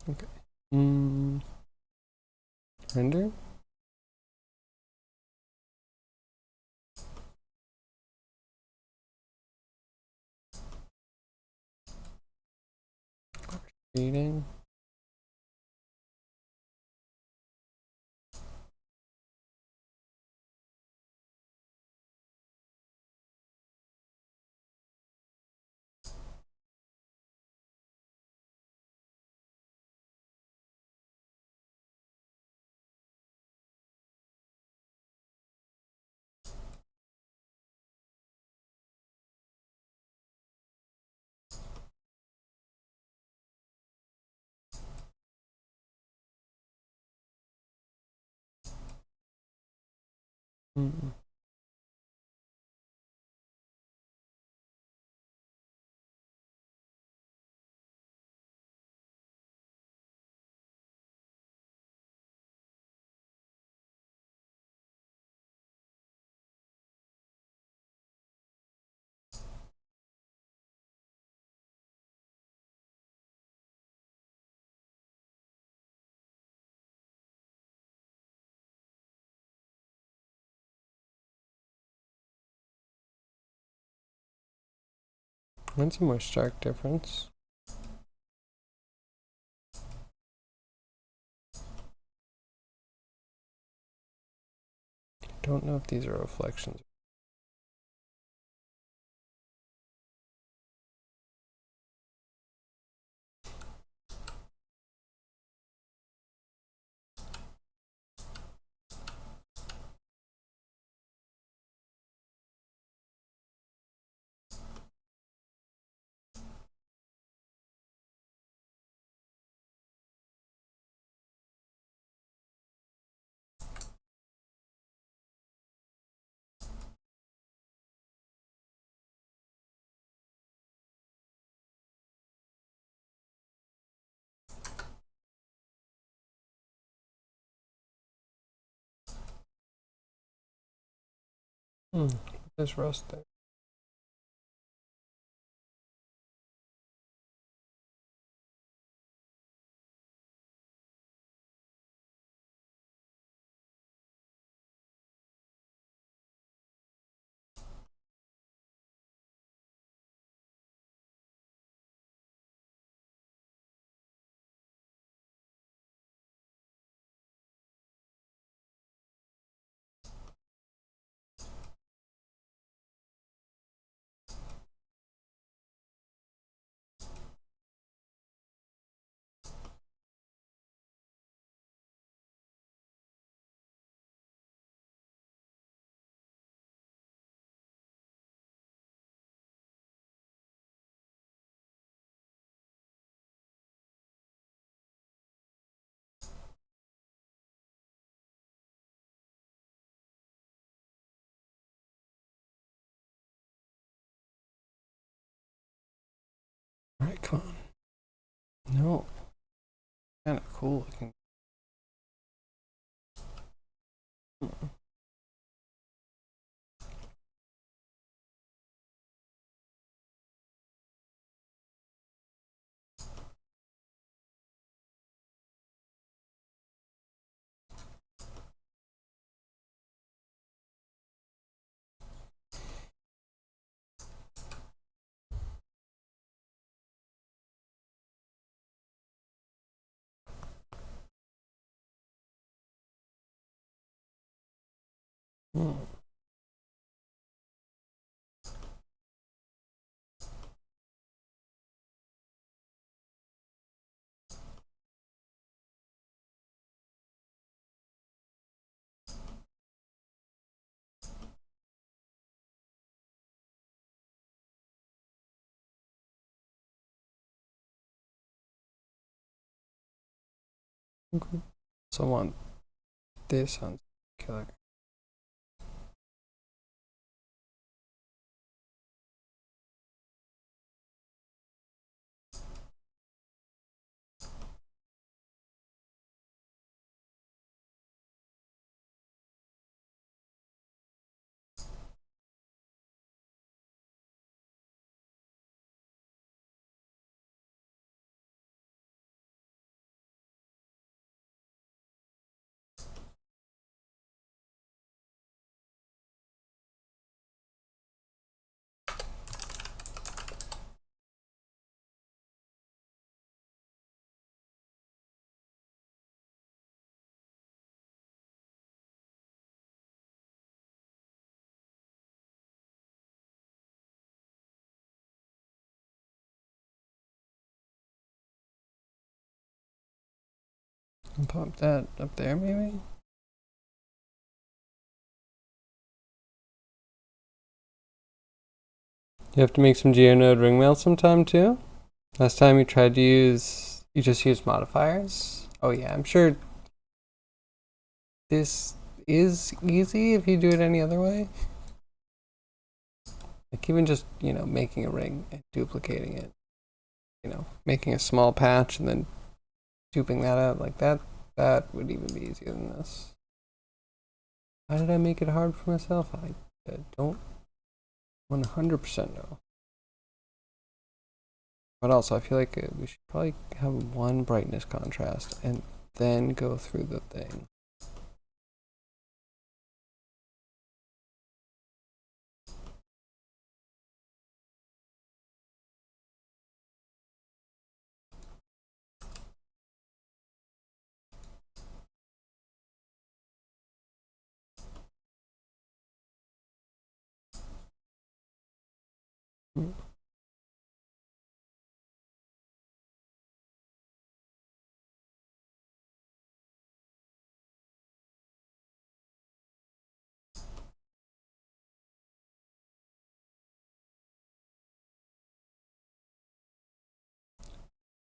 Okay. Render. Reading. Mm. That's a more stark difference. Don't know if these are reflections. There's rust there. All right, come on. No. Kind of cool looking. Hmm. Okay. So I want this on killer. And pop that up there, maybe? You have to make some GeoNode ring mail sometime too? Last time you tried to use, you just used modifiers? Oh yeah, I'm sure this is easy if you do it any other way. Like even just, you know, making a ring and duplicating it. You know, making a small patch and then duping that out like that, that would even be easier than this. Why did I make it hard for myself? I don't 100% know. But also, I feel like we should probably have one brightness contrast and then go through the thing.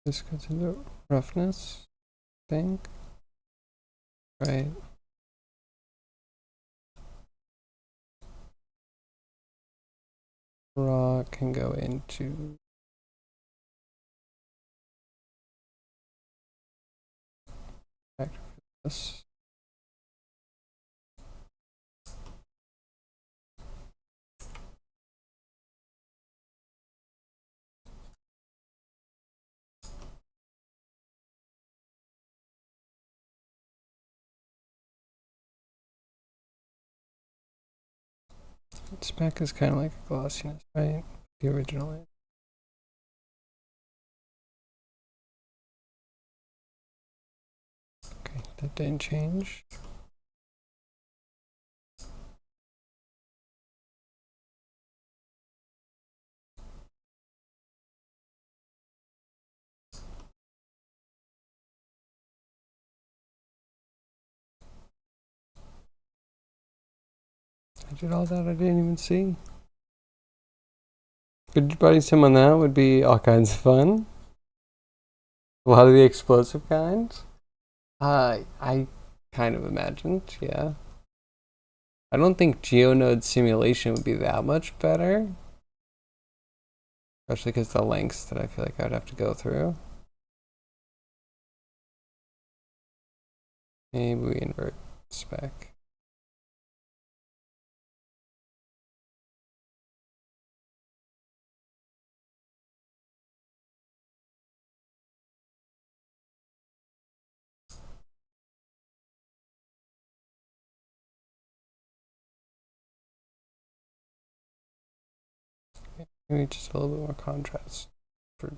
This goes into roughness, I think. Right. Raw can go into factor for this. Spec is kind of like a glossiness, right? The original. Okay, that didn't change. I did all that I didn't even see. Good buddy sim on that would be all kinds of fun. A lot of the explosive kinds. I kind of imagined, yeah. I don't think GeoNode simulation would be that much better. Especially because the lengths that I feel like I would have to go through. Maybe we invert spec. Maybe just a little bit more contrast for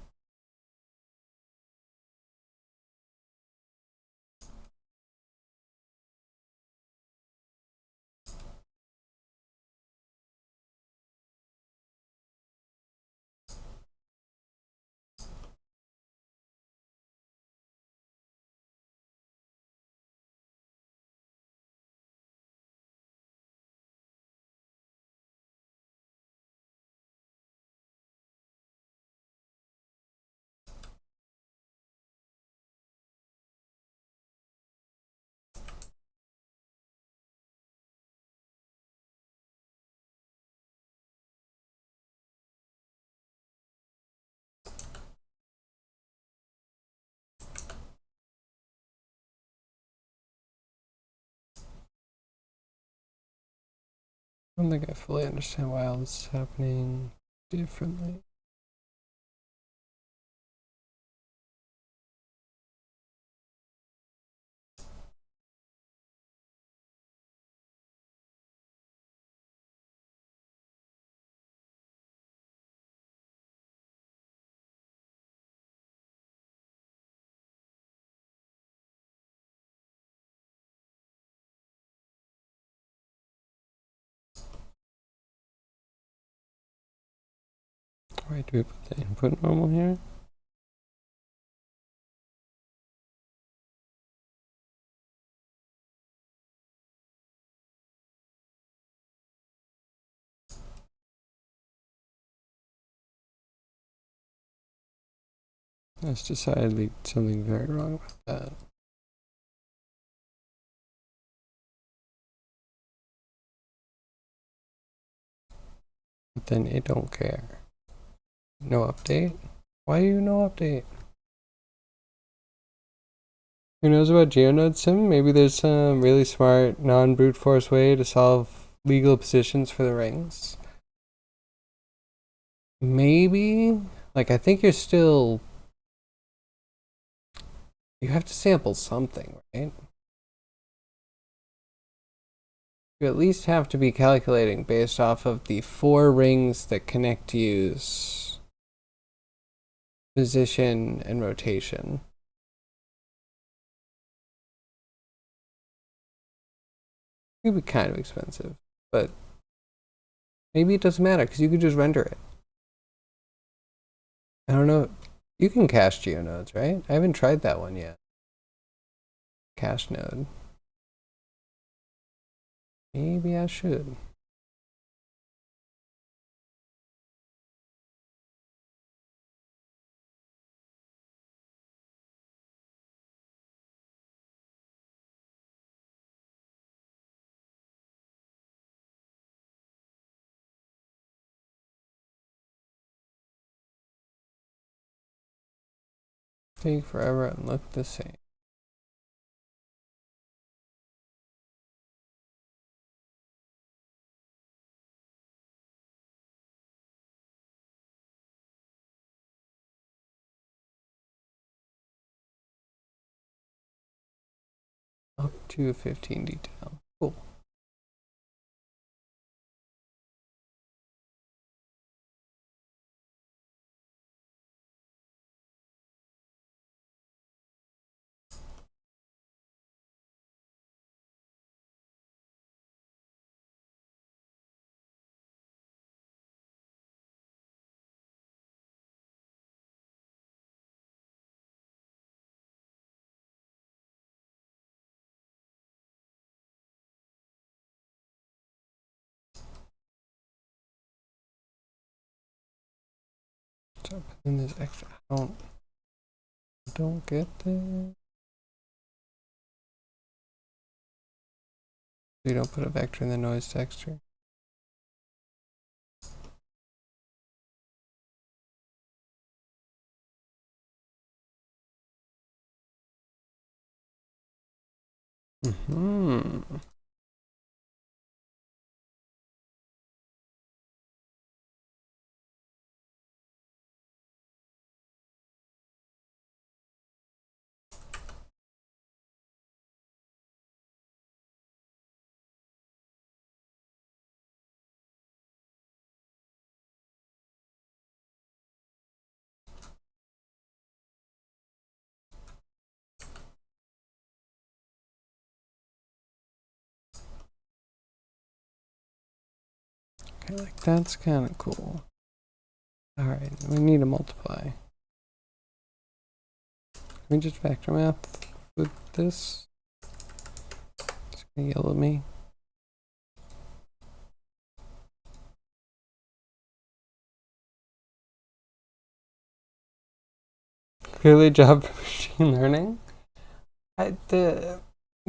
I don't think I fully understand why all this is happening differently. Alright, do we put the input normal here? That's decidedly something very wrong about that. then it don't care. No update? Why do you no update? Who knows about GeoNode Sim? Maybe there's some really smart non-brute force way to solve legal positions for the rings. Maybe? Like, I think you're still... You have to sample something, right? You at least have to be calculating based off of the 4 rings that connect U's position and rotation. It'd be kind of expensive, but maybe it doesn't matter because you could just render it. I don't know. You can cache geonodes, right? I haven't tried that one yet. Cache node. Maybe I should. Take forever and look the same. Up to 15 detail. Cool. So in this extra, don't get there. You don't put a vector in the noise texture. Mm-hmm. Okay, like that's kind of cool. All right, we need to multiply. Can we just vector map with this? It's gonna yell at me. Clearly, job for machine learning.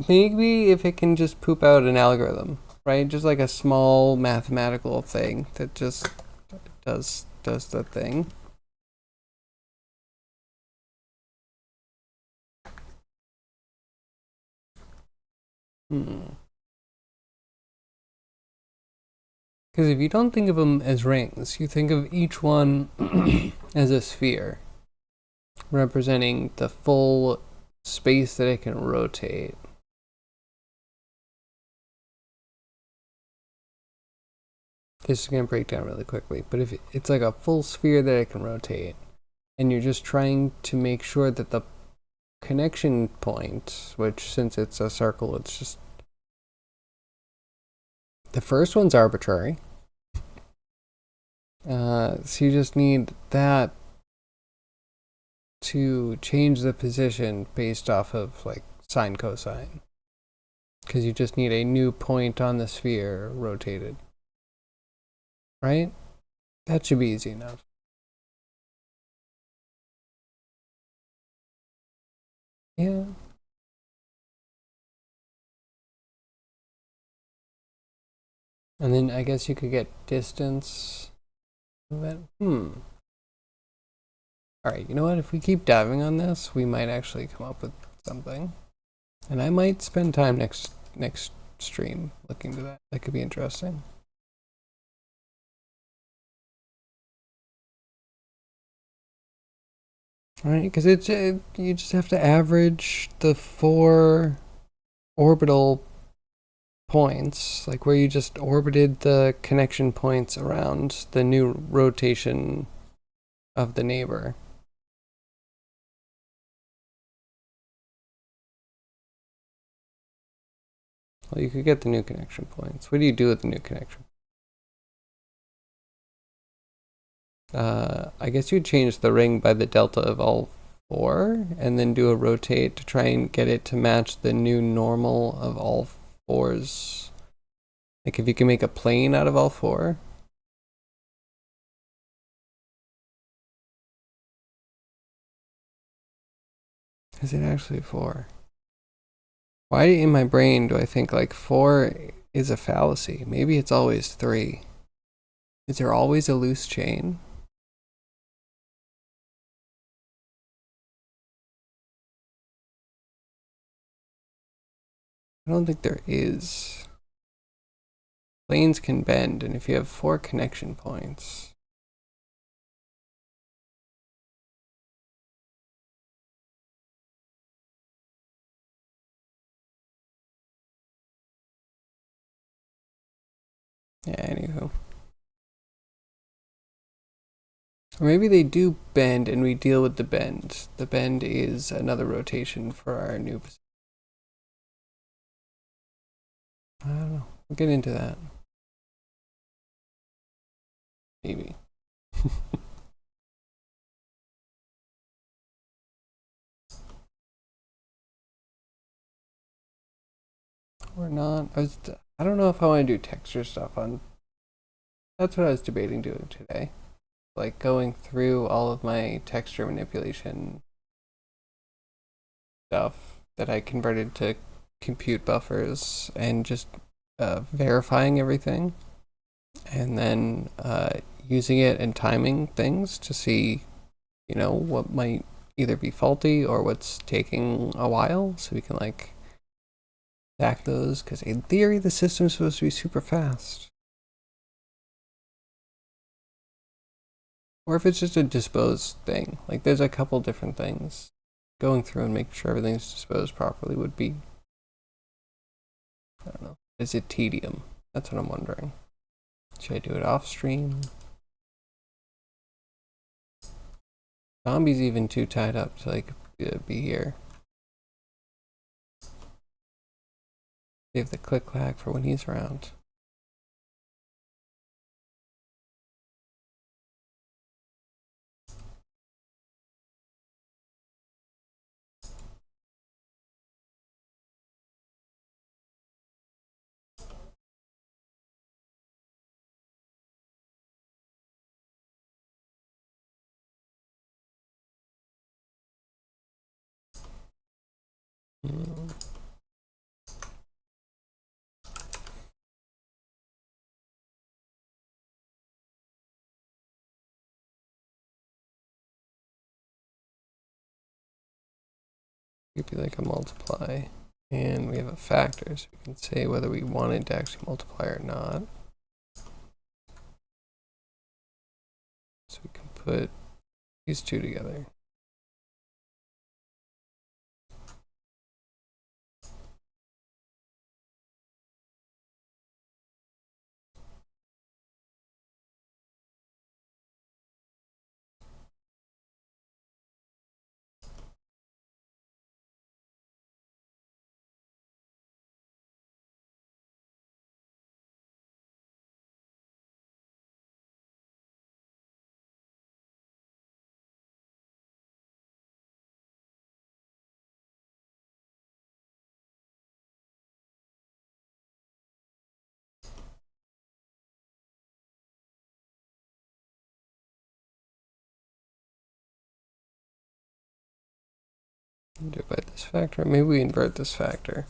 Maybe if it can just poop out an algorithm, right? Just like a small mathematical thing that just does the thing. Because if you don't think of them as rings, you think of each one as a sphere representing the full space that it can rotate. This is going to break down really quickly, but if it's like a full sphere that it can rotate, and you're just trying to make sure that the connection point, which since it's a circle, it's just the first one's arbitrary. So you just need that to change the position based off of like sine cosine, because you just need a new point on the sphere rotated, right? That should be easy enough. Yeah. And then I guess you could get distance Alright, you know what? If we keep diving on this, we might actually come up with something. And I might spend time next stream looking to that. That could be interesting. Right, because you just have to average the 4 orbital points, like where you just orbited the connection points around the new rotation of the neighbor. Well, you could get the new connection points. What do you do with the new connection? I guess you'd change the ring by the delta of all 4 and then do a rotate to try and get it to match the new normal of all 4s. Like if you can make a plane out of all 4. Is it actually 4? Why in my brain do I think like 4 is a fallacy? Maybe it's always 3. Is there always a loose chain? I don't think there is. Planes can bend, and if you have 4 connection points. Yeah, anywho. Or maybe they do bend and we deal with the bend. The bend is another rotation for our new. I don't know. We'll get into that. Maybe. Or not. I don't know if I want to do texture stuff on. That's what I was debating doing today. Like going through all of my texture manipulation stuff that I converted to compute buffers and just verifying everything, and then using it and timing things to see, you know, what might either be faulty or what's taking a while, so we can like stack those, because in theory the system's supposed to be super fast. Or if it's just a disposed thing, like there's a couple different things. Going through and making sure everything's disposed properly would be, I don't know, is it tedium? That's what I'm wondering. Should I do it off stream? Zombie's even too tied up to like be here. Save the click clack for when he's around. It'd be like a multiply, and we have a factor, so we can say whether we wanted to actually multiply or not. So we can put these two together. Divide this factor. Maybe we invert this factor,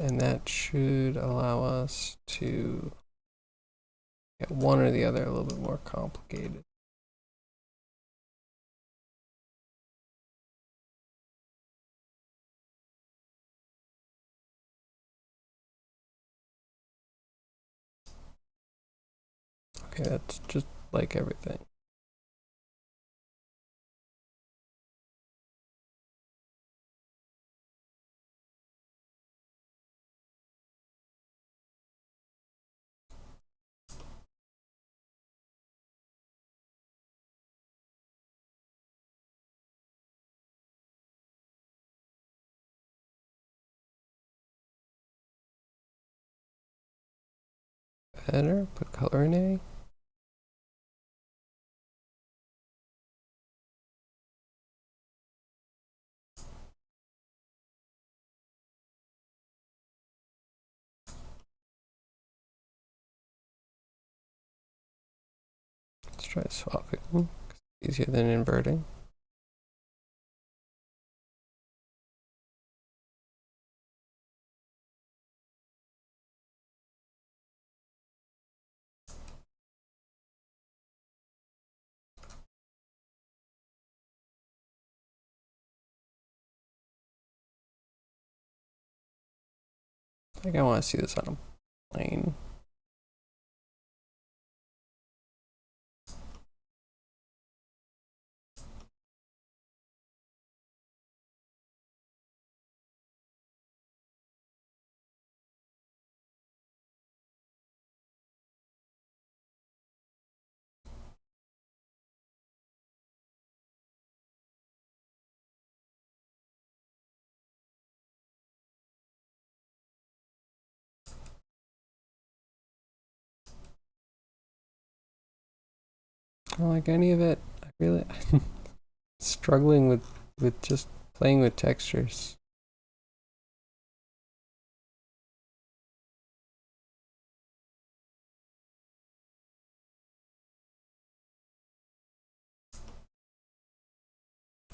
and that should allow us to get one or the other a little bit more complicated. Okay, that's just like everything. Better, put color in A. Let's try swapping. Easier than inverting. I think I want to see this on a plane. I don't like any of it. I really struggling with just playing with textures.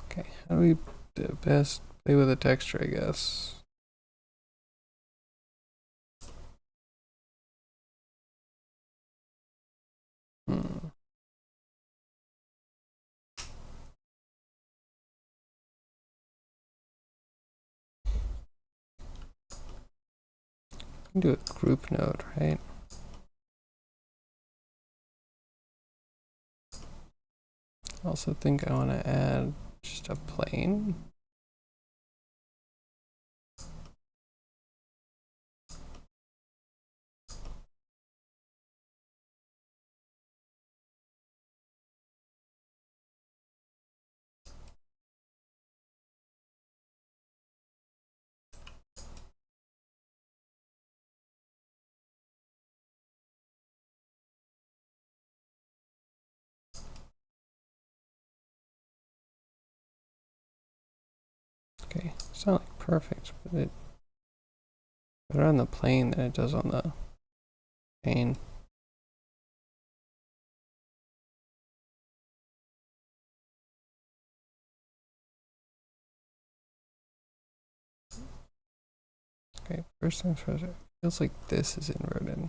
Okay, how do we best play with a texture, I guess? Do a group node, right? I also think I want to add just a plane. Okay, it's not like perfect, but it better on the plane than it does on the chain. Okay, first things first. It feels like this is inverted.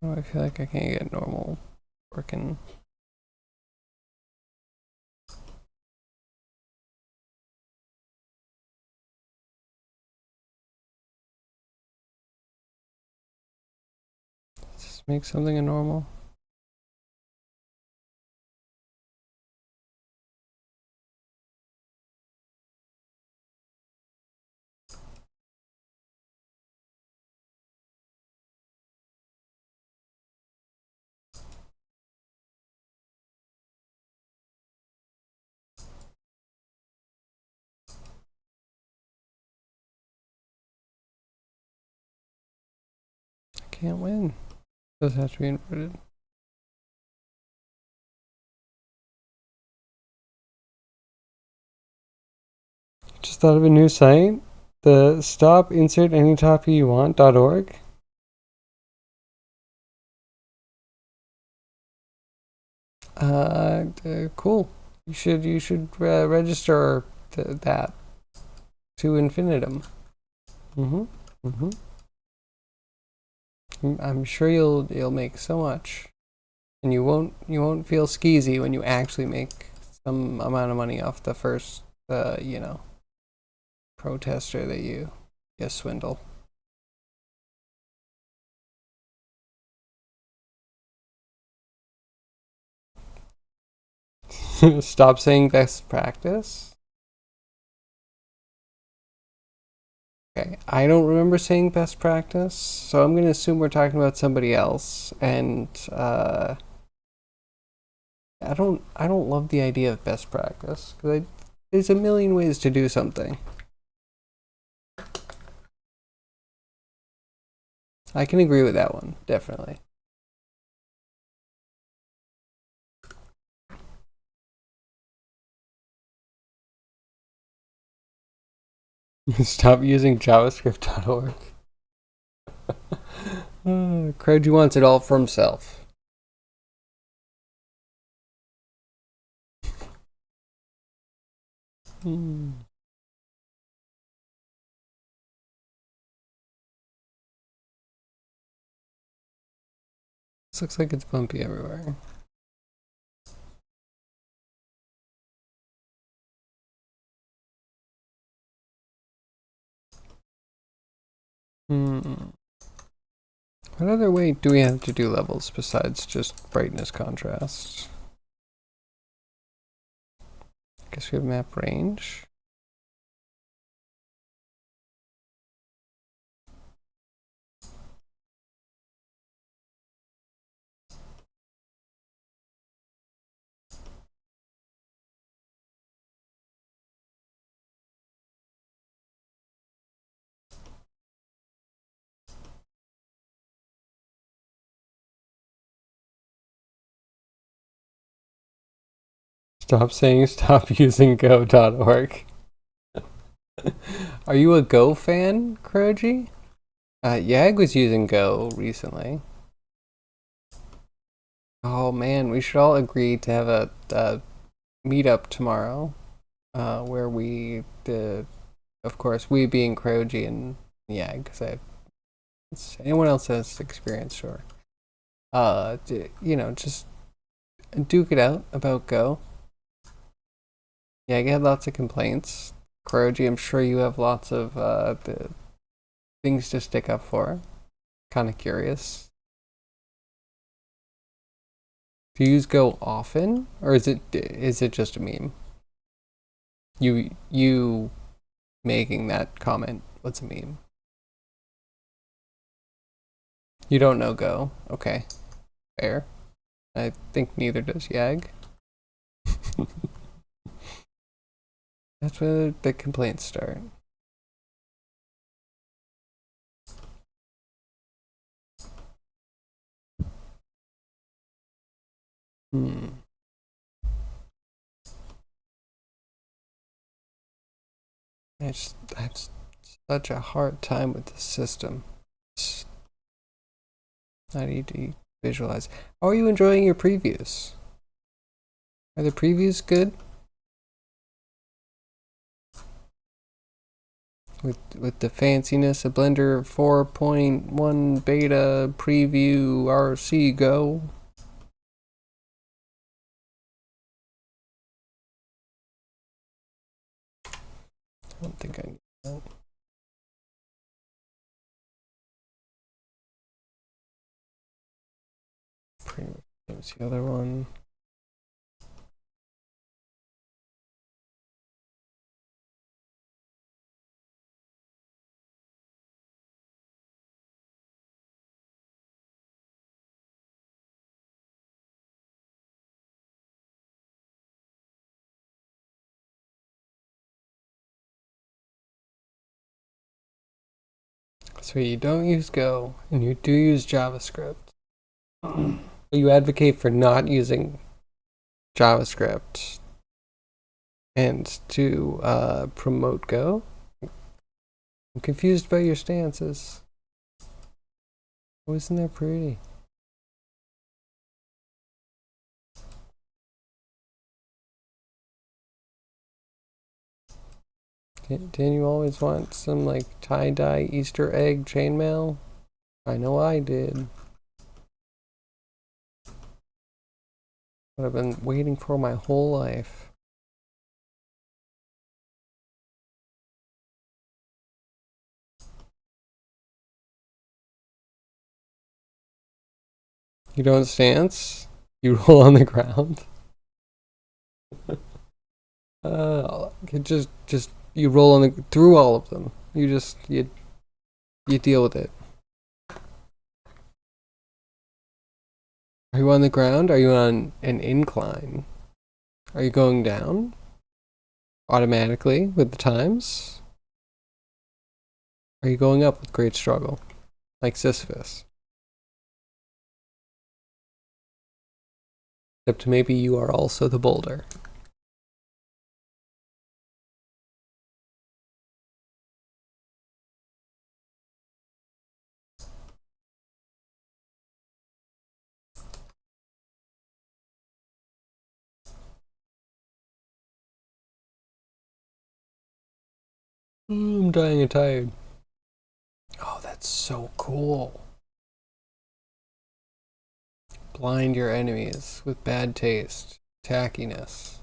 Oh, I feel like I can't get normal working. Let's just make something a normal. I can't win. Those have to be inverted. Just thought of a new site. The stop insert any topic you want.org. Cool. You should register that to infinitum. I'm sure you'll make so much, and you won't feel skeezy when you actually make some amount of money off the first protester that you swindle. Stop saying best practice. Okay, I don't remember saying best practice, so I'm gonna assume we're talking about somebody else. And I don't love the idea of best practice because there's a million ways to do something. I can agree with that one, definitely. Stop using JavaScript.org. Crowd wants it all for himself. This looks like it's bumpy everywhere. What other way do we have to do levels besides just brightness contrast? Guess we have map range. Stop saying stop using go.org. Are you a Go fan, Kroji? Yag was using Go recently. Oh man, we should all agree to have a meetup tomorrow, where we of course, we being Kroji and Yag, because anyone else has experience, sure. Just duke it out about Go. Yag had lots of complaints. Kroji, I'm sure you have lots of the things to stick up for. Kind of curious. Do you use Go often, or is it just a meme? You making that comment? What's a meme? You don't know Go? Okay, fair. I think neither does Yag. That's where the complaints start. I have such a hard time with the system. I need to visualize. How are you enjoying your previews? Are the previews good? With the fanciness of Blender 4.1 beta preview RC Go? I don't think I need that. Pretty much the other one. So you don't use Go and you do use JavaScript. You advocate for not using JavaScript and to promote Go? I'm confused by your stances. Oh, isn't that pretty? Didn't you always want some like tie-dye Easter egg chainmail? I know I did. What I've been waiting for my whole life. You don't stance? You roll on the ground? Just you roll on the through all of them. You deal with it. Are you on the ground? Are you on an incline? Are you going down automatically with the times? Are you going up with great struggle, like Sisyphus? Except maybe you are also the boulder. I'm dying and tired. Oh, that's so cool. Blind your enemies with bad taste, tackiness.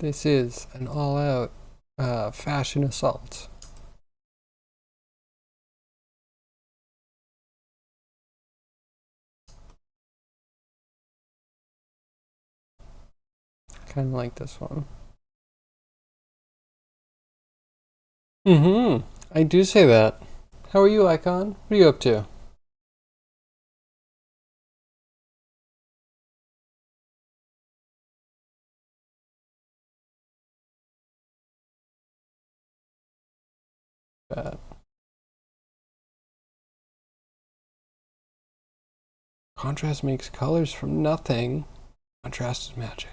This is an all-out fashion assault. Kind of like this one. I do say that. How are you, Icon? What are you up to? Bad. Contrast makes colors from nothing. Contrast is magic.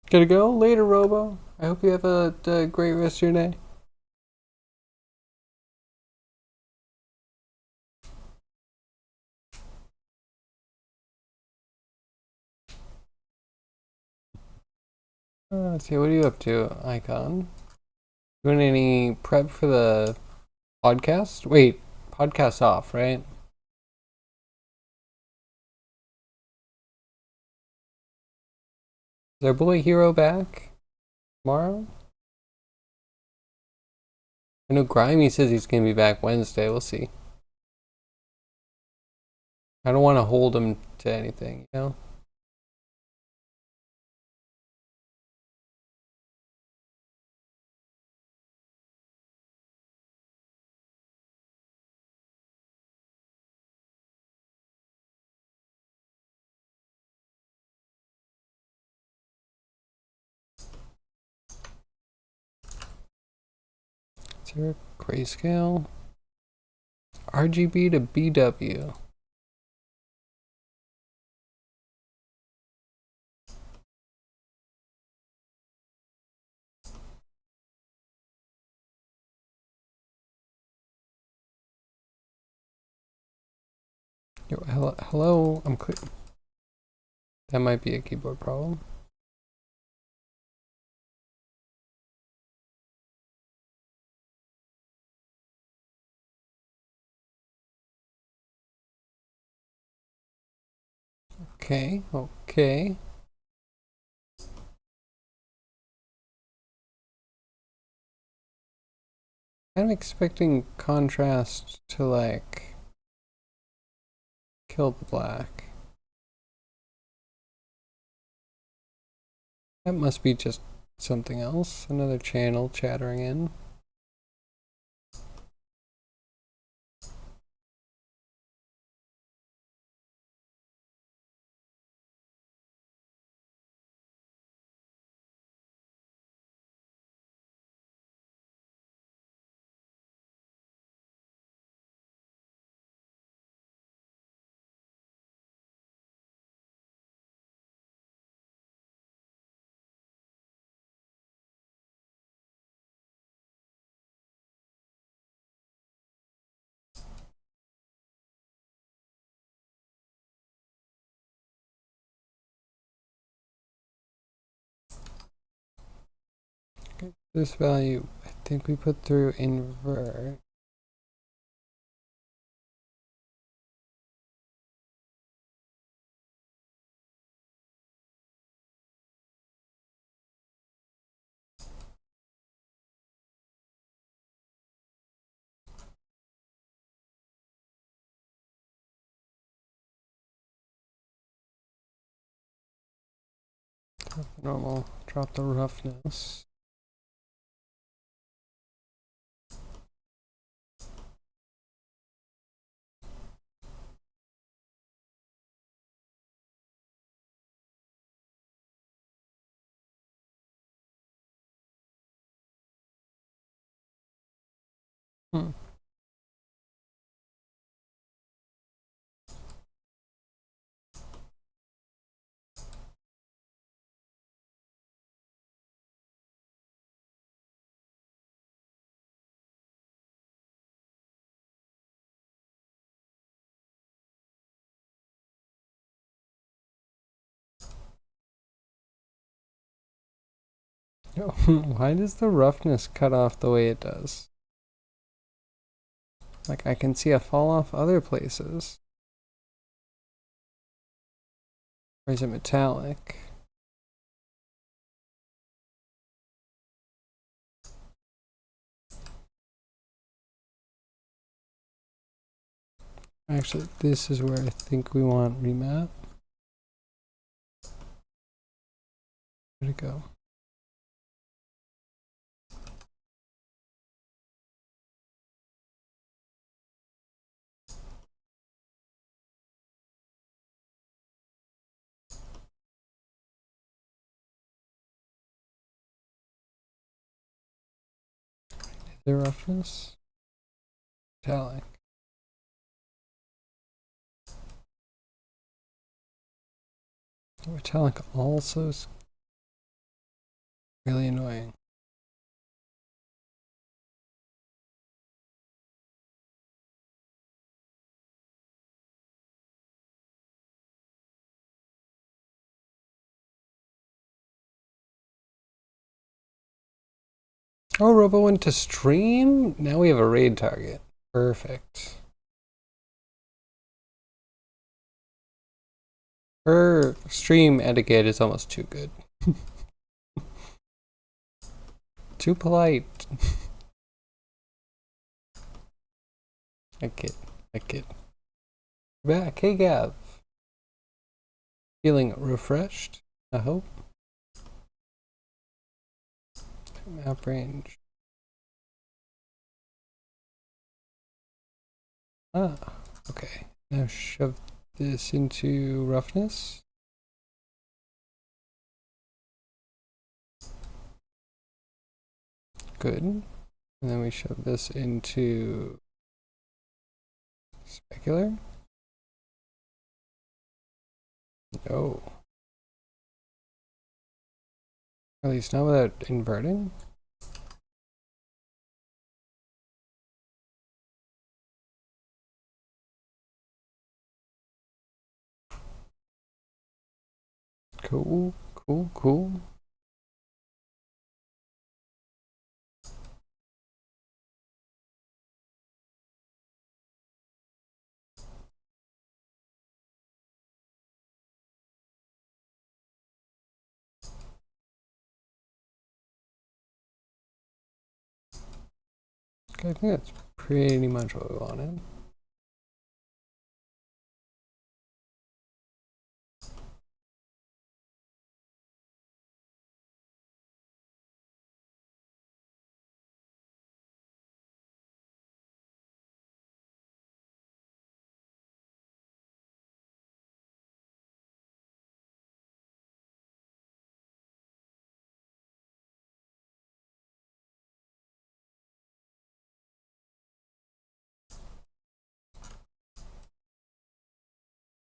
Gotta go? Later, Robo. I hope you have a great rest of your day. Let's see, what are you up to, Icon? Doing any prep for the podcast? Wait, podcast off, right? Is our boy Hero back tomorrow? I know Grimy says he's gonna be back Wednesday. We'll see. I don't want to hold him to anything, you know? Is there a grayscale? RGB to BW. Yo, hello, I'm clear. That might be a keyboard problem. Okay. I'm expecting contrast to like kill the black. That must be just something else. Another channel chattering in. This value, I think we put through invert. Normal, drop the roughness. Why does the roughness cut off the way it does? Like I can see a fall off other places. Or is it metallic? Actually, this is where I think we want remap. Where'd it go? The roughness? Metallic. Metallic also is really annoying. Oh, Robo went to stream? Now we have a raid target. Perfect. Her stream etiquette is almost too good. Too polite. I kid. Back. Hey, Gav. Feeling refreshed, I hope. Map range. Ah, okay. Now shove this into roughness. Good. And then we shove this into specular. No. At least not without inverting. Cool. Okay, I think that's pretty much what we wanted.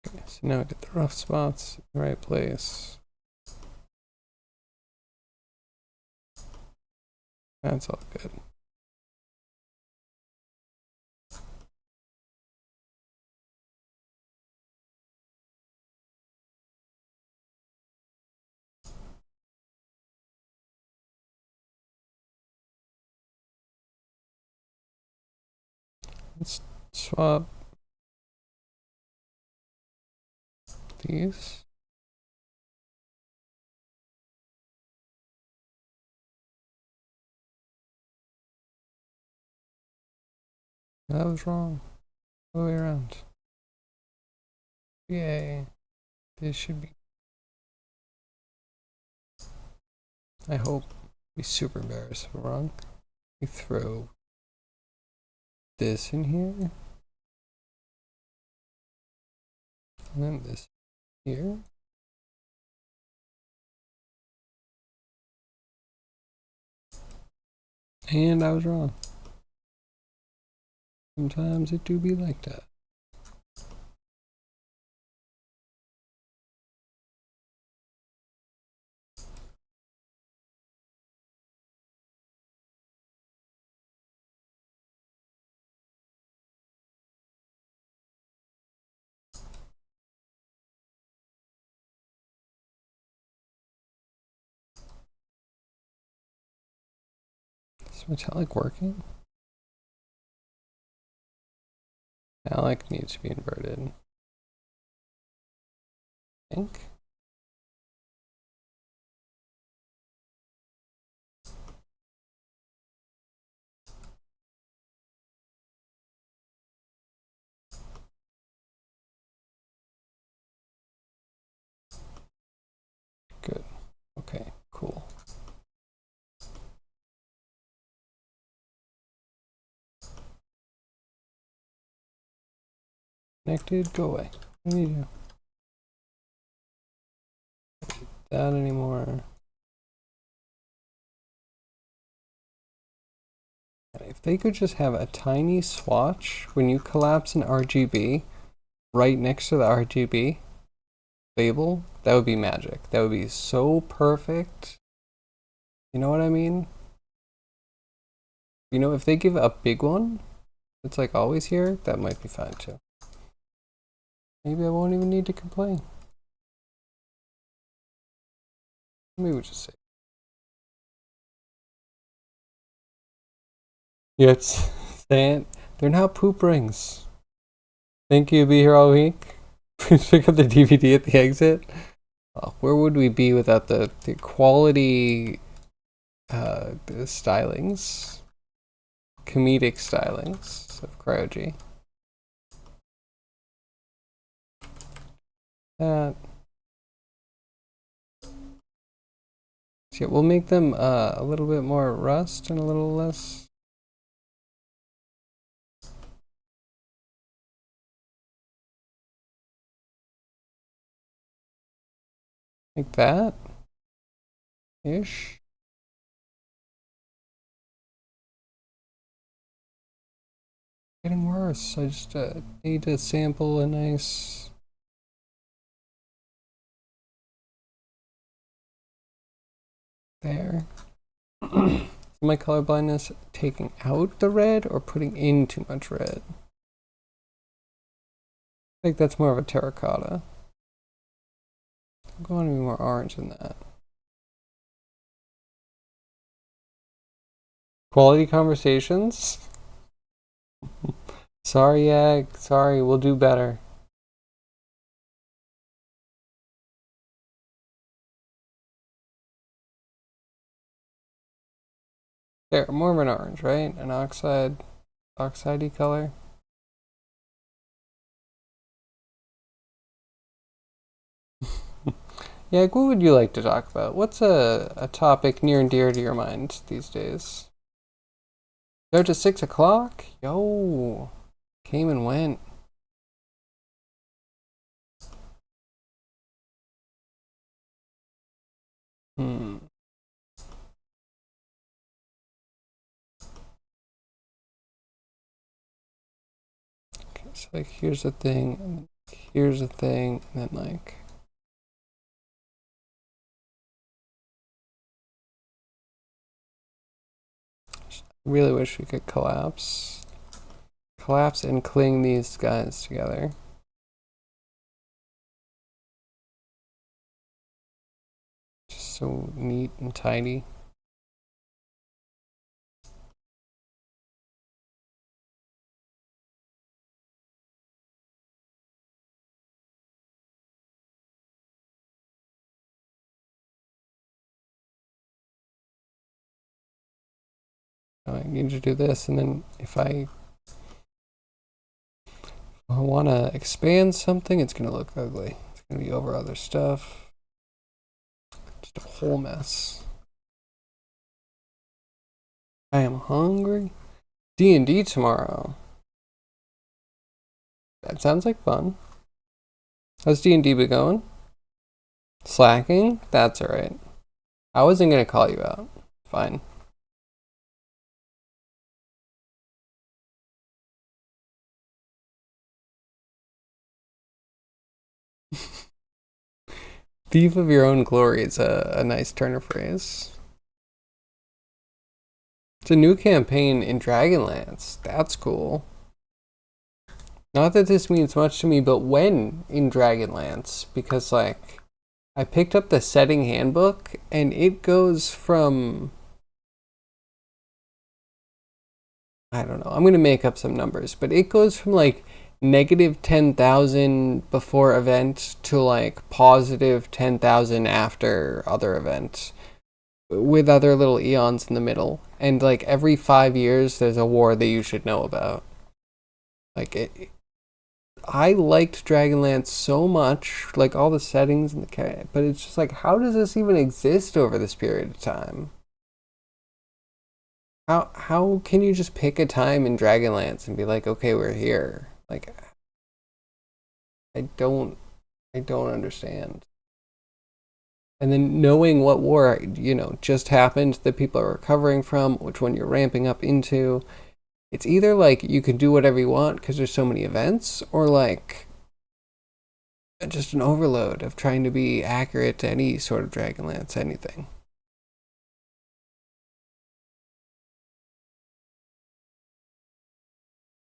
Okay, so now we get the rough spots in the right place. That's all good. Let's swap these. That was wrong. All the way around. Yay. This should be. I hope. Be super embarrassed if I'm wrong. We throw this in here. And then this here. And I was wrong. Sometimes it do be like that. Is metallic working? Metallic needs to be inverted. I think. Good. Okay, cool. Connected, go away. What do you do? That anymore. If they could just have a tiny swatch when you collapse an RGB right next to the RGB label, that would be magic. That would be so perfect. You know what I mean? You know, if they give a big one, it's like always here, that might be fine too. Maybe I won't even need to complain. Maybe we'll just say. Yeah, it's saying they're now poop rings. Think you'll be here all week? Please pick up the DVD at the exit. Where would we be without the quality the stylings, comedic stylings of CryoG? That. So yeah, we'll make them a little bit more rust and a little less. Like that ish. Getting worse. I just need to sample a nice. There. My color blindness taking out the red or putting in too much red? I think that's more of a terracotta. I'm going to be more orange than that. Quality conversations? Sorry, Egg. Sorry, we'll do better. There, more of an orange, right? An oxide-y color. Yeah, what would you like to talk about? What's a topic near and dear to your mind these days? Go to 6 o'clock? Yo, came and went. Hmm. Okay, so like here's the thing, and here's the thing, and then like. Really wish we could collapse and cling these guys together. Just so neat and tidy. need to do this, and then if I want to expand something, it's going to look ugly. It's going to be over other stuff. Just a whole mess. I am hungry. D&D tomorrow. That sounds like fun. How's D&D been going? Slacking? That's alright. I wasn't going to call you out. Fine. Thief of your own glory is a nice turn of phrase. It's a new campaign in Dragonlance. That's cool. Not that this means much to me, but when in Dragonlance, because like I picked up the setting handbook and it goes from, I don't know, I'm going to make up some numbers, but it goes from like negative 10,000 before event to like positive 10,000 after other events, with other little eons in the middle. And like every 5 years, there's a war that you should know about. Like I liked Dragonlance so much, like all the settings and the but it's just like, how does this even exist over this period of time? How can you just pick a time in Dragonlance and be like, okay, we're here? Like, I don't understand. And then knowing what war, just happened that people are recovering from, which one you're ramping up into. It's either like you can do whatever you want because there's so many events, or like just an overload of trying to be accurate to any sort of Dragonlance anything.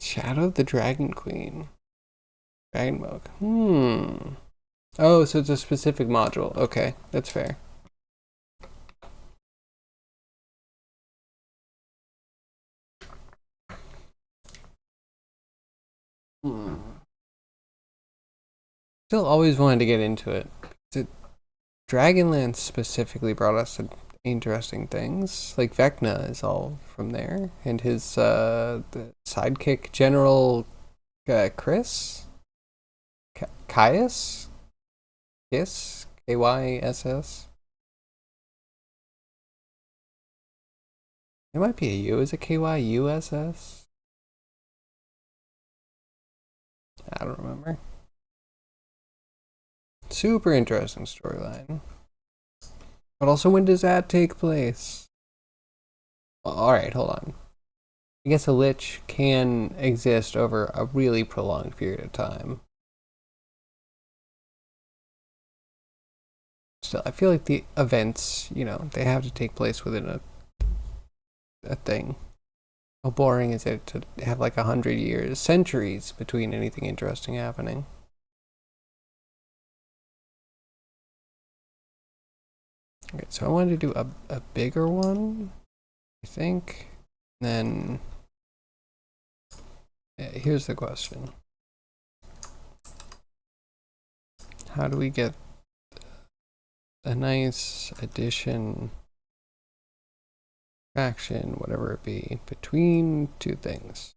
Shadow of the Dragon Queen. Dragon Mode. Oh, so it's a specific module. Okay, that's fair. Still always wanted to get into it. Dragonlance specifically brought us some interesting things. Like Vecna is all from there, and his the sidekick General Chris Caius Kiss Kyss. It might be a U. Is it KYUSS? I don't remember. Super interesting storyline. But also, when does that take place? Alright, hold on. I guess a lich can exist over a really prolonged period of time. Still, I feel like the events, they have to take place within a thing. How boring is it to have like 100 years, centuries between anything interesting happening? Okay, so I wanted to do a bigger one, I think. Then, here's the question. How do we get a nice addition, fraction, whatever it be, between two things?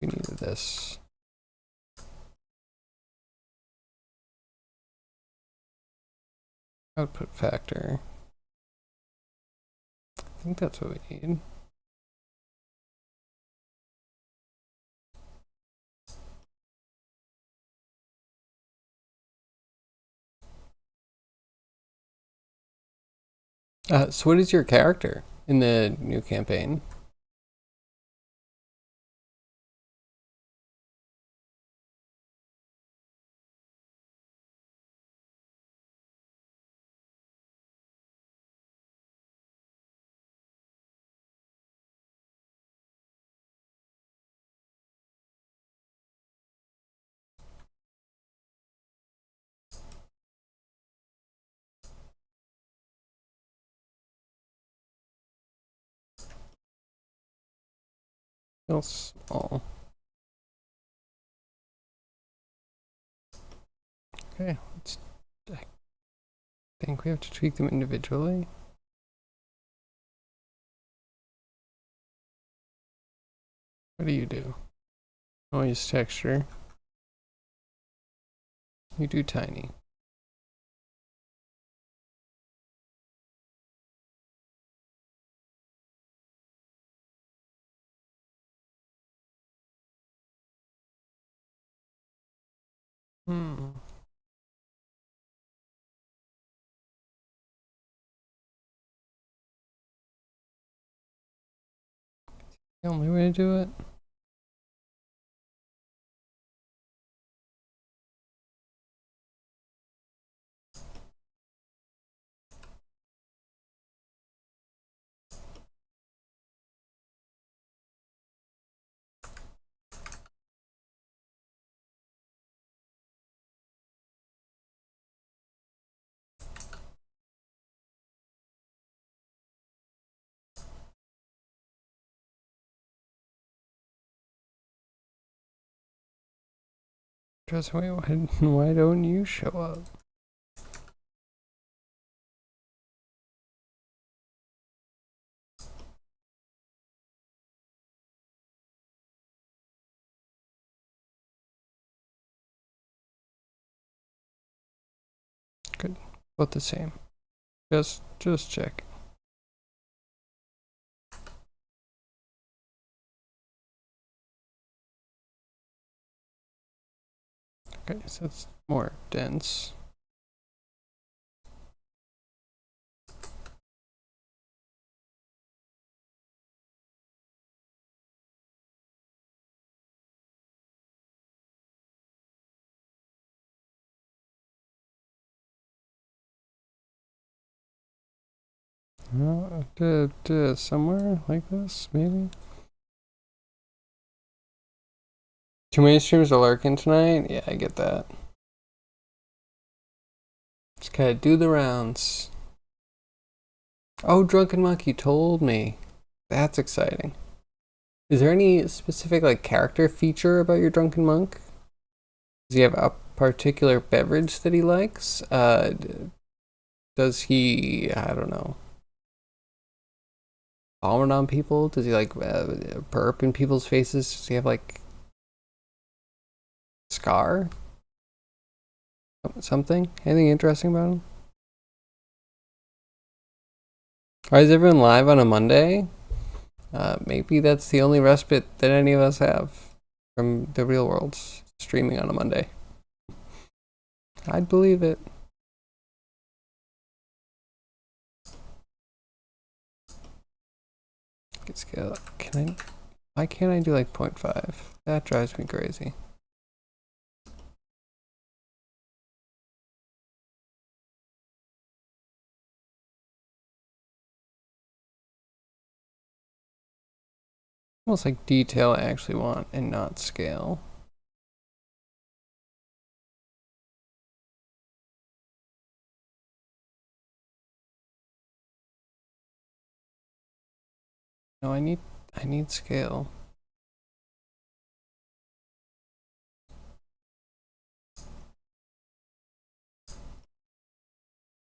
We need this. Output factor. I think that's what we need. So what is your character in the new campaign? Real small. Okay, I think we have to tweak them individually. What do you do? Noise texture. You do tiny. The only way to do it? Just wait, why don't you show up? Good. Both the same. Just check. Okay, so it's more dense. Somewhere like this, maybe? Too many streams to lurking tonight? Yeah, I get that. Just gotta do the rounds. Oh, Drunken Monkey told me. That's exciting. Is there any specific like character feature about your Drunken Monk? Does he have a particular beverage that he likes? Does he, I don't know, vomit on people? Does he like burp in people's faces? Does he have like scar? Something? Anything interesting about him? Why is everyone live on a Monday? Maybe that's the only respite that any of us have from the real world, streaming on a Monday. I'd believe it. Scale. Why can't I do like 0.5? That drives me crazy. Almost like detail I actually want and not scale. No, I need scale.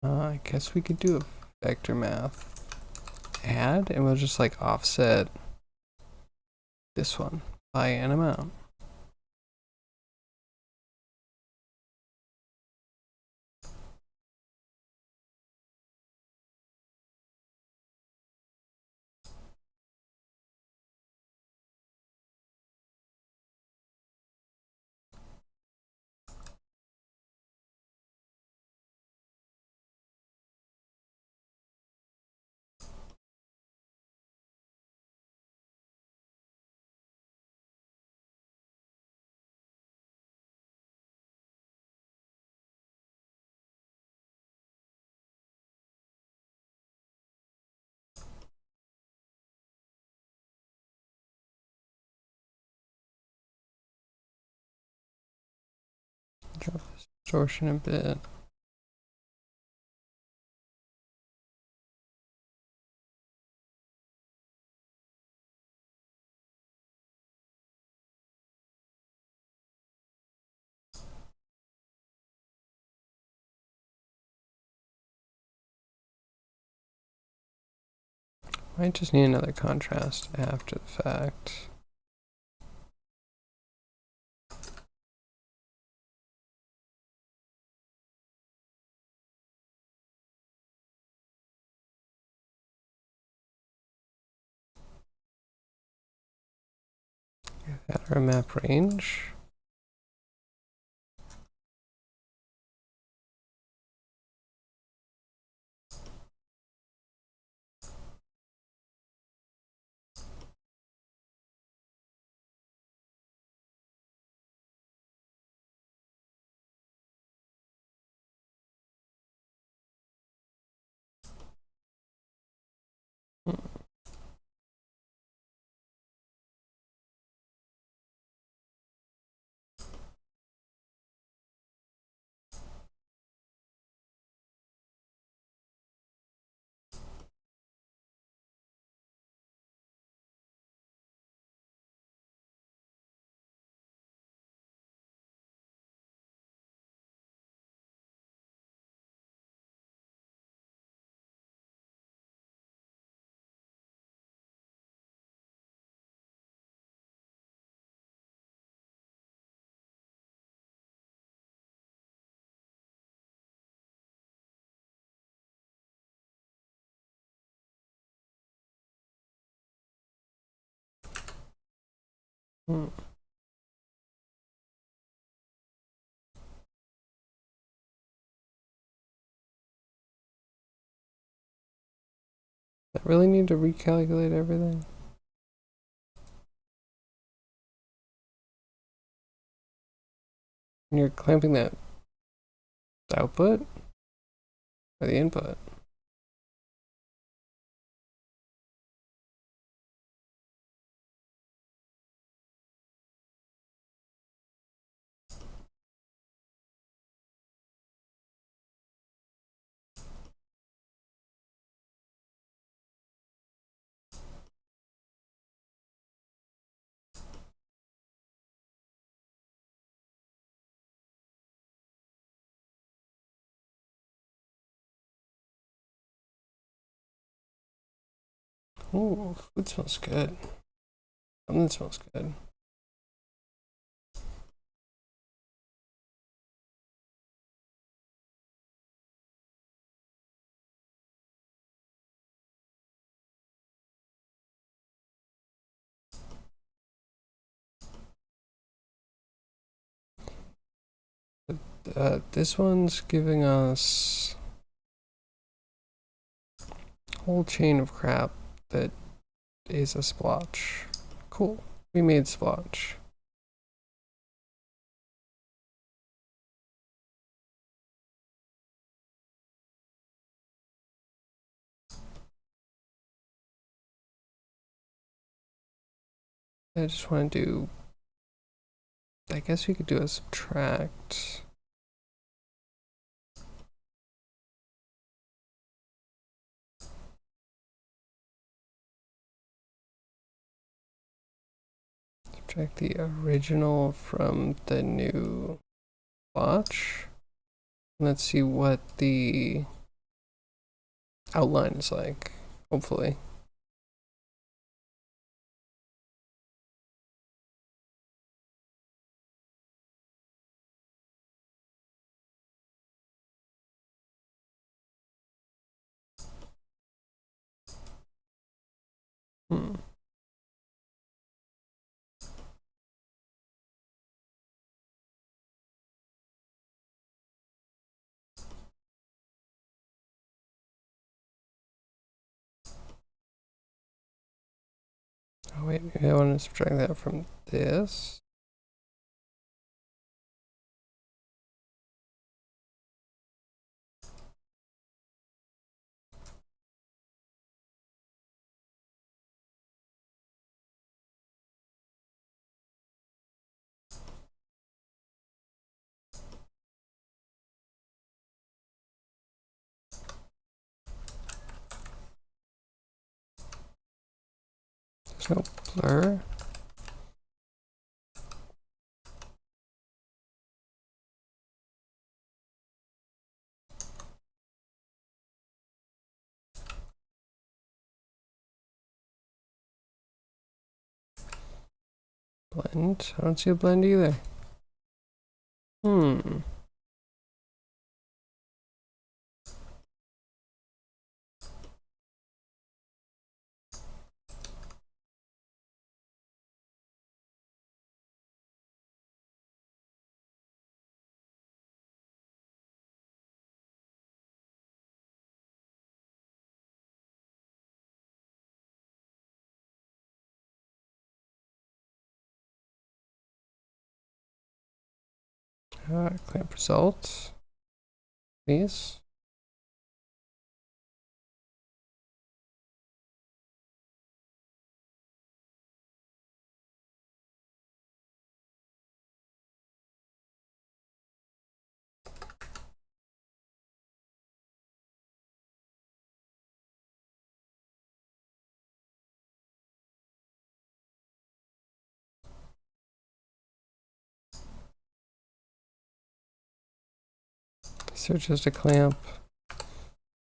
I guess we could do a vector math add, and we'll just like offset this one by an amount. Drop this distortion a bit. Might just need another contrast after the fact. pattern map range. Does I really need to recalculate everything? And you're clamping that output or the input? Ooh, food smells good. Something smells good. This one's giving us a whole chain of crap that is a splotch. Cool. We made splotch. I just want to do, I guess we could do a subtract. Subtract the original from the new splotch. Let's see what the outline is like, hopefully. Oh wait, maybe I want to subtract that from this. There's no blur. Blend. I don't see a blend either. Clamp results. These. So just a clamp.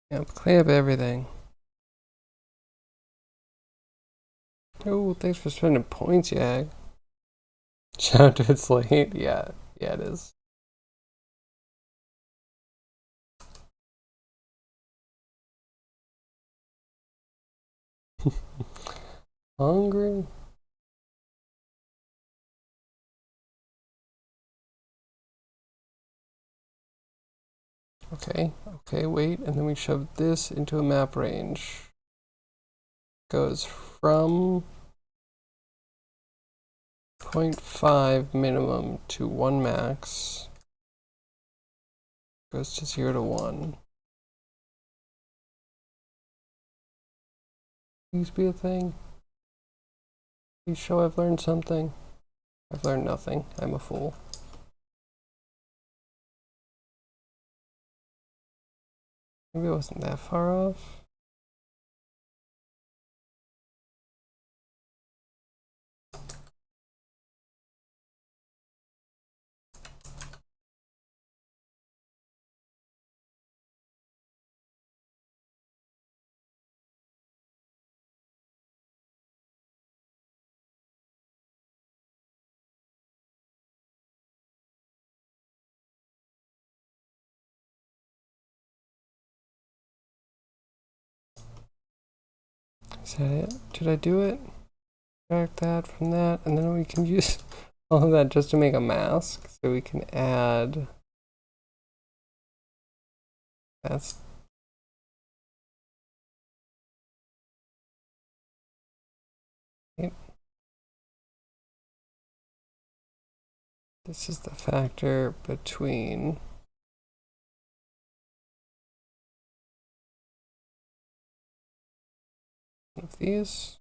Clamp everything. Oh, thanks for spending points, Yag. Shout out to It's Late. Yeah, it is. Hungry? Okay, wait, and then we shove this into a map range. Goes from 0.5 minimum to 1 max. Goes to 0 to 1. Please be a thing. Please show I've learned something. I've learned nothing. I'm a fool. Maybe it wasn't that far off. Is that it? Did I do it? Subtract that from that, and then we can use all of that just to make a mask. So we can add. That's. Yep. This is the factor between one of these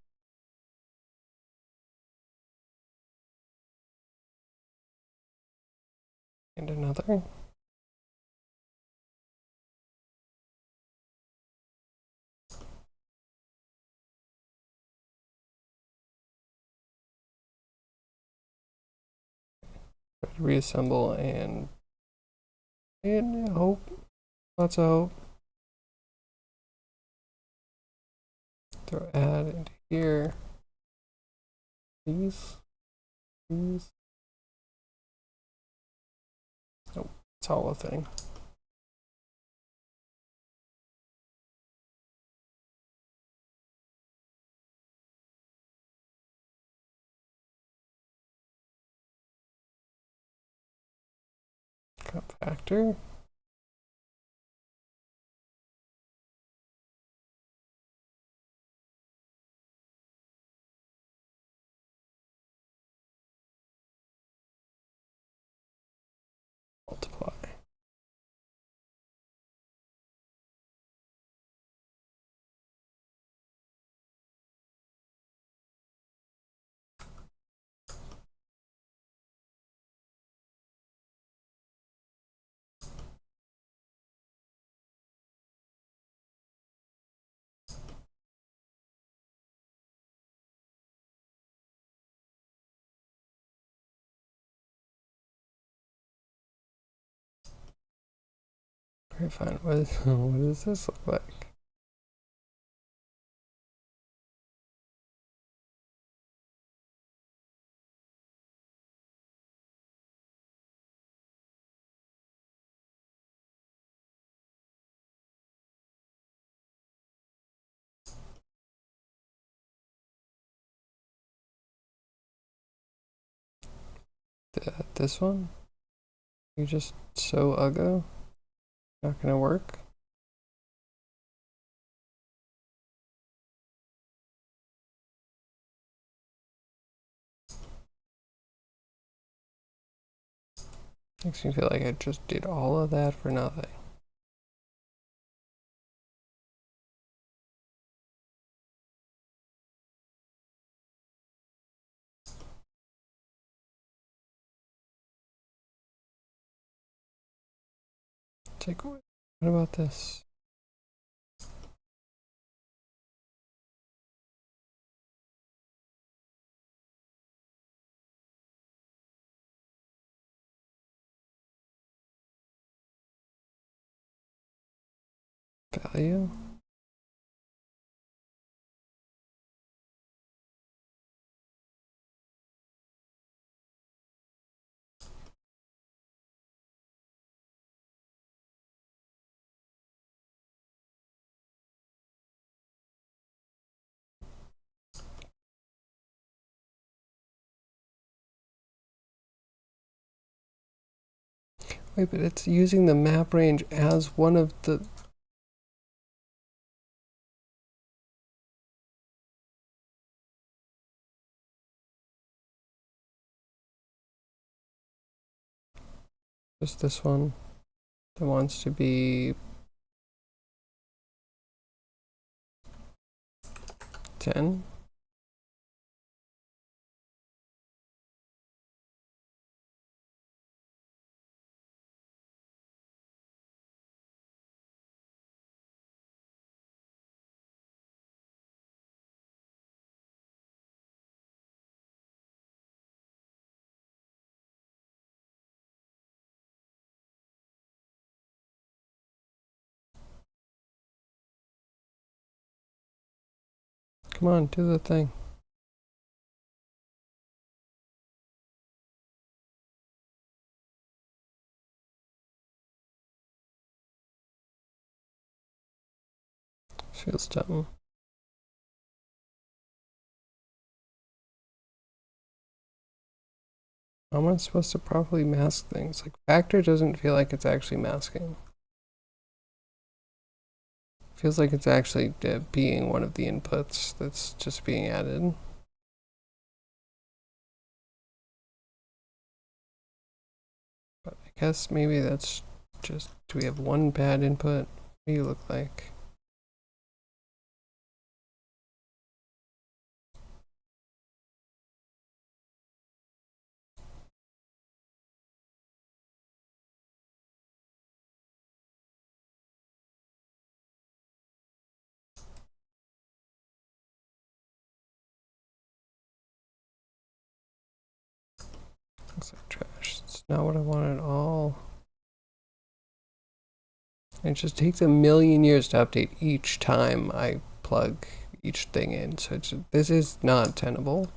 and another. Reassemble and hope. Lots of hope. Throw add into here. These. Nope, it's all a thing. Cut factor. Multiply. Very fine. What does this look like? This one? You just so uggo? Not gonna work? Makes me feel like I just did all of that for nothing. It's like, what about this? Value? Wait, but it's using the map range as one of the... Just this one that wants to be 10. Come on, do the thing. Feels dumb. How am I supposed to properly mask things? Like, factor doesn't feel like it's actually masking. Feels like it's actually being one of the inputs that's just being added. But I guess maybe that's just, do we have one bad input? What do you look like? Looks like trash. It's not what I want at all. It just takes a million years to update each time I plug each thing in. So this is not tenable.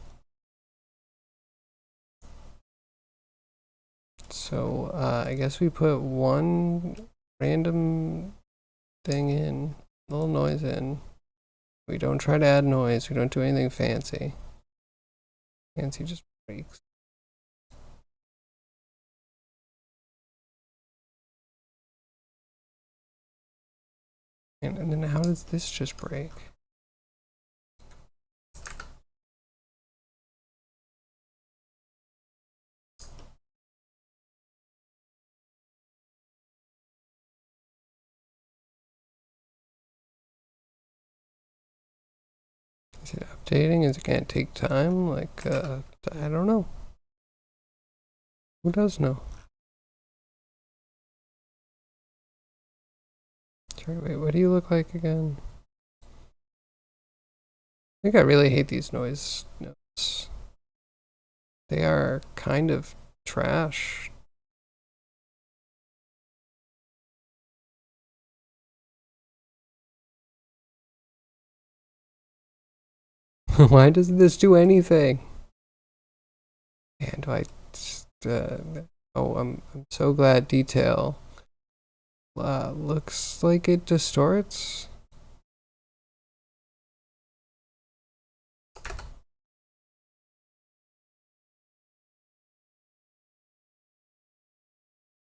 So I guess we put one random thing in, little noise in. We don't try to add noise. We don't do anything fancy. Fancy just breaks. And then how does this just break? Is it updating? Is it gonna take time? Like, I don't know. Who does know? Sorry, wait, what do you look like again? I think I really hate these noise notes. They are kind of trash. Why doesn't this do anything? And do I just, oh, I'm so glad detail looks like it distorts.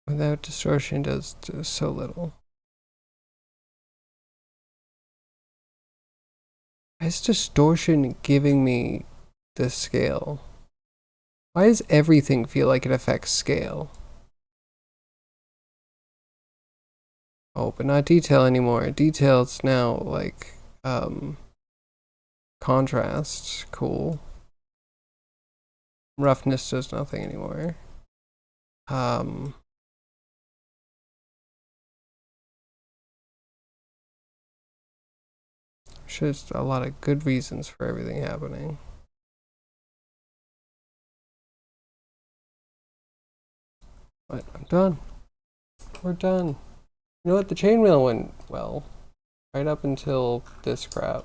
Without distortion does so little. Why is distortion giving me the scale? Why does everything feel like it affects scale? Oh, but not detail anymore. Detail's now like contrast. Cool. Roughness does nothing anymore. Just a lot of good reasons for everything happening. But I'm done. We're done. You know what? The chainmail went well. Right up until this crap.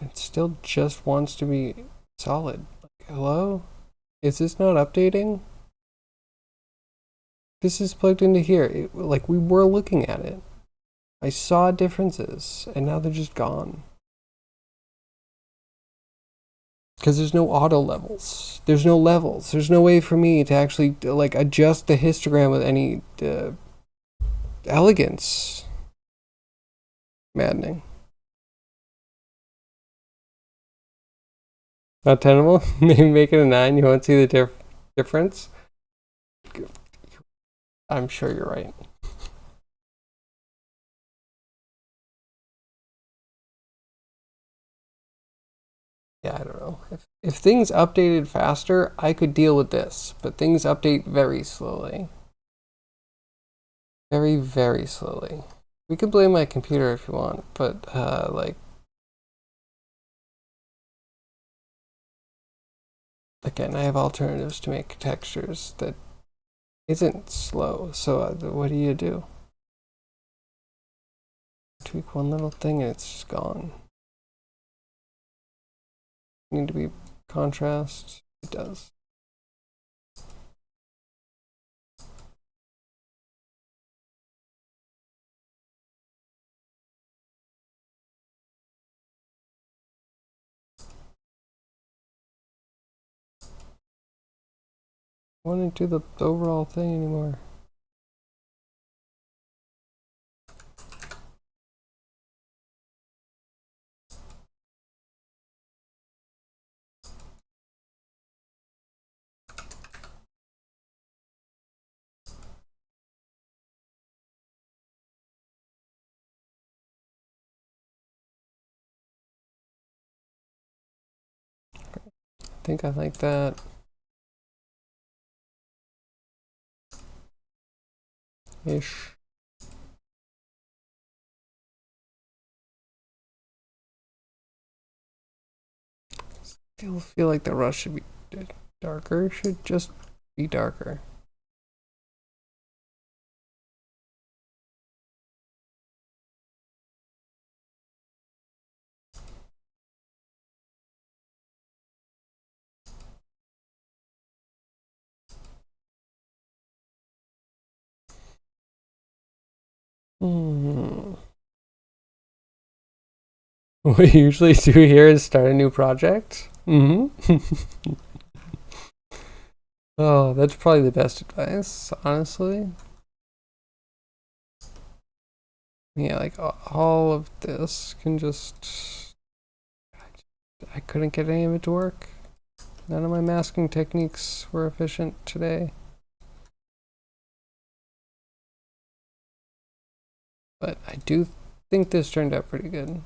It still just wants to be solid. Like, hello? Is this not updating? This is plugged into here. Like, we were looking at it. I saw differences, and now they're just gone. Because there's no auto levels. There's no levels. There's no way for me to actually, like, adjust the histogram with any elegance. Maddening. Not tenable? Maybe make it a 9. You won't see the difference? I'm sure you're right. Yeah, I don't know. If things updated faster, I could deal with this, but things update very slowly. Very, very slowly. We could blame my computer if you want, but like, again, I have alternatives to make textures that isn't slow. So what do? Tweak one little thing and it's just gone. Need to be contrast. It does. I want to do the overall thing anymore. I think I like that. Ish. Still feel like the rush should be darker. Should just be darker. What we usually do here is start a new project. Oh, that's probably the best advice, honestly. Yeah, like all of this can just... I couldn't get any of it to work. None of my masking techniques were efficient today. But I do think this turned out pretty good.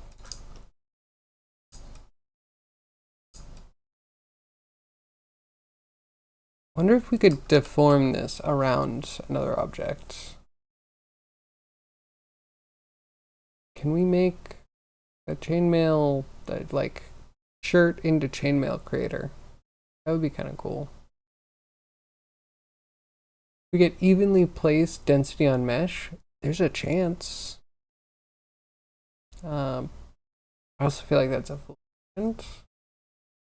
Wonder if we could deform this around another object. Can we make a chainmail, like, shirt into chainmail creator? That would be kind of cool. We get evenly placed density on mesh. There's a chance. I also feel like that's a fluent.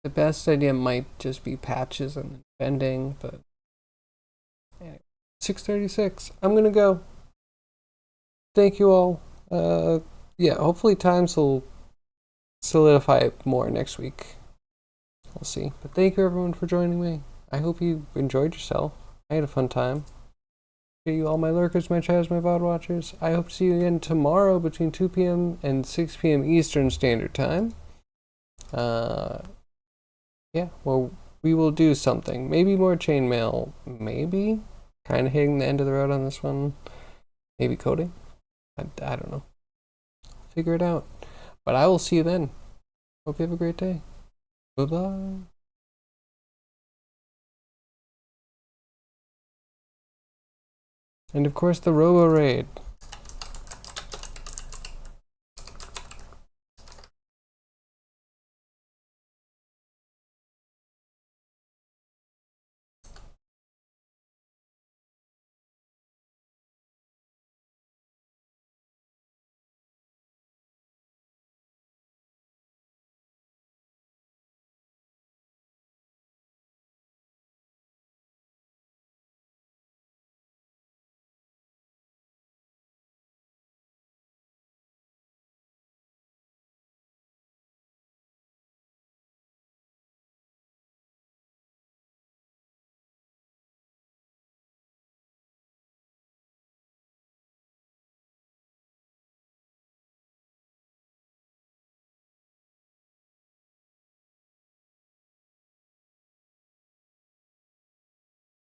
The best idea might just be patches and bending, but anyway. 6:36. I'm gonna go. Thank you all. Yeah, hopefully times will solidify more next week. We'll see. But thank you everyone for joining me. I hope you enjoyed yourself. I had a fun time. To you all my lurkers, my chatters, my VOD watchers. I hope to see you again tomorrow between 2 p.m. and 6 p.m. Eastern Standard Time. Yeah, well, we will do something. Maybe more chainmail. Maybe. Kind of hitting the end of the road on this one. Maybe coding. I don't know. Figure it out. But I will see you then. Hope you have a great day. Bye-bye. And of course the Robo Raid.